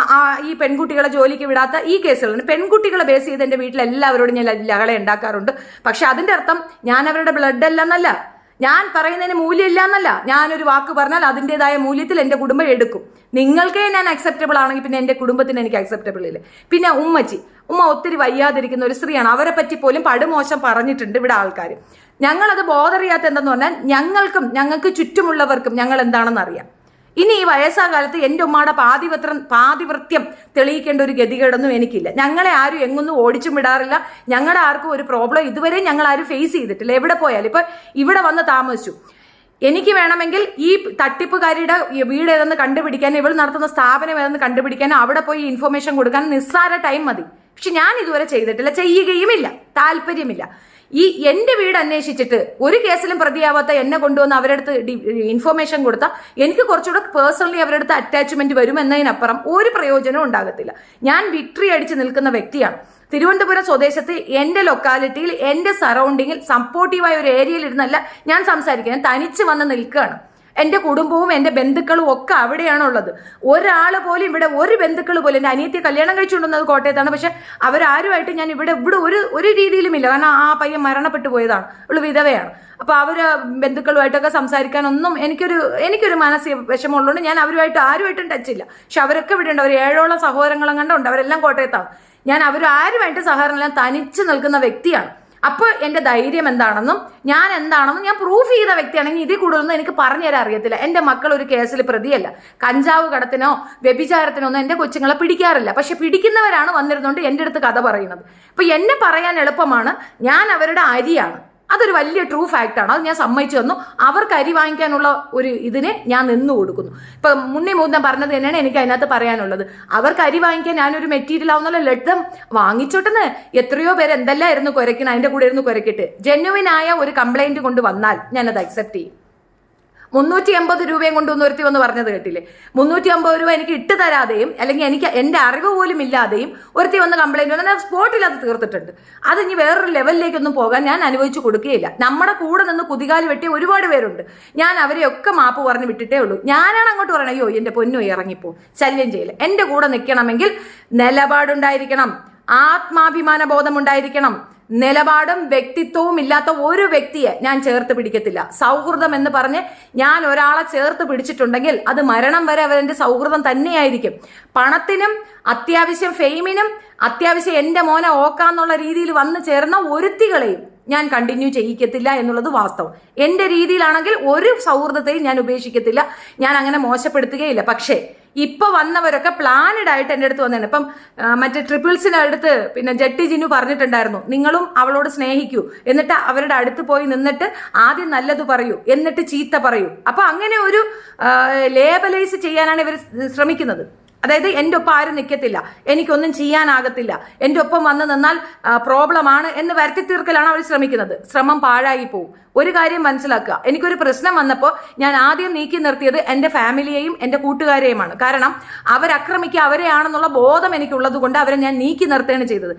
ഈ പെൺകുട്ടികളെ ജോലിക്ക് വിടാത്ത ഈ കേസുകളാണ്. പെൺകുട്ടികളെ ബേസ് ചെയ്ത് എൻ്റെ വീട്ടിൽ എല്ലാവരോടും ഞാൻ ലഹള ഉണ്ടാക്കാറുണ്ട്. പക്ഷെ അതിൻ്റെ അർത്ഥം ഞാൻ അവരുടെ ബ്ലഡ് അല്ലെന്നല്ല, ഞാൻ പറയുന്നതിന് മൂല്യമില്ല എന്നല്ല. ഞാനൊരു വാക്ക് പറഞ്ഞാൽ അതിൻ്റെതായ മൂല്യത്തിൽ എൻ്റെ കുടുംബം എടുക്കും. നിങ്ങൾക്കേ ഞാൻ അക്സെപ്റ്റബിൾ ആണെങ്കിൽ പിന്നെ എൻ്റെ കുടുംബത്തിന് എനിക്ക് അക്സെപ്റ്റബിൾ ഇല്ല. പിന്നെ ഉമ്മ ഒത്തിരി വയ്യാതിരിക്കുന്ന ഒരു സ്ത്രീയാണ്. അവരെ പറ്റി പോലും പടുമോശം പറഞ്ഞിട്ടുണ്ട് ഇവിടെ ആൾക്കാർ. ഞങ്ങളത് ബോധർ ചെയ്യാത്ത എന്തെന്ന് പറഞ്ഞാൽ ഞങ്ങൾക്ക് ചുറ്റുമുള്ളവർക്കും ഞങ്ങൾ എന്താണെന്ന് അറിയാം. ഇനി ഈ വയസ്സാകാലത്ത് എൻ്റെ ഉമ്മയുടെ പാതിവൃത്യം തെളിയിക്കേണ്ട ഒരു ഗതികേടൊന്നും എനിക്കില്ല. ഞങ്ങളെ ആരും എങ്ങൊന്നും ഓടിച്ചും വിടാറില്ല. ഞങ്ങളുടെ ആർക്കും ഒരു പ്രോബ്ലം ഇതുവരെ ഞങ്ങൾ ആരും ഫേസ് ചെയ്തിട്ടില്ല. എവിടെ പോയാലും ഇപ്പൊ ഇവിടെ വന്ന് താമസിച്ചു, എനിക്ക് വേണമെങ്കിൽ ഈ തട്ടിപ്പുകാരിയുടെ വീട് ഏതെന്ന് കണ്ടുപിടിക്കാൻ, ഇവൾ നടത്തുന്ന സ്ഥാപനം ഏതെന്ന് കണ്ടുപിടിക്കാൻ, അവിടെ പോയി ഇൻഫർമേഷൻ കൊടുക്കാൻ നിസ്സാര ടൈം മതി. പക്ഷെ ഞാൻ ഇതുവരെ ചെയ്തിട്ടില്ല, ചെയ്യുകയുമില്ല, താല്പര്യമില്ല. എൻ്റെ വീട് അന്വേഷിച്ചിട്ട് ഒരു കേസിലും പ്രതിയാവാത്ത എന്നെ കൊണ്ടുവന്ന് അവരുടെ അടുത്ത് ഇൻഫർമേഷൻ കൊടുത്താൽ എനിക്ക് കുറച്ചുകൂടെ പേഴ്സണലി അവരുടെ അടുത്ത് അറ്റാച്ച്മെന്റ് വരും എന്നതിനപ്പുറം ഒരു പ്രയോജനവും ഉണ്ടാകത്തില്ല. ഞാൻ വിക്ടറി അടിച്ച് നിൽക്കുന്ന വ്യക്തിയാണ്. തിരുവനന്തപുരം സ്വദേശത്ത് എൻ്റെ ലൊക്കാലിറ്റിയിൽ എൻ്റെ സറൗണ്ടിങ്ങിൽ സപ്പോർട്ടീവായ ഒരു ഏരിയയിൽ ഇരുന്നല്ല ഞാൻ സംസാരിക്കുന്നത്. തനിച്ച് വന്ന് നിൽക്കുകയാണ്. എൻ്റെ കുടുംബവും എൻ്റെ ബന്ധുക്കളും ഒക്കെ അവിടെയാണുള്ളത്. ഒരാൾ പോലും ഇവിടെ, ഒരു ബന്ധുക്കൾ പോലും, എൻ്റെ അനിയത്തി കല്യാണം കഴിച്ചുകൊണ്ടുവന്നത് കോട്ടയത്താണ്. പക്ഷെ അവരാരുമായിട്ട് ഞാൻ ഇവിടെ ഒരു രീതിയിലുമില്ല. കാരണം ആ പയ്യൻ മരണപ്പെട്ടു പോയതാണ്, അവള് വിധവയാണ്. അപ്പൊ അവര് ബന്ധുക്കളുമായിട്ടൊക്കെ സംസാരിക്കാനൊന്നും എനിക്കൊരു മാനസിക വിഷമമുള്ളതുകൊണ്ട് ഞാൻ ആരുമായിട്ടും ടച്ചില്ല. പക്ഷെ അവരൊക്കെ ഇവിടെ ഉണ്ട്. അവർ 7ഓളം സഹോദരങ്ങളും കണ്ടുണ്ട്. അവരെല്ലാം കോട്ടയത്താണ്. ഞാൻ അവരാരുമായിട്ട് സഹകരണം തനിച്ച് നിൽക്കുന്ന വ്യക്തിയാണ്. അപ്പോൾ എൻ്റെ ധൈര്യം എന്താണെന്നും ഞാൻ എന്താണെന്നും ഞാൻ പ്രൂഫ് ചെയ്ത വ്യക്തിയാണെങ്കിൽ ഇതിൽ കൂടുതലൊന്നും എനിക്ക് പറഞ്ഞു തരാൻ അറിയത്തില്ല. എൻ്റെ മക്കൾ ഒരു കേസിൽ പ്രതിയല്ല. കഞ്ചാവ് കടത്തിനോ വ്യഭിചാരത്തിനോ ഒന്നും എൻ്റെ കൊച്ചുങ്ങളെ പിടിക്കാറില്ല. പക്ഷെ പിടിക്കുന്നവരാണ് വന്നിരുന്നുകൊണ്ട് എൻ്റെ അടുത്ത് കഥ പറയുന്നത്. അപ്പൊ എന്നെ പറയാൻ എളുപ്പമാണ്. ഞാൻ അവരുടെ അരിയാണ്. അതൊരു വലിയ ട്രൂ ഫാക്റ്റാണ്. അത് ഞാൻ സമ്മതിച്ചു തന്നു. അവർക്ക് അരി വാങ്ങിക്കാനുള്ള ഒരു ഇതിനെ ഞാൻ നിന്നു കൊടുക്കുന്നു. ഇപ്പൊ മുന്നേ പറഞ്ഞത് തന്നെയാണ് എനിക്ക് അതിനകത്ത് പറയാനുള്ളത്. അവർക്ക് അരി വാങ്ങിക്കാൻ ഞാനൊരു മെറ്റീരിയൽ ആവുന്നുള്ള ലഡ്ഡം വാങ്ങിച്ചോട്ടെന്ന് എത്രയോ പേര് എന്തെല്ലാം ഇരുന്ന് കുരയ്ക്കണം, അതിന്റെ കൂടെ ഇരുന്ന് കുരക്കിട്ട് ജെന്യുവിനായ ഒരു കംപ്ലൈന്റ് കൊണ്ട് വന്നാൽ ഞാനത് അക്സെപ്റ്റ് ചെയ്യും. 350 രൂപയും കൊണ്ടുവന്ന് ഒരുത്തി വന്ന് പറഞ്ഞത് കേട്ടില്ലേ? 350 രൂപ എനിക്ക് ഇട്ട് തരാതെയും അല്ലെങ്കിൽ എനിക്ക് എൻ്റെ അറിവ് പോലും ഇല്ലാതെയും ഒരുത്തി വന്ന് കംപ്ലൈന്റ് വന്നാൽ സ്പോട്ടിൽ അത് തീർത്തിട്ടുണ്ട്. അത് ഇനി വേറൊരു ലെവലിലേക്കൊന്നും പോകാൻ ഞാൻ അനുവദിച്ചു കൊടുക്കുകയില്ല. നമ്മുടെ കൂടെ നിന്ന് കുതികാല് വെട്ടിയ ഒരുപാട് പേരുണ്ട്. ഞാൻ അവരെയൊക്കെ മാപ്പ് പറഞ്ഞ് വിട്ടിട്ടേ ഉള്ളൂ. ഞാനാണ് അങ്ങോട്ട് പറയണത്, അയ്യോ എൻ്റെ പൊന്നോ ഇറങ്ങിപ്പോ, ശല്യം ചെയ്യില്ല. എൻ്റെ കൂടെ നിൽക്കണമെങ്കിൽ നിലപാടുണ്ടായിരിക്കണം, ആത്മാഭിമാന ബോധം ഉണ്ടായിരിക്കണം. നിലപാടും വ്യക്തിത്വവും ഇല്ലാത്ത ഒരു വ്യക്തിയെ ഞാൻ ചേർത്ത് പിടിക്കത്തില്ല. സൗഹൃദം എന്ന് പറഞ്ഞ് ഞാൻ ഒരാളെ ചേർത്ത് പിടിച്ചിട്ടുണ്ടെങ്കിൽ അത് മരണം വരെ അവരെന്റെ സൗഹൃദം തന്നെയായിരിക്കും. പണത്തിനും അത്യാവശ്യം ഫെയിമിനും അത്യാവശ്യം എൻ്റെ മോനെ ഓക്കാന്നുള്ള രീതിയിൽ വന്നു ചേർന്ന ഒരുത്തികളെയും ഞാൻ കണ്ടിന്യൂ ചെയ്യിക്കത്തില്ല എന്നുള്ളത് വാസ്തവം. എൻ്റെ രീതിയിലാണെങ്കിൽ ഒരു സൗഹൃദത്തെയും ഞാൻ ഉപേക്ഷിക്കത്തില്ല. ഞാൻ അങ്ങനെ മോശപ്പെടുത്തുകയില്ല. പക്ഷേ ഇപ്പൊ വന്നവരൊക്കെ പ്ലാനഡ് ആയിട്ട് എൻ്റെ അടുത്ത് വന്നതാണ്. ഇപ്പം മറ്റേ ട്രിപ്പിൾസിന്റെ അടുത്ത് പിന്നെ ജെട്ടി ജിനു പറഞ്ഞിട്ടുണ്ടായിരുന്നു, നിങ്ങളും അവളോട് സ്നേഹിക്കൂ, എന്നിട്ട് അവരുടെ അടുത്ത് പോയി നിന്നിട്ട് ആദ്യം നല്ലത് പറയൂ, എന്നിട്ട് ചീത്ത പറയൂ. അപ്പൊ അങ്ങനെ ഒരു ലേബലൈസ് ചെയ്യാനാണ് ഇവർ ശ്രമിക്കുന്നത്. അതായത് എൻ്റെ ഒപ്പം ആരും നിൽക്കത്തില്ല, എനിക്കൊന്നും ചെയ്യാനാകത്തില്ല, എൻ്റെ ഒപ്പം വന്ന് നിന്നാൽ പ്രോബ്ലമാണ് എന്ന് വരുത്തി തീർക്കലാണ് അവർ ശ്രമിക്കുന്നത്. ശ്രമം പാഴായി പോവും. ഒരു കാര്യം മനസ്സിലാക്കുക, എനിക്കൊരു പ്രശ്നം വന്നപ്പോൾ ഞാൻ ആദ്യം നീക്കി നിർത്തിയത് എൻ്റെ ഫാമിലിയെയും എൻ്റെ കൂട്ടുകാരെയുമാണ്. കാരണം അവരാക്രമിക്കുക അവരെയാണെന്നുള്ള ബോധം എനിക്കുള്ളത് കൊണ്ട് അവരെ ഞാൻ നീക്കി നിർത്തുകയാണ് ചെയ്തത്.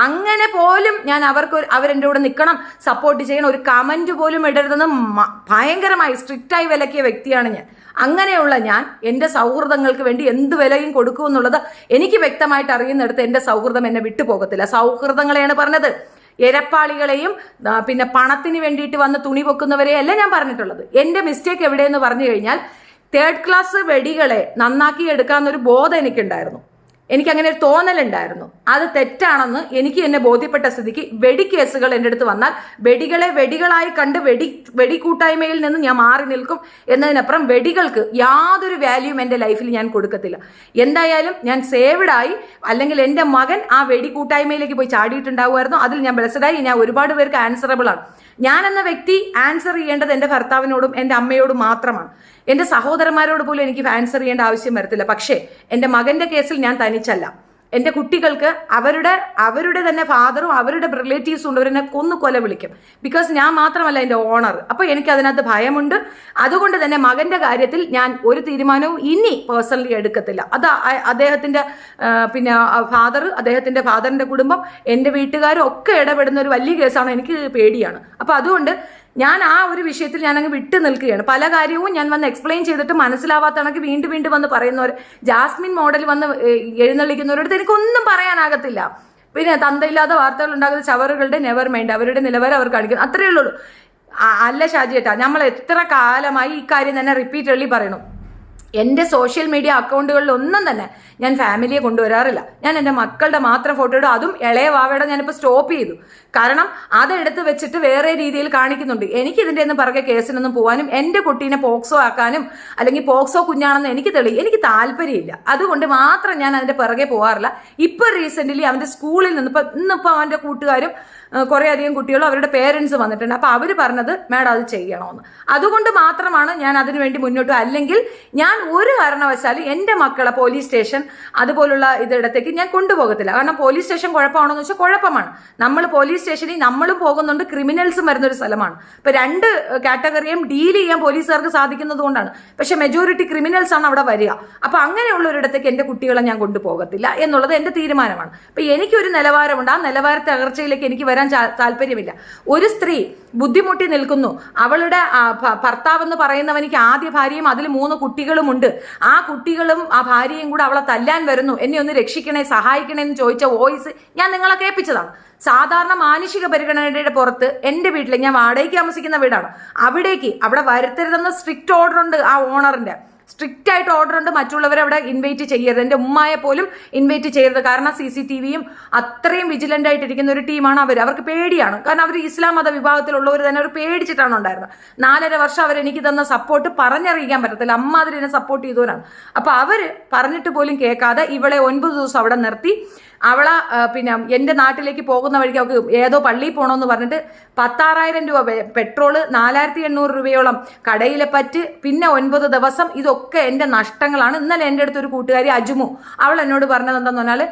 അങ്ങനെ പോലും ഞാൻ അവരെൻ്റെ കൂടെ നിൽക്കണം, സപ്പോർട്ട് ചെയ്യണം, ഒരു കമന്റ് പോലും ഇടരുതെന്ന് ഭയങ്കരമായി സ്ട്രിക്റ്റായി വിലക്കിയ വ്യക്തിയാണ് ഞാൻ. അങ്ങനെയുള്ള ഞാൻ എൻ്റെ സൗഹൃദങ്ങൾക്ക് വേണ്ടി എന്ത് വിലയും കൊടുക്കുമെന്നുള്ളത് എനിക്ക് വ്യക്തമായിട്ട് അറിയുന്നിടത്ത് എൻ്റെ സൗഹൃദം എന്നെ വിട്ടുപോകത്തില്ല. സൗഹൃദങ്ങളെയാണ് പറഞ്ഞത്, എരപ്പാളികളെയും പിന്നെ പണത്തിന് വേണ്ടിയിട്ട് വന്ന് തുണി പൊക്കുന്നവരെയല്ല ഞാൻ പറഞ്ഞിട്ടുള്ളത്. എൻ്റെ മിസ്റ്റേക്ക് എവിടെയെന്ന് പറഞ്ഞു കഴിഞ്ഞാൽ 3rd ക്ലാസ് വെടികളെ നന്നാക്കി എടുക്കാമെന്നൊരു ബോധം എനിക്കുണ്ടായിരുന്നു. എനിക്കങ്ങനെ ഒരു തോന്നലുണ്ടായിരുന്നു. അത് തെറ്റാണെന്ന് എനിക്ക് എന്നെ ബോധ്യപ്പെട്ട സ്ഥിതിക്ക് വെടിക്കേസുകൾ എൻ്റെ അടുത്ത് വന്നാൽ വെടികളെ വെടികളായി കണ്ട് വെടിക്കൂട്ടായ്മയിൽ നിന്ന് ഞാൻ മാറി നിൽക്കും എന്നതിനപ്പുറം വെടികൾക്ക് യാതൊരു വാല്യൂം എൻ്റെ ലൈഫിൽ ഞാൻ കൊടുക്കത്തില്ല. എന്തായാലും ഞാൻ സേവ്ഡായി, അല്ലെങ്കിൽ എൻ്റെ മകൻ ആ വെടിക്കൂട്ടായ്മയിലേക്ക് പോയി ചാടിയിട്ടുണ്ടാവുമായിരുന്നു. അതിൽ ഞാൻ ബ്ലെസ്ഡായി. ഞാൻ ഒരുപാട് പേർക്ക് ആൻസറബിൾ ആണ്. ഞാൻ എന്ന വ്യക്തി ആൻസർ ചെയ്യേണ്ടത് എൻ്റെ ഭർത്താവിനോടും എൻ്റെ അമ്മയോടും മാത്രമാണ്. എൻ്റെ സഹോദരന്മാരോട് പോലും എനിക്ക് ആൻസർ ചെയ്യേണ്ട ആവശ്യം വരത്തില്ല. പക്ഷേ എൻ്റെ മകൻ്റെ കേസിൽ ഞാൻ തനിച്ചല്ല. എൻ്റെ കുട്ടികൾക്ക് അവരുടെ തന്നെ ഫാദറും അവരുടെ റിലേറ്റീവ്സും ഉണ്ട്, അവരെന്നെ കൊല വിളിക്കും. ബിക്കോസ് ഞാൻ മാത്രമല്ല എൻ്റെ ഓണർ. അപ്പോൾ എനിക്ക് അതിനകത്ത് ഭയമുണ്ട്. അതുകൊണ്ട് തന്നെ മകൻ്റെ കാര്യത്തിൽ ഞാൻ ഒരു തീരുമാനവും ഇനി പേഴ്സണലി എടുക്കത്തില്ല. അത് അദ്ദേഹത്തിൻ്റെ പിന്നെ അദ്ദേഹത്തിൻ്റെ ഫാദറിൻ്റെ കുടുംബം, എൻ്റെ വീട്ടുകാരും ഒക്കെ ഇടപെടുന്ന ഒരു വലിയ കേസാണ്. എനിക്ക് പേടിയാണ്. അപ്പോൾ അതുകൊണ്ട് ഞാൻ ആ ഒരു വിഷയത്തിൽ ഞാനങ്ങ് വിട്ടു നിൽക്കുകയാണ്. പല കാര്യവും ഞാൻ വന്ന് എക്സ്പ്ലെയിൻ ചെയ്തിട്ട് മനസ്സിലാവാത്തണെങ്കിൽ വീണ്ടും വീണ്ടും വന്ന് പറയുന്നവർ, ജാസ്മിൻ മോഡൽ വന്ന് എഴുന്നള്ളിക്കുന്നവരോട് എനിക്കൊന്നും പറയാനാകത്തില്ല. പിന്നെ തന്തയില്ലാത്ത വാർത്തകൾ ഉണ്ടാകുന്ന ചവറുകളുടെ നെവർ മൈൻഡ്, അവരുടെ നിലവാരം അവർ കാണിക്കുന്നു, അത്രയേ ഉള്ളൂ. അല്ല ഷാജിയേട്ടാ, നമ്മൾ എത്ര കാലമായി ഈ കാര്യം തന്നെ റിപ്പീറ്റഡ്ലി പറയണം. എൻ്റെ സോഷ്യൽ മീഡിയ അക്കൗണ്ടുകളിൽ ഒന്നും തന്നെ ഞാൻ ഫാമിലിയെ കൊണ്ടുവരാറില്ല. ഞാൻ എൻ്റെ മക്കളുടെ മാത്രം ഫോട്ടോ ഇടും. അതും ഇളയ വാവയുടെ ഞാനിപ്പോൾ സ്റ്റോപ്പ് ചെയ്തു. കാരണം അതെടുത്ത് വെച്ചിട്ട് വേറെ രീതിയിൽ കാണിക്കുന്നുണ്ട്. എനിക്ക് ഇതിൻ്റെ ഒന്നും പിറകെ കേസിനൊന്നും പോകാനും എൻ്റെ കുട്ടീനെ പോക്സോ ആക്കാനും അല്ലെങ്കിൽ പോക്സോ കുഞ്ഞാണെന്ന് എനിക്ക് താല്പര്യമില്ല. അതുകൊണ്ട് മാത്രം ഞാൻ അതിൻ്റെ പിറകെ പോകാറില്ല. ഇപ്പോൾ റീസെൻ്റ്ലി അവൻ്റെ സ്കൂളിൽ നിന്ന് ഇന്നിപ്പോൾ അവൻ്റെ കൂട്ടുകാരും കുറേ അധികം കുട്ടികളും അവരുടെ പേരൻസ് വന്നിട്ടുണ്ട്. അപ്പോൾ അവർ പറഞ്ഞത് മാഡം അത് ചെയ്യണമെന്ന്. അതുകൊണ്ട് മാത്രമാണ് ഞാൻ അതിനുവേണ്ടി മുന്നോട്ട്. അല്ലെങ്കിൽ ഞാൻ ഒരു കാരണവശാലും എൻ്റെ മക്കളെ പോലീസ് സ്റ്റേഷൻ അതുപോലുള്ള ഇതിടത്തേക്ക് ഞാൻ കൊണ്ടുപോകത്തില്ല. കാരണം പോലീസ് സ്റ്റേഷൻ കുഴപ്പമാണോ എന്ന് വെച്ചാൽ കുഴപ്പമാണ്. നമ്മൾ പോലീസ് സ്റ്റേഷനിൽ നമ്മളും പോകുന്നുണ്ട്, ക്രിമിനൽസും വരുന്നൊരു സ്ഥലമാണ്. ഇപ്പം 2 കാറ്റഗറിയും ഡീൽ ചെയ്യാൻ പോലീസുകാർക്ക് സാധിക്കുന്നത് കൊണ്ടാണ്. പക്ഷെ മെജോറിറ്റി ക്രിമിനൽസ് ആണ് അവിടെ വരിക. അപ്പം അങ്ങനെയുള്ള ഒരിടത്തേക്ക് എൻ്റെ കുട്ടികളെ ഞാൻ കൊണ്ടുപോകത്തില്ല എന്നുള്ളത് എൻ്റെ തീരുമാനമാണ്. അപ്പം എനിക്കൊരു നിലവാരമുണ്ട്. ആ നിലവാര തകർച്ചയിലേക്ക് എനിക്ക് വരാൻ താല്പര്യമില്ല. ഒരു സ്ത്രീ ബുദ്ധിമുട്ടി നിൽക്കുന്നു, അവളുടെ ഭർത്താവ് എന്ന് പറയുന്നവനിക്ക് ആദ്യ ഭാര്യയും അതിൽ 3 കുട്ടികളുമുണ്ട്. ആ കുട്ടികളും ആ ഭാര്യയും കൂടെ അവളെ തല്ലാൻ വരുന്നു, എന്നെ ഒന്ന് രക്ഷിക്കണേ സഹായിക്കണേ എന്ന് ചോദിച്ച വോയിസ് ഞാൻ നിങ്ങളെ കേൾപ്പിച്ചതാണ്. സാധാരണ മാനുഷിക പരിഗണനയുടെ പുറത്ത് എൻ്റെ വീട്ടിൽ, ഞാൻ വാടകയ്ക്ക് താമസിക്കുന്ന വീടാണ്, അവിടെ വരുത്തരുതെന്ന സ്ട്രിക്റ്റ് ഓർഡർ ഉണ്ട്. ആ ഓണറിന്റെ സ്ട്രിക്റ്റ് ആയിട്ട് ഓർഡർ ഉണ്ട്. മറ്റുള്ളവരെ അവിടെ ഇൻവൈറ്റ് ചെയ്യരുത്. എൻ്റെ ഉമ്മയെ പോലും ഇൻവൈറ്റ് ചെയ്യരുത്. കാരണം CCTVയും അത്രയും വിജിലൻ്റ് ആയിട്ടിരിക്കുന്ന ഒരു ടീമാണ് അവർക്ക് പേടിയാണ്. കാരണം അവർ ഇസ്ലാം മത വിഭാഗത്തിലുള്ളവർ തന്നെ അവർ പേടിച്ചിട്ടാണ് ഉണ്ടായിരുന്നത്. 4.5 വർഷം അവരെനിക്ക് തന്ന സപ്പോർട്ട് പറഞ്ഞറിയിക്കാൻ പറ്റത്തില്ല. അമ്മ അതിനെ സപ്പോർട്ട് ചെയ്തവരാണ്. അപ്പോൾ അവർ പറഞ്ഞിട്ട് പോലും കേൾക്കാതെ ഇവളെ 9 ദിവസം അവിടെ നിർത്തി. അവളെ പിന്നെ എൻ്റെ നാട്ടിലേക്ക് പോകുന്ന വഴിക്ക് അവൾക്ക് ഏതോ പള്ളിയിൽ പോകണമെന്ന് പറഞ്ഞിട്ട് 16,000 രൂപ പെട്രോള്, 4,800 രൂപയോളം കടയിലെ പറ്റ്, പിന്നെ 9 ദിവസം. ഇതൊക്കെ എൻ്റെ നഷ്ടങ്ങളാണ്. ഇന്നലെ എൻ്റെ അടുത്തൊരു കൂട്ടുകാരി അജുമു, അവൾ എന്നോട് പറഞ്ഞത് എന്താണെന്ന് പറഞ്ഞാൽ,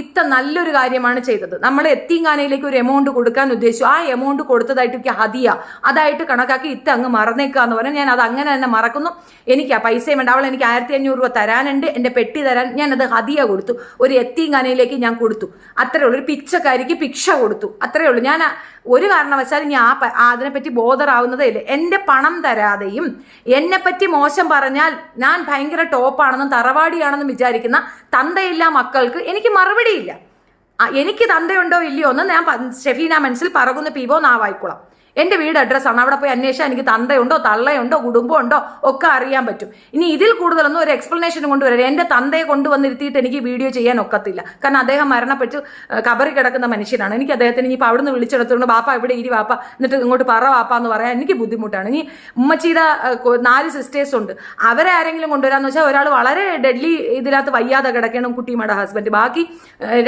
ഇത്ത നല്ലൊരു കാര്യമാണ് ചെയ്തത്. നമ്മൾ എത്തീങ്കാനയിലേക്ക് ഒരു എമൗണ്ട് കൊടുക്കാൻ ഉദ്ദേശിച്ചു. ആ എമൗണ്ട് കൊടുത്തതായിട്ട് എനിക്ക് ഹദിയ അതായിട്ട് കണക്കാക്കി ഇത്ത അങ്ങ് മറന്നേക്കുക എന്ന് പറഞ്ഞാൽ ഞാൻ അത് അങ്ങനെ തന്നെ മറക്കുന്നു. എനിക്ക് ആ പൈസയും വേണ്ട. അവൾ എനിക്ക് 1,500 രൂപ തരാനുണ്ട്, എൻ്റെ പെട്ടി തരാൻ. ഞാനത് ഹദിയ കൊടുത്തു. ഒരു എത്തീങ്കാനയിലേക്ക് ഞാൻ കൊടുത്തു. അത്രേ ഉള്ളൂ. ഒരു പിച്ചക്കാരിക്ക് ഭിക്ഷ കൊടുത്തു. അത്രേ ഉള്ളൂ. ഞാൻ ഒരു കാരണവശാലും ഞാൻ അതിനെപ്പറ്റി ബോധറാവുന്നതേ ഇല്ല. എൻ്റെ പണം തരാതെയും എന്നെപ്പറ്റി മോശം പറഞ്ഞാൽ ഞാൻ ഭയങ്കര ടോപ്പാണെന്നും തറവാടിയാണെന്നും വിചാരിക്കുന്ന തന്തയില്ല മക്കൾക്ക് എനിക്ക് മറുപടിയില്ല. എനിക്ക് തന്തയുണ്ടോ ഇല്ലയോ എന്ന് ഞാൻ ഷെഫീന മനസ്സിൽ പറകുന്ന പീവോ നാവായിക്കുളം. എൻ്റെ വീട് അഡ്രസ്സാണ്. അവിടെ പോയി അന്വേഷിച്ചാൽ എനിക്ക് തന്തയുണ്ടോ തള്ളയുണ്ടോ കുടുംബമുണ്ടോ ഒക്കെ അറിയാൻ പറ്റും. ഇനി ഇതിൽ കൂടുതലൊന്നും ഒരു എക്സ്പ്ലനേഷൻ കൊണ്ടുവരില്ല. എൻ്റെ തന്തയെ കൊണ്ടുവന്നിരുത്തിയിട്ട് എനിക്ക് വീഡിയോ ചെയ്യാൻ ഒക്കത്തില്ല. കാരണം അദ്ദേഹം മരണപ്പെട്ട് കബറി കിടക്കുന്ന മനുഷ്യനാണ്. എനിക്ക് അദ്ദേഹത്തിന് ഇനിയിപ്പോൾ അവിടുന്ന് വിളിച്ചെടുത്തുകൊണ്ട് വാപ്പ ഇവിടെ ഇരി വാപ്പ എന്നിട്ട് ഇങ്ങോട്ട് പറ വാപ്പ എന്ന് പറയാൻ എനിക്ക് ബുദ്ധിമുട്ടാണ്. ഇനി ഉമ്മച്ചിയുടെ 4 സിസ്റ്റേഴ്സ് ഉണ്ട്, അവരെ ആരെങ്കിലും കൊണ്ടുവരാന്ന് വെച്ചാൽ ഒരാൾ വളരെ ഡെഡ്ലി ഇതിനകത്ത് വയ്യാതെ കിടക്കണം, കുട്ടിയുടെ ഹസ്ബൻഡ്, ബാക്കി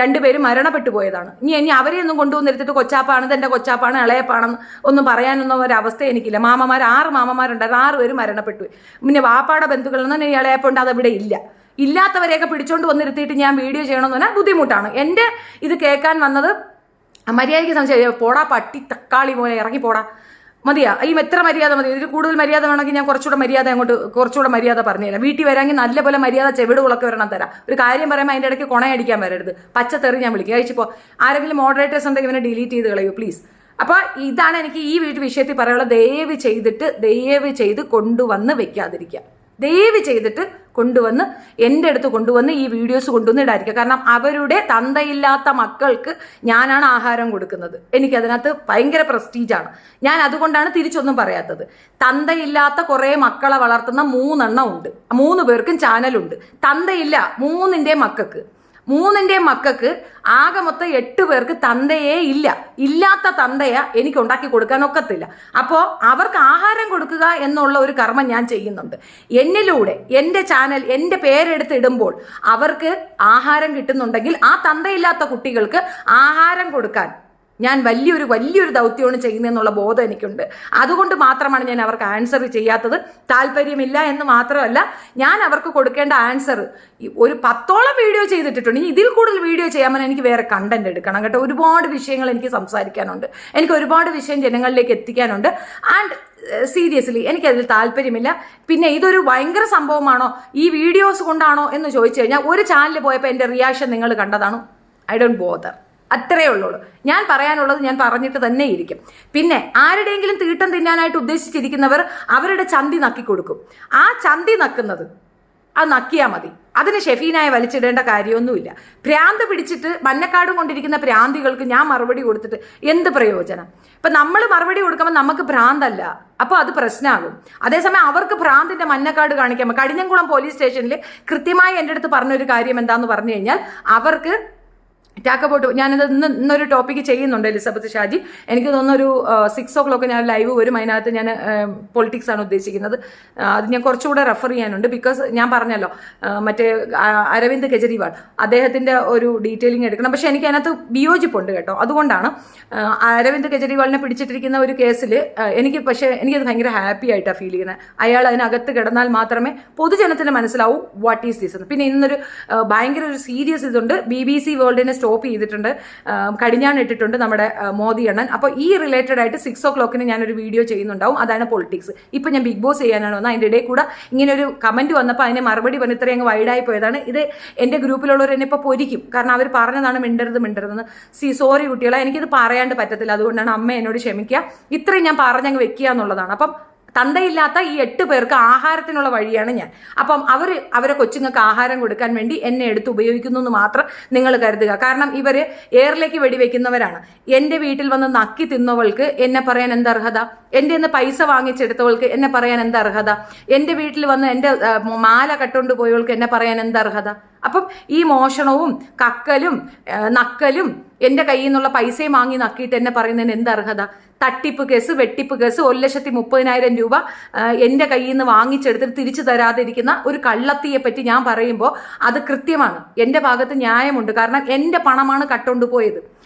2 പേരും മരണപ്പെട്ടു പോയതാണ്. ഇനി അവരെ ഒന്നും കൊണ്ടുവന്നിരുത്തിട്ട് കൊച്ചാപ്പാണ് ഇതെൻ്റെ കൊച്ചാപ്പാണ് ഇളയപ്പാണെന്ന് ഒന്നും പറയാനൊന്നും ഒരവസ്ഥ എനിക്കില്ല. 6 മാമന്മാരുണ്ടായിരുന്നു, 6 പേര് മരണപ്പെട്ടു. പിന്നെ വാപ്പാടെ ബന്ധുക്കളൊന്നും ഇളയപ്പുണ്ട്, അതവിടെ ഇല്ല. ഇല്ലാത്തവരെയൊക്കെ പിടിച്ചോണ്ട് വന്നിരുത്തിയിട്ട് ഞാൻ വീഡിയോ ചെയ്യണമെന്ന് പറഞ്ഞാൽ ബുദ്ധിമുട്ടാണ്. എൻ്റെ ഇത് കേൾക്കാൻ വന്നത് മര്യാദയ്ക്ക് സംശയം പോടാ പട്ടി തക്കാളി പോലെ ഇറങ്ങി പോടാ മതിയാ. ഈ എത്ര മര്യാദ മതി? ഇതിൽ കൂടുതൽ മര്യാദ വേണമെങ്കിൽ ഞാൻ കുറച്ചുകൂടെ മര്യാദ പറഞ്ഞുതരാം. വീട്ടിൽ വരാമെങ്കിൽ നല്ലപോലെ മര്യാദ ചെവിടുകളൊക്കെ വരണം തരാം. ഒരു കാര്യം പറയുമ്പോൾ അതിൻ്റെ ഇടയ്ക്ക് കൊണയടിക്കാൻ വരരുത്. പച്ചത്തെറി ഞാൻ വിളിക്കുക. കഴിച്ചിപ്പോൾ ആരെങ്കിലും മോഡറേറ്റേഴ്സ് ഉണ്ടെങ്കിൽ ഇവനെ ഡിലീറ്റ് ചെയ്ത് കളയൂ പ്ലീസ്. അപ്പോൾ ഇതാണ് എനിക്ക് ഈ വിഷയത്തിൽ പറയാനുള്ളത്. ദയവ് ചെയ്ത് കൊണ്ടുവന്ന് വെക്കാതിരിക്കുക. ദയവ് ചെയ്തിട്ട് എൻ്റെ അടുത്ത് കൊണ്ടുവന്ന് ഈ വീഡിയോസ് കൊണ്ടുവന്ന് ഇടാതിരിക്കുക. കാരണം അവരുടെ തന്തയില്ലാത്ത മക്കൾക്ക് ഞാനാണ് ആഹാരം കൊടുക്കുന്നത്. എനിക്കതിനകത്ത് ഭയങ്കര പ്രസ്റ്റീജാണ്. ഞാൻ അതുകൊണ്ടാണ് തിരിച്ചൊന്നും പറയാത്തത്. തന്തയില്ലാത്ത കുറേ മക്കളെ വളർത്തുന്ന 3 എണ്ണം ഉണ്ട്. 3 പേർക്കും ചാനലുണ്ട്. തന്തയില്ല 3 മക്കൾക്ക് ആകെ മൊത്തം 8 പേർക്ക് തന്തയേ ഇല്ല. ഇല്ലാത്ത തന്തയ എനിക്ക് ഉണ്ടാക്കി കൊടുക്കാൻ ഒക്കത്തില്ല. അപ്പോൾ അവർക്ക് ആഹാരം കൊടുക്കുക എന്നുള്ള ഒരു കർമ്മം ഞാൻ ചെയ്യുന്നുണ്ട്. എന്നിലൂടെ എൻ്റെ ചാനൽ എൻ്റെ പേരെടുത്ത് ഇടുമ്പോൾ അവർക്ക് ആഹാരം കിട്ടുന്നുണ്ടെങ്കിൽ ആ തന്തയില്ലാത്ത കുട്ടികൾക്ക് ആഹാരം കൊടുക്കാൻ ഞാൻ വലിയൊരു ദൗത്യമാണ് ചെയ്യുന്നതെന്നുള്ള ബോധം എനിക്കുണ്ട്. അതുകൊണ്ട് മാത്രമാണ് ഞാൻ അവർക്ക് ആൻസർ ചെയ്യാത്തത്. താല്പര്യമില്ല എന്ന് മാത്രമല്ല, ഞാൻ അവർക്ക് കൊടുക്കേണ്ട ആൻസർ ഒരു 10ഓളം വീഡിയോ ചെയ്തിട്ടുണ്ട്. ഇനി ഇതിൽ കൂടുതൽ വീഡിയോ ചെയ്യാൻ എനിക്ക് വേറെ കണ്ടന്റ് എടുക്കണം കേട്ടോ. ഒരുപാട് വിഷയങ്ങൾ എനിക്ക് സംസാരിക്കാനുണ്ട്. എനിക്ക് ഒരുപാട് വിഷയം ജനങ്ങളിലേക്ക് എത്തിക്കാനുണ്ട്. ആൻഡ് സീരിയസ്ലി എനിക്കതിൽ താല്പര്യമില്ല. പിന്നെ ഇതൊരു ഭയങ്കര സംഭവമാണോ, ഈ വീഡിയോസ് കൊണ്ടാണോ എന്ന് ചോദിച്ചു കഴിഞ്ഞാൽ ഒരു ചാനലിൽ പോയപ്പോൾ എൻ്റെ റിയാക്ഷൻ നിങ്ങൾ കണ്ടതാണ്. I don't bother. അത്രയേ ഉള്ളൂ. ഞാൻ പറയാനുള്ളത് ഞാൻ പറഞ്ഞിട്ട് തന്നെ ഇരിക്കും. പിന്നെ ആരുടെയെങ്കിലും തീട്ടം തിന്നാനായിട്ട് ഉദ്ദേശിച്ചിരിക്കുന്നവർ അവരുടെ ചന്തി നക്കി കൊടുക്കും. ആ ചന്തി നക്കുന്നത് അത് നക്കിയാൽ മതി. അതിന് ഷെഫീനായി വലിച്ചിടേണ്ട കാര്യമൊന്നുമില്ല. ഭ്രാന്ത് പിടിച്ചിട്ട് മഞ്ഞക്കാടും കൊണ്ടിരിക്കുന്ന ഭ്രാന്തികൾക്ക് ഞാൻ മറുപടി കൊടുത്തിട്ട് എന്ത് പ്രയോജനം? ഇപ്പം നമ്മൾ മറുപടി കൊടുക്കുമ്പോൾ നമുക്ക് ഭ്രാന്തല്ല, അപ്പോൾ അത് പ്രശ്നമാകും. അതേസമയം അവർക്ക് ഭ്രാന്തിൻ്റെ മഞ്ഞക്കാട് കാണിക്കാൻ കടിഞ്ഞംകുളം പോലീസ് സ്റ്റേഷനിൽ കൃത്യമായി എൻ്റെ അടുത്ത് പറഞ്ഞൊരു കാര്യം എന്താണെന്ന് പറഞ്ഞു കഴിഞ്ഞാൽ അവർക്ക് ടാക്കബോട്ട് ഞാനിത് ഇന്നൊരു ടോപ്പിക്ക് ചെയ്യുന്നുണ്ട് എലിസബത്ത് ഷാജി. എനിക്ക് തോന്നുന്നൊരു 6 o'clock ഞാൻ ലൈവ് വരും. അതിനകത്ത് ഞാൻ പൊളിറ്റിക്സ് ആണ് ഉദ്ദേശിക്കുന്നത്. അത് ഞാൻ കുറച്ചുകൂടെ റെഫർ ചെയ്യാനുണ്ട്. ബിക്കോസ് ഞാൻ പറഞ്ഞല്ലോ മറ്റേ അരവിന്ദ് കെജ്രിവാൾ അദ്ദേഹത്തിൻ്റെ ഒരു ഡീറ്റെയിലിംഗ് എടുക്കണം. പക്ഷേ എനിക്ക് അതിനകത്ത് വിയോജിപ്പുണ്ട് കേട്ടോ. അതുകൊണ്ടാണ് അരവിന്ദ് കെജ്രിവാളിനെ പിടിച്ചിട്ടിരിക്കുന്ന ഒരു കേസിൽ എനിക്കത് ഭയങ്കര ഹാപ്പി ആയിട്ടാണ് ഫീൽ ചെയ്യുന്നത്. അയാൾ അതിനകത്ത് കിടന്നാൽ മാത്രമേ പൊതുജനത്തിന് മനസ്സിലാവൂ വാട്ട് ഈസ് ദിസ് എന്ന്. പിന്നെ ഇന്നൊരു ഭയങ്കര ഒരു സീരിയസ് ഇതുണ്ട്. BBC വേൾഡിനെ സ്റ്റോപ്പ് ചെയ്തിട്ടുണ്ട്, കടിഞ്ഞാൺ ഇട്ടിട്ടുണ്ട് നമ്മുടെ മോദി അണ്ണൻ. അപ്പോൾ ഈ റിലേറ്റഡ് ആയിട്ട് 6 o'clock ഞാനൊരു വീഡിയോ ചെയ്യുന്നുണ്ടാവും. അതാണ് പൊളിറ്റിക്സ്. ഇപ്പം ഞാൻ ബിഗ് ബോസ് ചെയ്യാനാണ് വന്നത്. അതിൻ്റെ ഇടയിൽ കൂടെ ഇങ്ങനെ ഒരു കമൻറ്റ് വന്നപ്പോൾ അതിനെ മറുപടി പറഞ്ഞ് ഇത്രയും അങ്ങ് വൈഡായി പോയതാണ്. ഇത് എൻ്റെ ഗ്രൂപ്പിലുള്ളവർ എന്നെ ഇപ്പോൾ പൊരിക്കും. കാരണം അവർ പറഞ്ഞതാണ് മിണ്ടരുതെന്ന്. സോറി കുട്ടികളെ, എനിക്കിത് പറയാണ്ട് പറ്റത്തില്ല. അതുകൊണ്ടാണ് അമ്മ എന്നോട് ക്ഷമിക്കുക. ഇത്രയും ഞാൻ പറഞ്ഞങ്ങ് വെക്കുക എന്നുള്ളതാണ്. അപ്പം തന്തയില്ലാത്ത ഈ 8 പേർക്ക് ആഹാരത്തിനുള്ള വഴിയാണ് ഞാൻ. അപ്പം അവരെ കൊച്ചുങ്ങൾക്ക് ആഹാരം കൊടുക്കാൻ വേണ്ടി എന്നെ എടുത്ത് ഉപയോഗിക്കുന്നു എന്ന് മാത്രം നിങ്ങൾ കരുതുക. കാരണം ഇവർ എയറിലേക്ക് വെടിവെക്കുന്നവരാണ്. എൻ്റെ വീട്ടിൽ വന്ന് നക്കി തിന്നവൾക്ക് എന്നെ പറയാൻ എന്താ അർഹത? എൻ്റെ നിന്ന് പൈസ വാങ്ങിച്ചെടുത്തവൾക്ക് എന്നെ പറയാൻ എന്താ അർഹത? എൻ്റെ വീട്ടിൽ വന്ന് എൻ്റെ മാല കട്ടുകൊണ്ട് പോയവൾക്ക് എന്നെ പറയാൻ എന്താ അർഹത? അപ്പം ഈ മോഷണവും കക്കലും നക്കലും എൻ്റെ കയ്യിൽ നിന്നുള്ള പൈസയും വാങ്ങി നക്കിയിട്ട് എന്നെ പറയുന്നതിന് എന്ത് അർഹത? തട്ടിപ്പ് കേസ്, വെട്ടിപ്പ് കേസ്, 1,30,000 രൂപ എൻ്റെ കയ്യിൽ നിന്ന് വാങ്ങിച്ചെടുത്തിട്ട് തിരിച്ചു തരാതിരിക്കുന്ന ഒരു കള്ളത്തിയെ പറ്റി ഞാൻ പറയുമ്പോൾ അത് കൃത്യമാണ്. എൻ്റെ ഭാഗത്ത് ന്യായമുണ്ട്. കാരണം എൻ്റെ പണമാണ് കട്ടുകൊണ്ട് പോയത്.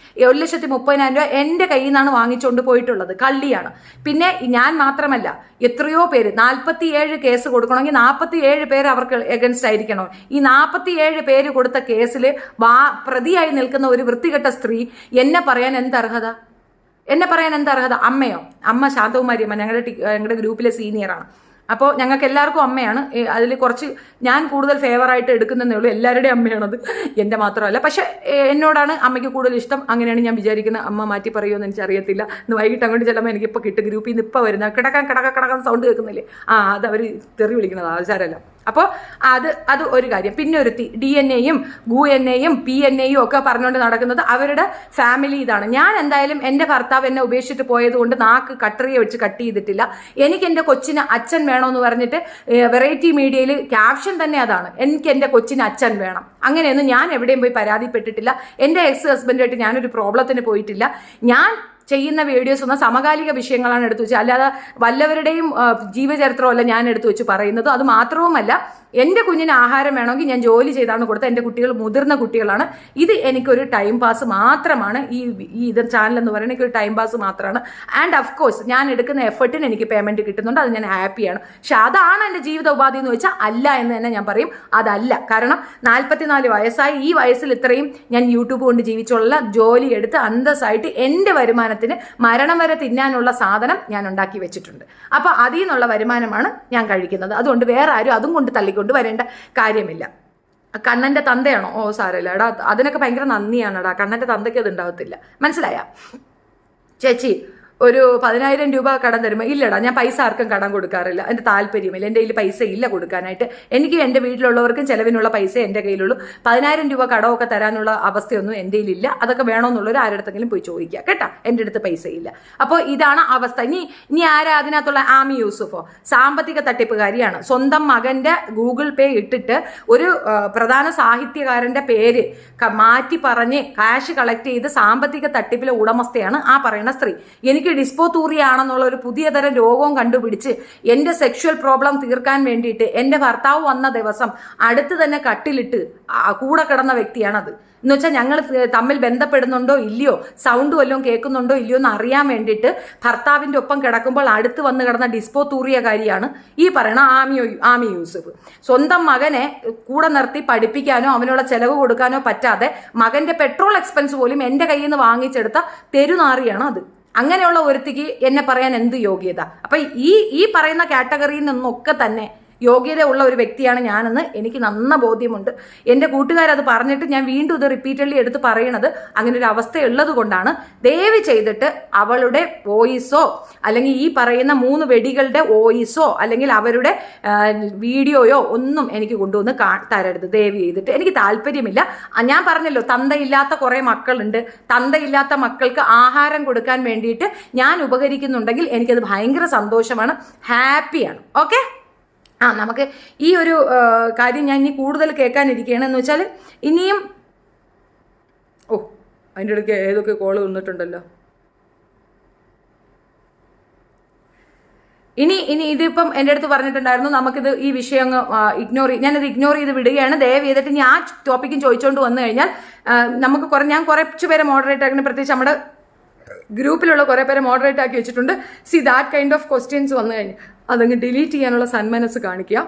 1,30,000 രൂപ എൻ്റെ കയ്യിൽ നിന്നാണ് വാങ്ങിച്ചുകൊണ്ട് പോയിട്ടുള്ളത്. കള്ളിയാണ്. പിന്നെ ഞാൻ മാത്രമല്ല, എത്രയോ പേര് 47 കേസ് കൊടുക്കണമെങ്കിൽ 47 പേര് അവർക്ക് എഗൻസ്റ്റ് ആയിരിക്കണം. ഈ 47 പേര് കൊടുത്ത കേസിൽ പ്രതിയായി നിൽക്കുന്ന ഒരു വൃത്തികെട്ട സ്ത്രീ എന്നെ പറയാൻ എന്തർഹത? അമ്മയോ? അമ്മ ശാന്തകുമാരി അമ്മ ഞങ്ങളുടെ ഗ്രൂപ്പിലെ സീനിയറാണ്. അപ്പോൾ ഞങ്ങൾക്ക് എല്ലാവർക്കും അമ്മയാണ്. അതിൽ കുറച്ച് ഞാൻ കൂടുതൽ ഫേവറായിട്ട് എടുക്കുന്നതേ ഉള്ളൂ. എല്ലാവരുടെയും അമ്മയാണത്, എൻ്റെ മാത്രമല്ല. പക്ഷേ എന്നോടാണ് അമ്മയ്ക്ക് കൂടുതൽ ഇഷ്ടം. അങ്ങനെയാണ് ഞാൻ വിചാരിക്കുന്നത്. അമ്മ മാറ്റി പറയുമോ എന്ന് എനിക്കറിയത്തില്ല. ഇന്ന് വൈകിട്ട് അങ്ങോട്ട് ചെല്ലുമ്പോൾ എനിക്കിപ്പോൾ കിട്ടും. ഗ്രൂപ്പിൽ നിന്ന് ഇപ്പോൾ വരുന്ന കിടക്കാൻ സൗണ്ട് കേൾക്കുന്നില്ലേ? അത് അവർ തെറി വിളിക്കുന്നത് ആചാരമല്ല. അപ്പോൾ അത് ഒരു കാര്യം. പിന്നെ ഒരുത്തി DNA-യും GUNA-യും PNA-യും ഒക്കെ പറഞ്ഞുകൊണ്ട് നടക്കുന്നത് അവരുടെ ഫാമിലി ഇതാണ്. ഞാൻ എന്തായാലും എൻ്റെ ഭർത്താവ് എന്നെ ഉപേക്ഷിച്ചിട്ട് പോയതുകൊണ്ട് നാക്ക് കട്ടറിയെ വെച്ച് കട്ട് ചെയ്തിട്ടില്ല. എനിക്ക് എൻ്റെ കൊച്ചിന് അച്ഛൻ വേണമെന്ന് പറഞ്ഞിട്ട് വെറൈറ്റി മീഡിയയിൽ ക്യാപ്ഷൻ തന്നെ അതാണ്, എനിക്ക് എൻ്റെ കൊച്ചിന് അച്ഛൻ വേണം. അങ്ങനെയൊന്നും ഞാൻ എവിടെയും പോയി പരാതിപ്പെട്ടിട്ടില്ല. എൻ്റെ ഹസ്ബൻഡായിട്ട് ഞാനൊരു പ്രോബ്ലത്തിന് പോയിട്ടില്ല. ഞാൻ ചെയ്യുന്ന വീഡിയോസ് ഒന്നും സമകാലിക വിഷയങ്ങളാണ് എടുത്തു വെച്ചത്, അല്ലാതെ വല്ലവരുടെയും ജീവചരിത്രമല്ല ഞാൻ എടുത്തു വെച്ച് പറയുന്നത്. അത് മാത്രവുമല്ല, എൻ്റെ കുഞ്ഞിന് ആഹാരം വേണമെങ്കിൽ ഞാൻ ജോലി ചെയ്താണ് കൊടുത്തത്. എൻ്റെ കുട്ടികൾ മുതിർന്ന കുട്ടികളാണ്. ഇത് എനിക്കൊരു ടൈം പാസ് മാത്രമാണ്. ഇത് ചാനൽ എന്ന് പറയുന്നത് എനിക്കൊരു ടൈം പാസ് മാത്രമാണ്. ആൻഡ് ഓഫ് കോഴ്സ് ഞാൻ എടുക്കുന്ന എഫർട്ടിന് എനിക്ക് പേയ്മെന്റ് കിട്ടുന്നുണ്ട്, അത് ഞാൻ ഹാപ്പിയാണ്. പക്ഷെ അതാണ് എൻ്റെ ജീവിത ഉപാധി എന്ന് വെച്ചാൽ അല്ല എന്ന് തന്നെ ഞാൻ പറയും. അതല്ല. കാരണം 44 വയസ്സായി, ഈ വയസ്സിൽ ഇത്രയും ഞാൻ യൂട്യൂബ് കൊണ്ട് ജീവിച്ചുള്ള ജോലി എടുത്ത് അന്തസ്സായിട്ട് എൻ്റെ വരുമാനത്തിന് മരണം വരെ തിന്നാനുള്ള സാധനം ഞാൻ ഉണ്ടാക്കി വെച്ചിട്ടുണ്ട്. അപ്പോൾ അതിൽ നിന്നുള്ള വരുമാനമാണ് ഞാൻ കഴിക്കുന്നത്. അതുകൊണ്ട് വേറെ ആരും അതും കൊണ്ട് തള്ളിക്കൊണ്ട് വരേണ്ട കാര്യമില്ല. കണ്ണൻ്റെ തന്തയാണോ? ഓ സാരമില്ല എടാ, അതിനൊക്കെ ഭയങ്കര നന്ദിയാണെടാ. കണ്ണൻ്റെ തന്തയ്ക്ക് അത് ഉണ്ടാവത്തില്ല. മനസ്സിലായ ചേച്ചി? ഒരു 10,000 രൂപ കടം തരുമ്പോൾ ഇല്ലടാ, ഞാൻ പൈസ ആർക്കും കടം കൊടുക്കാറില്ല. എൻ്റെ താല്പര്യമില്ല. എൻ്റെ കയ്യിൽ പൈസ ഇല്ല കൊടുക്കാനായിട്ട്. എനിക്ക് എൻ്റെ വീട്ടിലുള്ളവർക്കും ചിലവിനുള്ള പൈസ എൻ്റെ കയ്യിലുള്ളൂ. 10,000 രൂപ കടമൊക്കെ തരാനുള്ള അവസ്ഥയൊന്നും എൻ്റെ കയ്യിലില്ല. അതൊക്കെ വേണമെന്നുള്ളവർ ആരുടെടുത്തെങ്കിലും പോയി ചോദിക്കുക കേട്ടാ. എൻ്റെ അടുത്ത് പൈസ ഇല്ല. അപ്പോൾ ഇതാണ് അവസ്ഥ. ഇനി ആരാ അതിനകത്തുള്ള? ആമി യൂസുഫോ? സാമ്പത്തിക തട്ടിപ്പുകാരിയാണ്. സ്വന്തം മകൻ്റെ ഗൂഗിൾ പേ ഇട്ടിട്ട് ഒരു പ്രധാന സാഹിത്യകാരൻ്റെ പേര് മാറ്റി പറഞ്ഞ് കാശ് കളക്ട് ചെയ്ത് സാമ്പത്തിക തട്ടിപ്പിലെ ഉടമസ്ഥയാണ് ആ പറയുന്ന സ്ത്രീ. എനിക്ക് ഡിസ്പോത്തൂറിയ ആണെന്നുള്ള ഒരു പുതിയ തരം രോഗവും കണ്ടുപിടിച്ച് എൻ്റെ സെക്ഷൽ പ്രോബ്ലം തീർക്കാൻ വേണ്ടിയിട്ട് എൻ്റെ ഭർത്താവ് വന്ന ദിവസം അടുത്ത് തന്നെ കട്ടിലിട്ട് കൂടെ കിടന്ന വ്യക്തിയാണത്. എന്ന് വെച്ചാൽ ഞങ്ങൾ തമ്മിൽ ബന്ധപ്പെടുന്നുണ്ടോ ഇല്ലയോ, സൗണ്ട് വല്ലതും കേൾക്കുന്നുണ്ടോ ഇല്ലയോ എന്ന് അറിയാൻ വേണ്ടിയിട്ട് ഭർത്താവിൻ്റെ ഒപ്പം കിടക്കുമ്പോൾ അടുത്ത് വന്ന് കിടന്ന ഡിസ്പോത്തൂറിയകാരിയാണ് ഈ പറയുന്ന ആമി യൂസുഫ്. സ്വന്തം മകനെ കൂടെ നിർത്തി പഠിപ്പിക്കാനോ അവനുള്ള ചെലവ് കൊടുക്കാനോ പറ്റാതെ മകൻ്റെ പെട്രോൾ എക്സ്പെൻസ് പോലും എൻ്റെ കയ്യിൽ നിന്ന് വാങ്ങിച്ചെടുത്ത തെരുനാറിയാണ് അത്. അങ്ങനെയുള്ള ഒരുത്തിക്ക് എന്നെ പറയാൻ എന്ത് യോഗ്യത? അപ്പൊ ഈ പറയുന്ന കാറ്റഗറിയിൽ നിന്നൊക്കെ തന്നെ യോഗ്യത ഉള്ള ഒരു വ്യക്തിയാണ് ഞാനെന്ന് എനിക്ക് നന്ന ബോധ്യമുണ്ട്. എൻ്റെ കൂട്ടുകാരത് പറഞ്ഞിട്ട് ഞാൻ വീണ്ടും ഇത് റിപ്പീറ്റഡ്ലി എടുത്ത് പറയണത് അങ്ങനെ ഒരു അവസ്ഥയുള്ളത് കൊണ്ടാണ്. ദയവ് ചെയ്തിട്ട് അവളുടെ വോയിസോ അല്ലെങ്കിൽ ഈ പറയുന്ന 3 വെടികളുടെ വോയിസോ അല്ലെങ്കിൽ അവരുടെ വീഡിയോയോ ഒന്നും എനിക്ക് കൊണ്ടുവന്ന് തരരുത് ദയവ് ചെയ്തിട്ട്. എനിക്ക് താല്പര്യമില്ല. ഞാൻ പറഞ്ഞല്ലോ, തന്തയില്ലാത്ത കുറേ മക്കളുണ്ട്. തന്തയില്ലാത്ത മക്കൾക്ക് ആഹാരം കൊടുക്കാൻ വേണ്ടിയിട്ട് ഞാൻ ഉപകരിക്കുന്നുണ്ടെങ്കിൽ എനിക്കത് ഭയങ്കര സന്തോഷമാണ്, ഹാപ്പിയാണ്. ഓക്കെ, നമുക്ക് ഈ ഒരു കാര്യം ഞാൻ ഇനി കൂടുതൽ കേൾക്കാനിരിക്കുകയാണ്. എന്ന് വെച്ചാൽ ഇനിയും അതിൻ്റെ ഇടയ്ക്ക് ഏതൊക്കെ കോള് വന്നിട്ടുണ്ടല്ലോ. ഇനി ഇതിപ്പം എൻ്റെ അടുത്ത് പറഞ്ഞിട്ടുണ്ടായിരുന്നു നമുക്കിത് ഈ വിഷയം ഞാനത് ഇഗ്നോർ ചെയ്ത് വിടുകയാണ്. ദയവ് ചെയ്തിട്ട് ഇനി ആ ടോപ്പിക്കും ചോദിച്ചുകൊണ്ട് വന്നു കഴിഞ്ഞാൽ നമുക്ക് ഞാൻ കുറച്ച് പേരെ മോഡറേറ്റ് ആക്കണം. പ്രത്യേകിച്ച് നമ്മുടെ ഗ്രൂപ്പിലുള്ള കുറേ പേരെ മോഡറേറ്റ് ആക്കി വെച്ചിട്ടുണ്ട്. ദാറ്റ് കൈൻഡ് ഓഫ് ക്വസ്റ്റ്യൻസ് വന്നു കഴിഞ്ഞാൽ അതങ്ങ് ഡിലീറ്റ് ചെയ്യാനുള്ള സന്മനസ് കാണിക്കുക.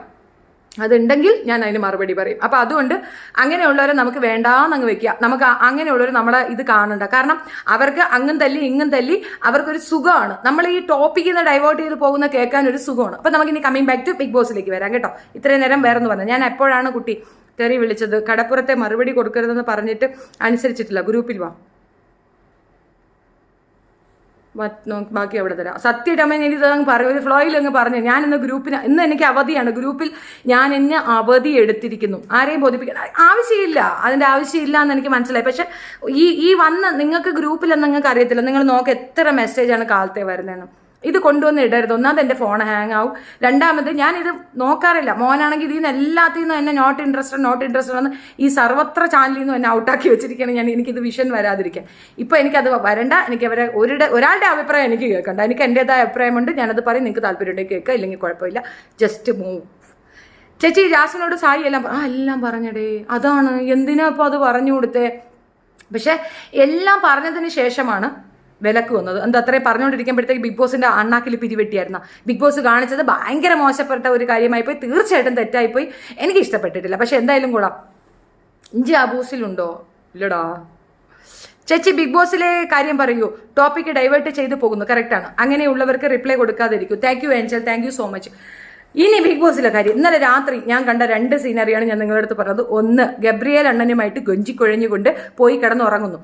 അതുണ്ടെങ്കിൽ ഞാൻ അതിന് മറുപടി പറയും. അപ്പോൾ അതുകൊണ്ട് അങ്ങനെയുള്ളവരെ നമുക്ക് വേണ്ടാന്നങ്ങ് വെക്കുക. നമുക്ക് അങ്ങനെയുള്ളവർ നമ്മളെ ഇത് കാണണ്ട. കാരണം അവർക്ക് അങ്ങും തല്ലി ഇങ്ങും തല്ലി അവർക്കൊരു സുഖമാണ്. നമ്മൾ ഈ ടോപ്പിക്കിൽ നിന്ന് ഡൈവേർട്ട് ചെയ്ത് പോകുന്ന കേൾക്കാൻ ഒരു സുഖമാണ്. അപ്പോൾ നമുക്കിനി കമ്മിങ് ബാക്ക് ടു ബിഗ് ബോസിലേക്ക് വരാം കേട്ടോ. ഇത്രയും നേരം വേറെന്ന് പറഞ്ഞു. ഞാൻ എപ്പോഴാണ് കുട്ടി തെറി വിളിച്ചത്? കടപ്പുറത്തെ മറുപടി കൊടുക്കരുതെന്ന് പറഞ്ഞിട്ട് അനുസരിച്ചിട്ടില്ല. ഗ്രൂപ്പിൽ വാ, ബാക്കി അവിടെ തരാം. സത്യമായിട്ട് എനിക്ക് ഇതങ്ങ് പറയും, ഒരു ഫ്ലോയിൽ അങ്ങ് പറഞ്ഞു. ഞാൻ ഇന്ന് ഗ്രൂപ്പിന് ഇന്ന് എനിക്ക് അവധിയാണ്. ഗ്രൂപ്പിൽ ഞാൻ ഇന്ന് അവധി എടുത്തിരിക്കുന്നു. ആരെയും ബോധിപ്പിക്കാൻ ആവശ്യമില്ല, അതിൻ്റെ ആവശ്യമില്ല എന്ന് എനിക്ക് മനസ്സിലായി. പക്ഷെ ഈ വന്ന് നിങ്ങൾക്ക് ഗ്രൂപ്പിലെന്ന് നിങ്ങൾക്ക് അറിയത്തില്ല. നിങ്ങൾ നോക്ക് എത്ര മെസ്സേജാണ് കാലത്തെ വരുന്നതെന്ന്. ഇത് കൊണ്ടുവന്ന് ഇടരുത്. ഒന്നാമത് എൻ്റെ ഫോൺ ഹാങ് ആവും. രണ്ടാമത് ഞാനിത് നോക്കാറില്ല. മോനാണെങ്കിൽ ഇതിൽ നിന്ന് എല്ലാത്തിൽ നിന്നും എന്നെ നോട്ട് ഇൻട്രസ്റ്റഡ് എന്ന് ഈ സർവത്ര ചാനലിൽ നിന്നും എന്നെ ഔട്ടാക്കി വെച്ചിരിക്കുകയാണ്. എനിക്കിത് വിഷൻ വരാതിരിക്കാൻ. ഇപ്പോൾ എനിക്കത് വരണ്ട. എനിക്ക് ഒരാളുടെ അഭിപ്രായം എനിക്ക് കേൾക്കണ്ട. എനിക്ക് എൻ്റെതായ അഭിപ്രായമുണ്ട്. ഞാനത് പറയും. നിങ്ങൾക്ക് താല്പര്യമുണ്ടെങ്കിൽ കേൾക്കുക, ഇല്ലെങ്കിൽ കുഴപ്പമില്ല. Just move. ചേച്ചി ജാസ്മിനോട് സായി എല്ലാം പറഞ്ഞടേ. അതാണ് എന്തിനാ ഇപ്പോൾ അത് പറഞ്ഞു കൊടുത്തേ? പക്ഷെ എല്ലാം പറഞ്ഞതിന് ശേഷമാണ് വിലക്ക് വന്നത്. എന്താ അത്രയും പറഞ്ഞുകൊണ്ടിരിക്കുമ്പോഴത്തേക്ക് ബിഗ് ബോസിന്റെ അണ്ണാക്കിൽ പിരിവെട്ടിയായിരുന്നു. ബിഗ് ബോസ് കാണിച്ചത് ഭയങ്കര മോശപ്പെട്ട ഒരു കാര്യമായിപ്പോയി. തീർച്ചയായിട്ടും തെറ്റായിപ്പോയി. എനിക്ക് ഇഷ്ടപ്പെട്ടിട്ടില്ല. പക്ഷെ എന്തായാലും കൂടാം. ഇഞ്ചി ആ ബൂസിലുണ്ടോ? ഇല്ലടാ. ചേച്ചി ബിഗ് ബോസിലെ കാര്യം പറയൂ. ടോപ്പിക്ക് ഡൈവേർട്ട് ചെയ്ത് പോകുന്നു. കറക്റ്റാണ്. അങ്ങനെയുള്ളവർക്ക് റിപ്ലൈ കൊടുക്കാതിരിക്കും. Thank you angel, thank you so much. ഇനി ബിഗ് ബോസിലെ കാര്യം. ഇന്നലെ രാത്രി ഞാൻ കണ്ട 2 സീനറിയാണ് ഞാൻ നിങ്ങളുടെ അടുത്ത് പറഞ്ഞത്. ഒന്ന്, ഗബ്രിയേൽ അണ്ണനുമായിട്ട് കൊഞ്ചിക്കൊഴഞ്ഞുകൊണ്ട് പോയി കിടന്നുറങ്ങുന്നു.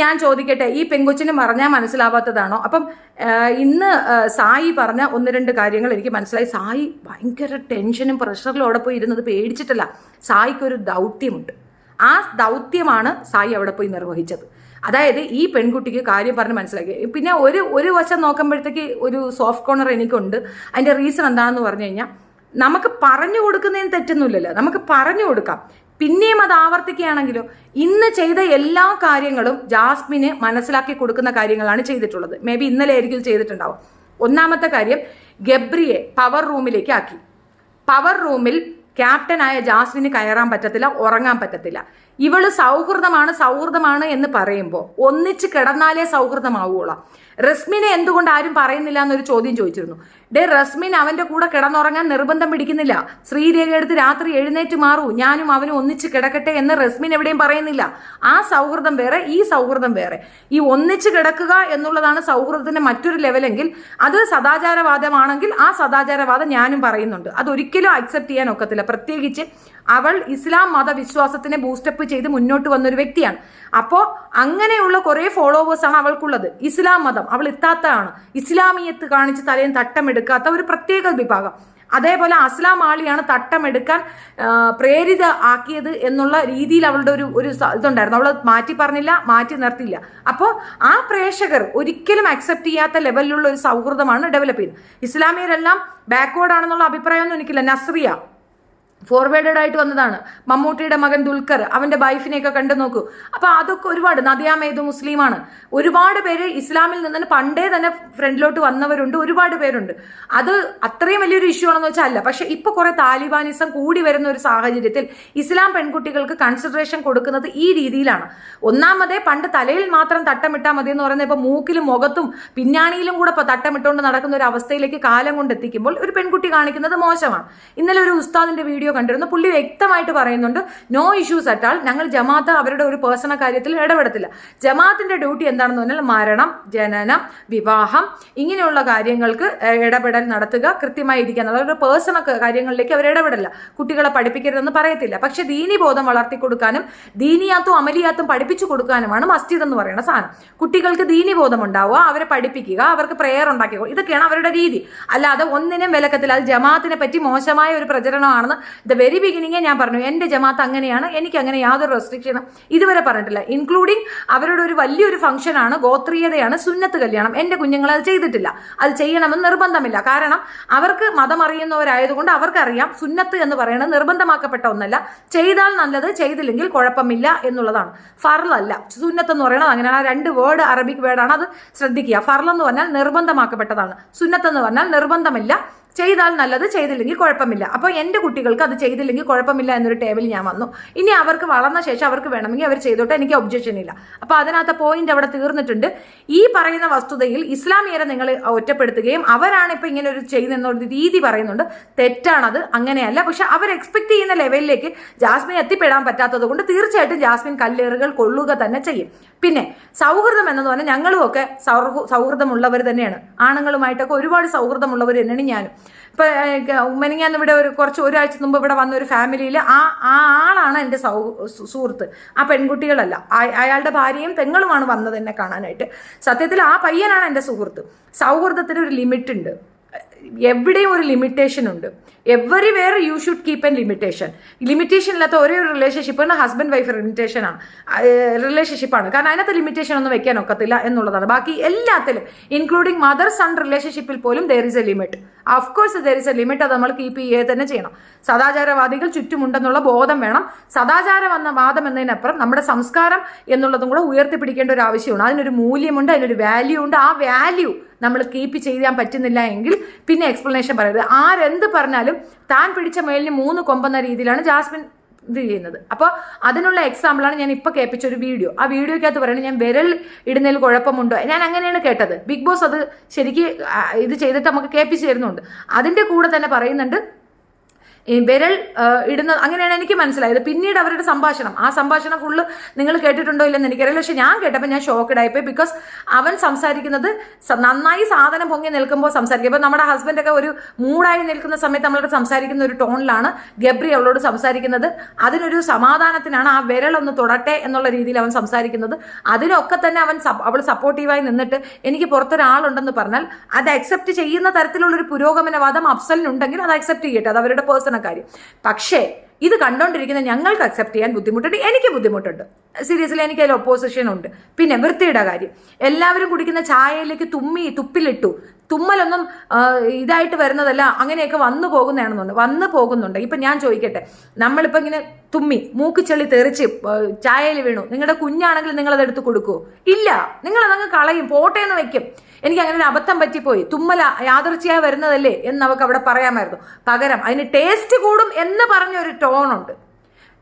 ഞാൻ ചോദിക്കട്ടെ, ഈ പെങ്കൊച്ചിന് പറഞ്ഞാൽ മനസ്സിലാവാത്തതാണോ? അപ്പം ഇന്ന് സായി പറഞ്ഞ 1-2 കാര്യങ്ങൾ എനിക്ക് മനസ്സിലായി. സായി ഭയങ്കര ടെൻഷനും പ്രഷറിലും അവിടെ പോയി ഇരുന്നത് പേടിച്ചിട്ടല്ല. സായിക്കൊരു ദൗത്യമുണ്ട്. ആ ദൗത്യമാണ് സായി അവിടെ പോയി നിർവഹിച്ചത്. അതായത് ഈ പെൺകുട്ടിക്ക് കാര്യം പറഞ്ഞ് മനസ്സിലാക്കി. പിന്നെ ഒരു വശം നോക്കുമ്പോഴത്തേക്ക് ഒരു സോഫ്റ്റ് കോർണർ എനിക്കുണ്ട്. അതിൻ്റെ റീസൺ എന്താണെന്ന് പറഞ്ഞു കഴിഞ്ഞാൽ, നമുക്ക് പറഞ്ഞു കൊടുക്കുന്നതിന് തെറ്റൊന്നുമില്ലല്ലോ, നമുക്ക് പറഞ്ഞു കൊടുക്കാം. പിന്നെയും അത് ആവർത്തിക്കുകയാണെങ്കിലോ, ഇന്ന് ചെയ്ത എല്ലാ കാര്യങ്ങളും ജാസ്മിന് മനസ്സിലാക്കി കൊടുക്കുന്ന കാര്യങ്ങളാണ് ചെയ്തിട്ടുള്ളത്. മേ ബി ഇന്നലെ ആയിരിക്കും ചെയ്തിട്ടുണ്ടാവും. ഒന്നാമത്തെ കാര്യം, ഗബ്രിയെ പവർ റൂമിലേക്ക് ആക്കി. പവർ റൂമിൽ ക്യാപ്റ്റനായ ജാസ്മിന് കയറാൻ പറ്റത്തില്ല, ഉറങ്ങാൻ പറ്റത്തില്ല. ഇവള് സൗഹൃദമാണ് എന്ന് പറയുമ്പോൾ ഒന്നിച്ച് കിടന്നാലേ സൗഹൃദമാവുകയുള്ളൂ. റസ്മിനെ എന്തുകൊണ്ട് ആരും പറയുന്നില്ല എന്നൊരു ചോദ്യം ചോദിച്ചിരുന്നു. റസ്മിൻ അവന്റെ കൂടെ കിടന്നുറങ്ങാൻ നിർബന്ധം പിടിക്കുന്നില്ല. ശ്രീരേഖ എടുത്ത് രാത്രി എഴുന്നേറ്റ് മാറൂ, ഞാനും അവനും ഒന്നിച്ച് കിടക്കട്ടെ എന്ന് റസ്മിൻ എവിടെയും പറയുന്നില്ല. ആ സൗഹൃദം വേറെ, ഈ സൗഹൃദം വേറെ. ഈ ഒന്നിച്ച് കിടക്കുക എന്നുള്ളതാണ് സൗഹൃദത്തിന്റെ മറ്റൊരു ലെവലെങ്കിൽ, അത് സദാചാരവാദമാണെങ്കിൽ ആ സദാചാരവാദം ഞാനും പറയുന്നുണ്ട്. അതൊരിക്കലും അക്സെപ്റ്റ് ചെയ്യാൻ ഒക്കത്തില്ല. പ്രത്യേകിച്ച് അവൾ ഇസ്ലാം മതവിശ്വാസത്തിനെ ബൂസ്റ്റപ്പ് ചെയ്ത് മുന്നോട്ട് വന്നൊരു വ്യക്തിയാണ്. അപ്പോൾ അങ്ങനെയുള്ള കുറേ ഫോളോവേഴ്സാണ് അവൾക്കുള്ളത്. ഇസ്ലാം മതം അവൾ എത്താത്തതാണ്. ഇസ്ലാമിയത്ത് കാണിച്ച് തലയും തട്ടമെടുക്കാത്ത ഒരു പ്രത്യേക വിഭാഗം. അതേപോലെ അസ്ലാം ആളിയാണ് തട്ടമെടുക്കാൻ പ്രേരിത ആക്കിയത് എന്നുള്ള രീതിയിൽ അവളുടെ ഒരു ഇതുണ്ടായിരുന്നു. അവൾ മാറ്റി പറഞ്ഞില്ല, മാറ്റി നിർത്തിയില്ല. അപ്പോൾ ആ പ്രേക്ഷകർ ഒരിക്കലും അക്സെപ്റ്റ് ചെയ്യാത്ത ലെവലിലുള്ള ഒരു സൗഹൃദമാണ് ഡെവലപ്പ് ചെയ്യുന്നത്. ഇസ്ലാമിയരെല്ലാം ബാക്ക്വേർഡ് ആണെന്നുള്ള അഭിപ്രായമൊന്നും എനിക്കില്ല. നസ്രിയ ഫോർവേഡഡ് ആയിട്ട് വന്നതാണ്. മമ്മൂട്ടിയുടെ മകൻ ദുൽഖർ, അവന്റെ വൈഫിനെയൊക്കെ കണ്ടു നോക്കൂ. അപ്പൊ അതൊക്കെ ഒരുപാട്, നദിയ മേതു മുസ്ലിമാണ്. ഒരുപാട് പേര് ഇസ്ലാമിൽ നിന്ന് പണ്ടേ തന്നെ ഫ്രണ്ടിലോട്ട് വന്നവരുണ്ട്, ഒരുപാട് പേരുണ്ട്. അത് അത്രയും വലിയൊരു ഇഷ്യൂ ആണെന്ന് വെച്ചാൽ അല്ല. പക്ഷെ ഇപ്പൊ കുറെ താലിബാനിസം കൂടി വരുന്ന ഒരു സാഹചര്യത്തിൽ ഇസ്ലാം പെൺകുട്ടികൾക്ക് കൺസിഡറേഷൻ കൊടുക്കുന്നത് ഈ രീതിയിലാണ്. ഒന്നാമതേ, പണ്ട് തലയിൽ മാത്രം തട്ടമിട്ടാൽ മതി എന്ന് പറയുന്നത് ഇപ്പൊ മൂക്കിലും മുഖത്തും പിന്നാണിയിലും കൂടെ ഇപ്പൊ തട്ടമിട്ടുകൊണ്ട് നടക്കുന്ന ഒരു അവസ്ഥയിലേക്ക് കാലം കൊണ്ട് എത്തിക്കുമ്പോൾ ഒരു പെൺകുട്ടി കാണിക്കുന്നത് മോശമാണ്. ഇന്നലെ ഒരു ഉസ്താദിന്റെ വീഡിയോ കണ്ടിരുന്നു. പുള്ളി വ്യക്തമായിട്ട് പറയുന്നുണ്ട്, നോ ഇഷ്യൂസ് അറ്റാൾ, ഞങ്ങൾ ജമാഅത്ത് അവരുടെ ഒരു പേഴ്സണൽ കാര്യത്തിൽ ഇടപെടത്തില്ല. ജമാഅത്തിന്റെ ഡ്യൂട്ടി എന്താണെന്ന് പറഞ്ഞാൽ മരണം, ജനനം, വിവാഹം ഇങ്ങനെയുള്ള കാര്യങ്ങൾക്ക് ഇടപെടൽ നടത്തുക, കൃത്യമായി ഇരിക്കുക എന്നുള്ള ഒരു പേഴ്സണൽ കാര്യങ്ങളിലേക്ക് അവർ ഇടപെടില്ല. കുട്ടികളെ പഠിപ്പിക്കരുതെന്ന് പറയത്തില്ല. പക്ഷെ ദീനി ബോധം വളർത്തി കൊടുക്കാനും ദീനിയാത്തും അമലിയാത്തും പഠിപ്പിച്ചു കൊടുക്കാനുമാണ് മസ്ജിദ് എന്ന് പറയുന്ന സാധനം. കുട്ടികൾക്ക് ദീനി ബോധം ഉണ്ടാവുക, അവരെ പഠിപ്പിക്കുക, അവർക്ക് പ്രെയർ ഉണ്ടാക്കി, ഇതൊക്കെയാണ് അവരുടെ രീതി. അല്ലാതെ ഒന്നിനും വിലക്കത്തില്ല. അത് ജമാഅത്തിനെ പറ്റി മോശമായ ഒരു പ്രചരണമാണെന്ന് ദ വെരി ബിഗിനിങ്ങേ ഞാൻ പറഞ്ഞു. എൻ്റെ ജമാഅത്ത് അങ്ങനെയാണ്, എനിക്ക് അങ്ങനെ യാതൊരു റെസ്ട്രിക്ഷനും ഇതുവരെ പറഞ്ഞിട്ടില്ല. ഇൻക്ലൂഡിങ് അവരുടെ ഒരു വലിയൊരു ഫംഗ്ഷനാണ്, ഗോത്രീയതയാണ് സുന്നത്ത് കല്യാണം. എൻ്റെ കുഞ്ഞുങ്ങൾ അത് ചെയ്തിട്ടില്ല. അത് ചെയ്യണമെന്ന് നിർബന്ധമില്ല. കാരണം അവർക്ക് മതം അറിയുന്നവരായതുകൊണ്ട് അവർക്കറിയാം സുന്നത്ത് എന്ന് പറയുന്നത് നിർബന്ധമാക്കപ്പെട്ട ഒന്നല്ല. ചെയ്താൽ നല്ലത്, ചെയ്തില്ലെങ്കിൽ കുഴപ്പമില്ല എന്നുള്ളതാണ്. ഫർളല്ല, സുന്നത്ത് എന്ന് പറയുന്നത് അങ്ങനെയാണ്. 2 വേർഡ് അറബിക് വേർഡാണ്, അത് ശ്രദ്ധിക്കുക. ഫർൾ എന്ന് പറഞ്ഞാൽ നിർബന്ധമാക്കപ്പെട്ടതാണ്, സുന്നത്ത് എന്ന് പറഞ്ഞാൽ നിർബന്ധമില്ല. ചെയ്താൽ നല്ലത്, ചെയ്തില്ലെങ്കിൽ കുഴപ്പമില്ല. അപ്പോൾ എൻ്റെ കുട്ടികൾക്ക് അത് ചെയ്തില്ലെങ്കിൽ കുഴപ്പമില്ല എന്നൊരു ടേബിൾ ഞാൻ വന്നു. ഇനി അവർക്ക് വളർന്ന ശേഷം അവർക്ക് വേണമെങ്കിൽ അവർ ചെയ്തോട്ടെ, എനിക്ക് ഒബ്ജക്ഷൻ ഇല്ല. അപ്പോൾ അതിനകത്ത് പോയിന്റ് അവിടെ തീർന്നിട്ടുണ്ട്. ഈ പറയുന്ന വസ്തുതയിൽ ഇസ്ലാമിയരെ നിങ്ങൾ ഒറ്റപ്പെടുത്തുകയും അവരാണ് ഇപ്പം ഇങ്ങനെ ഒരു ചെയ്യുന്ന രീതി പറയുന്നുണ്ട്. തെറ്റാണത്, അങ്ങനെയല്ല. പക്ഷെ അവർ എക്സ്പെക്ട് ചെയ്യുന്ന ലെവലിലേക്ക് ജാസ്മിൻ എത്തിപ്പെടാൻ പറ്റാത്തത് കൊണ്ട് തീർച്ചയായിട്ടും ജാസ്മിൻ കല്ലേറുകൾ കൊള്ളുക തന്നെ ചെയ്യും. പിന്നെ സൗഹൃദം എന്നത് പറഞ്ഞാൽ ഞങ്ങളും ഒക്കെ സൗഹൃദമുള്ളവർ തന്നെയാണ്. ആണുങ്ങളുമായിട്ടൊക്കെ ഒരുപാട് സൗഹൃദമുള്ളവർ തന്നെയാണ് ഞാനും. ഇപ്പം മെനിങ്ങാന്ന് ഇവിടെ ഒരാഴ്ച മുമ്പ് ഇവിടെ വന്ന ഒരു ഫാമിലിയിൽ ആ ആളാണ് എൻ്റെ സുഹൃത്ത്. ആ പെൺകുട്ടികളല്ല, അയാളുടെ ഭാര്യയും പെങ്ങളുമാണ് വന്നത് എന്നെ കാണാനായിട്ട്. സത്യത്തിൽ ആ പയ്യനാണ് എൻ്റെ സുഹൃത്ത്. സൗഹൃദത്തിന് ഒരു ലിമിറ്റ് ഉണ്ട്, എവിടെയും ഒരു ലിമിറ്റേഷൻ ഉണ്ട്. Everywhere you should keep N limitation. Limitation ഇല്ലാത്ത ഒരേ ഒരു റിലേഷൻഷിപ്പ് ഹസ്ബൻഡ് വൈഫ് റിലേഷൻഷിപ്പാണ്. കാരണം അതിനകത്ത് ലിമിറ്റേഷൻ ഒന്നും വെക്കാൻ ഒക്കത്തില്ല എന്നുള്ളതാണ്. ബാക്കി എല്ലാത്തിലും ഇൻക്ലൂഡിങ് മദർ സൺ റിലേഷൻഷിപ്പിൽ പോലും there is A limit. Of course there is A limit. അത് നമ്മൾ കീപ്പ് ചെയ്യുക തന്നെ ചെയ്യണം. സദാചാരവാദികൾ ചുറ്റുമുണ്ടെന്നുള്ള ബോധം വേണം. വാദം എന്നതിനപ്പുറം നമ്മുടെ സംസ്കാരം എന്നുള്ളതും കൂടെ ഉയർത്തിപ്പിടിക്കേണ്ട ഒരു ആവശ്യമാണ്. അതിനൊരു മൂല്യമുണ്ട്, അതിനൊരു വാല്യൂ ഉണ്ട്. ആ വാല്യൂ നമ്മൾ കീപ്പ് ചെയ്യാൻ പറ്റുന്നില്ല എങ്കിൽ പിന്നെ എക്സ്പ്ലനേഷൻ പറയരുത്. ആരെന്ത് പറഞ്ഞാലും താൻ പിടിച്ച മേലിന് 3 കൊമ്പെന്ന രീതിയിലാണ് ജാസ്മിൻ ഇത് ചെയ്യുന്നത്. അപ്പോൾ അതിനുള്ള എക്സാമ്പിളാണ് ഞാൻ ഇപ്പോൾ കേൾപ്പിച്ച ഒരു വീഡിയോ. ആ വീഡിയോക്കകത്ത് പറയുന്നത് ഞാൻ വിരൽ ഇടുന്നതിൽ കുഴപ്പമുണ്ടോ, ഞാൻ അങ്ങനെയാണ് കേട്ടത്. ബിഗ് ബോസ് അത് ശരിക്ക് ഇത് ചെയ്തിട്ട് നമുക്ക് കേൾപ്പിച്ച് തരുന്നുണ്ട്. അതിൻ്റെ കൂടെ തന്നെ പറയുന്നുണ്ട്, ഈ വിരൽ ഇടുന്നത് അങ്ങനെയാണ് എനിക്ക് മനസ്സിലായത്. പിന്നീട് അവരുടെ സംഭാഷണം, ആ സംഭാഷണം ഫുള്ള് നിങ്ങൾ കേട്ടിട്ടുണ്ടോ ഇല്ലെന്ന് എനിക്കറിയില്ല. പക്ഷെ ഞാൻ കേട്ടപ്പോൾ ഞാൻ ഷോക്ക്ഡ് ആയിപ്പോയി. ബിക്കോസ് അവൻ സംസാരിക്കുന്നത് നന്നായി സാധനം പൊങ്ങി നിൽക്കുമ്പോൾ സംസാരിക്കും. ഇപ്പം നമ്മുടെ ഹസ്ബൻഡൊക്കെ ഒരു മൂടായി നിൽക്കുന്ന സമയത്ത് നമ്മളോട് സംസാരിക്കുന്ന ഒരു ടോണിലാണ് ഗബ്രി അവളോട് സംസാരിക്കുന്നത്. അതിനൊരു സമാധാനത്തിനാണ് ആ വിരലൊന്ന് തൊടട്ടെ എന്നുള്ള രീതിയിൽ അവൻ സംസാരിക്കുന്നത്. അതിനൊക്കെ തന്നെ അവൾ സപ്പോർട്ടീവായി നിന്നിട്ട് എനിക്ക് പുറത്തൊരാളുണ്ടെന്ന് പറഞ്ഞാൽ അത് അക്സെപ്റ്റ് ചെയ്യുന്ന തരത്തിലുള്ളൊരു പുരോഗമനവാദം അഫ്സലിനുണ്ടെങ്കിൽ അത് അക്സെപ്റ്റ് ചെയ്യട്ടെ, അത് അവരുടെ പേഴ്സണൽ കാര്യം. പക്ഷേ ഇത് കണ്ടോണ്ടിരിക്കുന്ന ഞങ്ങൾക്ക് അക്സെപ്റ്റ് ചെയ്യാൻ ബുദ്ധിമുട്ടുണ്ട്, എനിക്ക് ബുദ്ധിമുട്ടുണ്ട്. സീരിയസ്ലി എനിക്ക് അതിൽ ഒപ്പോസിഷൻ ഉണ്ട്. പിന്നെ വൃത്തിയുടെ കാര്യം, എല്ലാവരും കുടിക്കുന്ന ചായയിലേക്ക് തുപ്പിലിട്ടു. തുമ്മലൊന്നും ഇതായിട്ട് വരുന്നതല്ല, അങ്ങനെയൊക്കെ വന്നു പോകുന്നുണ്ട്. ഇപ്പം ഞാൻ ചോദിക്കട്ടെ, നമ്മളിപ്പോൾ ഇങ്ങനെ തുമ്മി മൂക്ക് ചെള്ളി തെറിച്ച് ചായയിൽ വീണു, നിങ്ങളുടെ കുഞ്ഞാണെങ്കിൽ നിങ്ങളത് എടുത്ത് കൊടുക്കുമോ? ഇല്ല, നിങ്ങളതങ്ങ് കളയും, പോട്ടേന്ന് വെക്കും. എനിക്ക് അങ്ങനെ ഒരു അബദ്ധം പറ്റിപ്പോയി, തുമ്മല യാദൃച്ഛയായി വരുന്നതല്ലേ എന്ന് നമുക്ക് അവിടെ പറയാമായിരുന്നു. പകരം അതിന് ടേസ്റ്റ് കൂടും എന്ന് പറഞ്ഞൊരു ടോണുണ്ട്.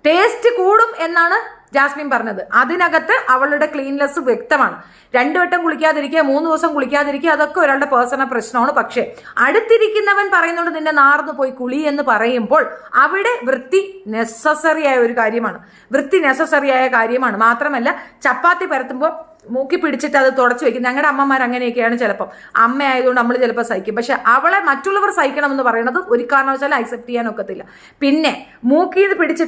ടേസ്റ്റ് കൂടും എന്നാണ് ജാസ്മിൻ പറഞ്ഞത്. അതിനകത്ത് അവളുടെ ക്ലീൻനെസ് വ്യക്തമാണ്. 2 വട്ടം കുളിക്കാതിരിക്കുക, 3 ദിവസം കുളിക്കാതിരിക്കുക, അതൊക്കെ ഒരാളുടെ പേഴ്സണൽ പ്രശ്നമാണ്. പക്ഷേ അടുത്തിരിക്കുന്നവൻ പറയുന്നുണ്ട് നിന്നെ നാർന്നു പോയി കുളി എന്ന് പറയുമ്പോൾ അവിടെ വൃത്തി നെസസറി ആയ ഒരു കാര്യമാണ്. മാത്രമല്ല ചപ്പാത്തി പരത്തുമ്പോൾ മൂക്കി പിടിച്ചിട്ട് അത് തുടച്ചു വെക്കും. ഞങ്ങളുടെ അമ്മമാർ അങ്ങനെയൊക്കെയാണ്. ചിലപ്പം അമ്മയായതുകൊണ്ട് നമ്മൾ ചിലപ്പോൾ സഹിക്കും. പക്ഷെ അവളെ മറ്റുള്ളവർ സഹിക്കണമെന്ന് പറയുന്നത് ഒരു കാരണവശാലും അക്സെപ്റ്റ് ചെയ്യാൻ ഒക്കത്തില്ല. പിന്നെ മൂക്കിൽ പിടിച്ച്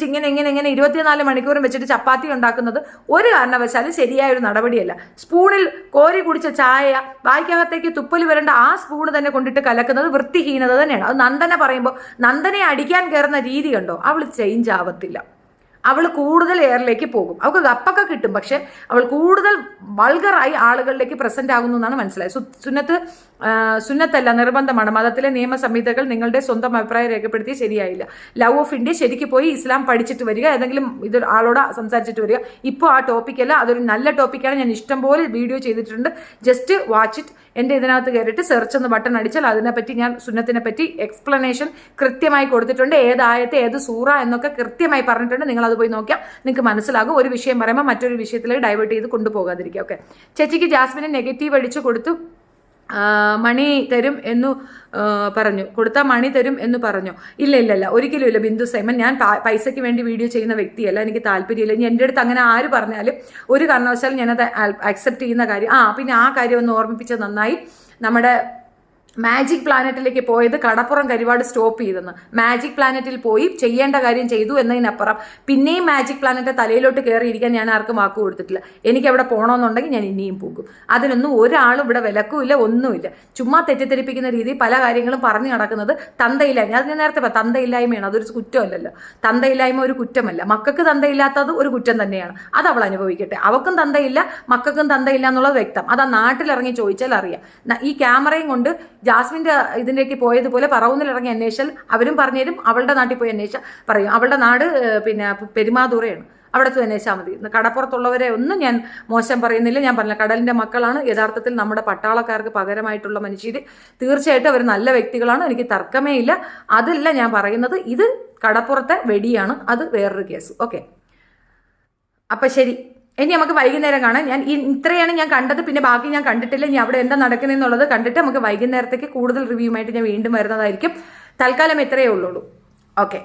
ഇങ്ങനെ 24 മണിക്കൂറും വെച്ചിട്ട് ചപ്പാത്തി ഉണ്ടാക്കുന്നത് ഒരു കാരണവശാലും ശരിയായ ഒരു നടപടിയല്ല. സ്പൂണിൽ കോരി കുടിച്ച ചായ വായ്ക്കകത്തേക്ക് തുപ്പൽ വരേണ്ട ആ സ്പൂണ് തന്നെ കൊണ്ടിട്ട് കലക്കുന്നത് വൃത്തിഹീനത തന്നെയാണ്. അത് നന്ദന പറയുമ്പോൾ നന്ദനെ അടിക്കാൻ കയറുന്ന രീതി കണ്ടോ, അവൾ ചേഞ്ച് ആവത്തില്ല. അവൾ കൂടുതൽ എയറിലേക്ക് പോകും. അവൾക്ക് ഗപ്പൊക്കെ കിട്ടും, പക്ഷെ അവൾ കൂടുതൽ വൾഗറായി ആളുകളിലേക്ക് പ്രസന്റ് ആകുന്നു എന്നാണ് മനസ്സിലായത്. സുന്നത്തല്ല, നിർബന്ധമാണ്. മതത്തിലെ നിയമസംഹിതകൾ നിങ്ങളുടെ സ്വന്തം അഭിപ്രായം രേഖപ്പെടുത്തി ശരിയായില്ല. ലവ് ഓഫ് ഇന്ത്യ ശരിക്ക് പോയി ഇസ്ലാം പഠിച്ചിട്ട് വരിക, ഏതെങ്കിലും ഇത് ആളോട് സംസാരിച്ചിട്ട് വരിക. ഇപ്പോൾ ആ ടോപ്പിക്കല്ല, അതൊരു നല്ല ടോപ്പിക്കാണ്. ഞാൻ ഇഷ്ടംപോലെ വീഡിയോ ചെയ്തിട്ടുണ്ട്. Just watch it. എൻ്റെ ഇതിനകത്ത് കയറിയിട്ട് സെർച്ച് എന്ന് ബട്ടൺ അടിച്ചാൽ അതിനെപ്പറ്റി ഞാൻ സുന്നത്തിനെ പറ്റി എക്സ്പ്ലനേഷൻ കൃത്യമായി കൊടുത്തിട്ടുണ്ട്. ഏതായത്തെ ഏത് സൂറ എന്നൊക്കെ കൃത്യമായി പറഞ്ഞിട്ടുണ്ട്. നിങ്ങൾ അത് പോയി നോക്കിയാൽ നിങ്ങൾക്ക് മനസ്സിലാകും. ഒരു വിഷയം പറയുമ്പോൾ മറ്റൊരു വിഷയത്തിലേക്ക് ഡൈവേർട്ട് ചെയ്ത് കൊണ്ടുപോകാതിരിക്കുക. ഓക്കെ, ചേച്ചിക്ക് ജാസ്മിനെ നെഗറ്റീവ് അടിച്ചു കൊടുത്തു, മണി തരും എന്നു പറഞ്ഞു, കൊടുത്താൽ മണി തരും എന്ന് പറഞ്ഞു. ഇല്ല, ഒരിക്കലും ഇല്ല ബിന്ദു സൈമൻ. ഞാൻ പൈസയ്ക്ക് വേണ്ടി വീഡിയോ ചെയ്യുന്ന വ്യക്തിയല്ല, എനിക്ക് താല്പര്യമില്ല. ഇനി എൻ്റെ അടുത്ത് അങ്ങനെ ആര് പറഞ്ഞാലും ഒരു കാരണവശാലും ഞാനത് അക്സെപ്റ്റ് ചെയ്യുന്ന കാര്യം. പിന്നെ ആ കാര്യം ഒന്ന് ഓർമ്മിപ്പിച്ചത് നന്നായി. നമ്മുടെ മാജിക് പ്ലാനറ്റിലേക്ക് പോയത് കടപ്പുറം കരിവാട് സ്റ്റോപ്പ് ചെയ്തെന്ന്. മാജിക് പ്ലാനറ്റിൽ പോയി ചെയ്യേണ്ട കാര്യം ചെയ്തു എന്നതിനപ്പുറം പിന്നെയും മാജിക് പ്ലാനറ്റ് തലയിലോട്ട് കയറിയിരിക്കാൻ ഞാൻ ആർക്കും വാക്ക് കൊടുത്തിട്ടില്ല. എനിക്ക് അവിടെ പോകണമെന്നുണ്ടെങ്കിൽ ഞാൻ ഇനിയും പോകും. അതിനൊന്നും ഒരാളും ഇവിടെ വിലക്കുമില്ല, ഒന്നുമില്ല. ചുമ്മാ തെറ്റിദ്ധരിപ്പിക്കുന്ന രീതിയിൽ പല കാര്യങ്ങളും പറഞ്ഞു നടക്കുന്നത് തന്തയില്ലായ്മ. അത് ഞാൻ നേരത്തെ തന്തയില്ലായ്മയാണ്, അതൊരു കുറ്റമല്ലല്ലോ. തന്തയില്ലായ്മ ഒരു കുറ്റമല്ല. മക്കൾക്ക് തന്തയില്ലാത്തത് ഒരു കുറ്റം തന്നെയാണ്. അത് അവൾ അനുഭവിക്കട്ടെ. അവൾക്കും തന്തയില്ല, മക്കൾക്കും തന്തയില്ല എന്നുള്ളത് വ്യക്തം. അത് ആ നാട്ടിലിറങ്ങി ചോദിച്ചാൽ അറിയാം. ഈ ക്യാമറയും കൊണ്ട് ജാസ്മിൻ്റെ ഇതിലേക്ക് പോയതുപോലെ പറവൂന്നിലിറങ്ങി അന്വേഷിച്ചാൽ അവരും പറഞ്ഞുതരും. അവളുടെ നാട്ടിൽ പോയി അന്വേഷിച്ചാൽ പറയും. അവളുടെ നാട് പെരുമാതുറയാണ്, അവിടുത്തെ അന്വേഷിച്ചാൽ മതി. കടപ്പുറത്തുള്ളവരെ ഒന്നും ഞാൻ മോശം പറയുന്നില്ല. ഞാൻ പറഞ്ഞ കടലിൻ്റെ മക്കളാണ് യഥാർത്ഥത്തിൽ നമ്മുടെ പട്ടാളക്കാർക്ക് പകരമായിട്ടുള്ള മനുഷ്യർ. തീർച്ചയായിട്ടും അവർ നല്ല വ്യക്തികളാണ്, എനിക്ക് തർക്കമേ ഇല്ല. അതല്ല ഞാൻ പറയുന്നത്. ഇത് കടപ്പുറത്തെ വെടിയാണ്, അത് വേറൊരു കേസ്. ഓക്കെ, അപ്പം ശരി. ഇനി നമുക്ക് വൈകുന്നേരം കാണാം. ഇത്രയാണ് ഞാൻ കണ്ടത്, പിന്നെ ബാക്കി ഞാൻ കണ്ടിട്ടില്ല. ഇനി അവിടെ എന്താ നടക്കുന്നതെന്നുള്ളത് കണ്ടിട്ട് നമുക്ക് വൈകുന്നേരത്തേക്ക് കൂടുതൽ റിവ്യൂമായിട്ട് ഞാൻ വീണ്ടും വരുന്നതായിരിക്കും. തൽക്കാലം ഇത്രയേ ഉള്ളൂ. ഓക്കെ.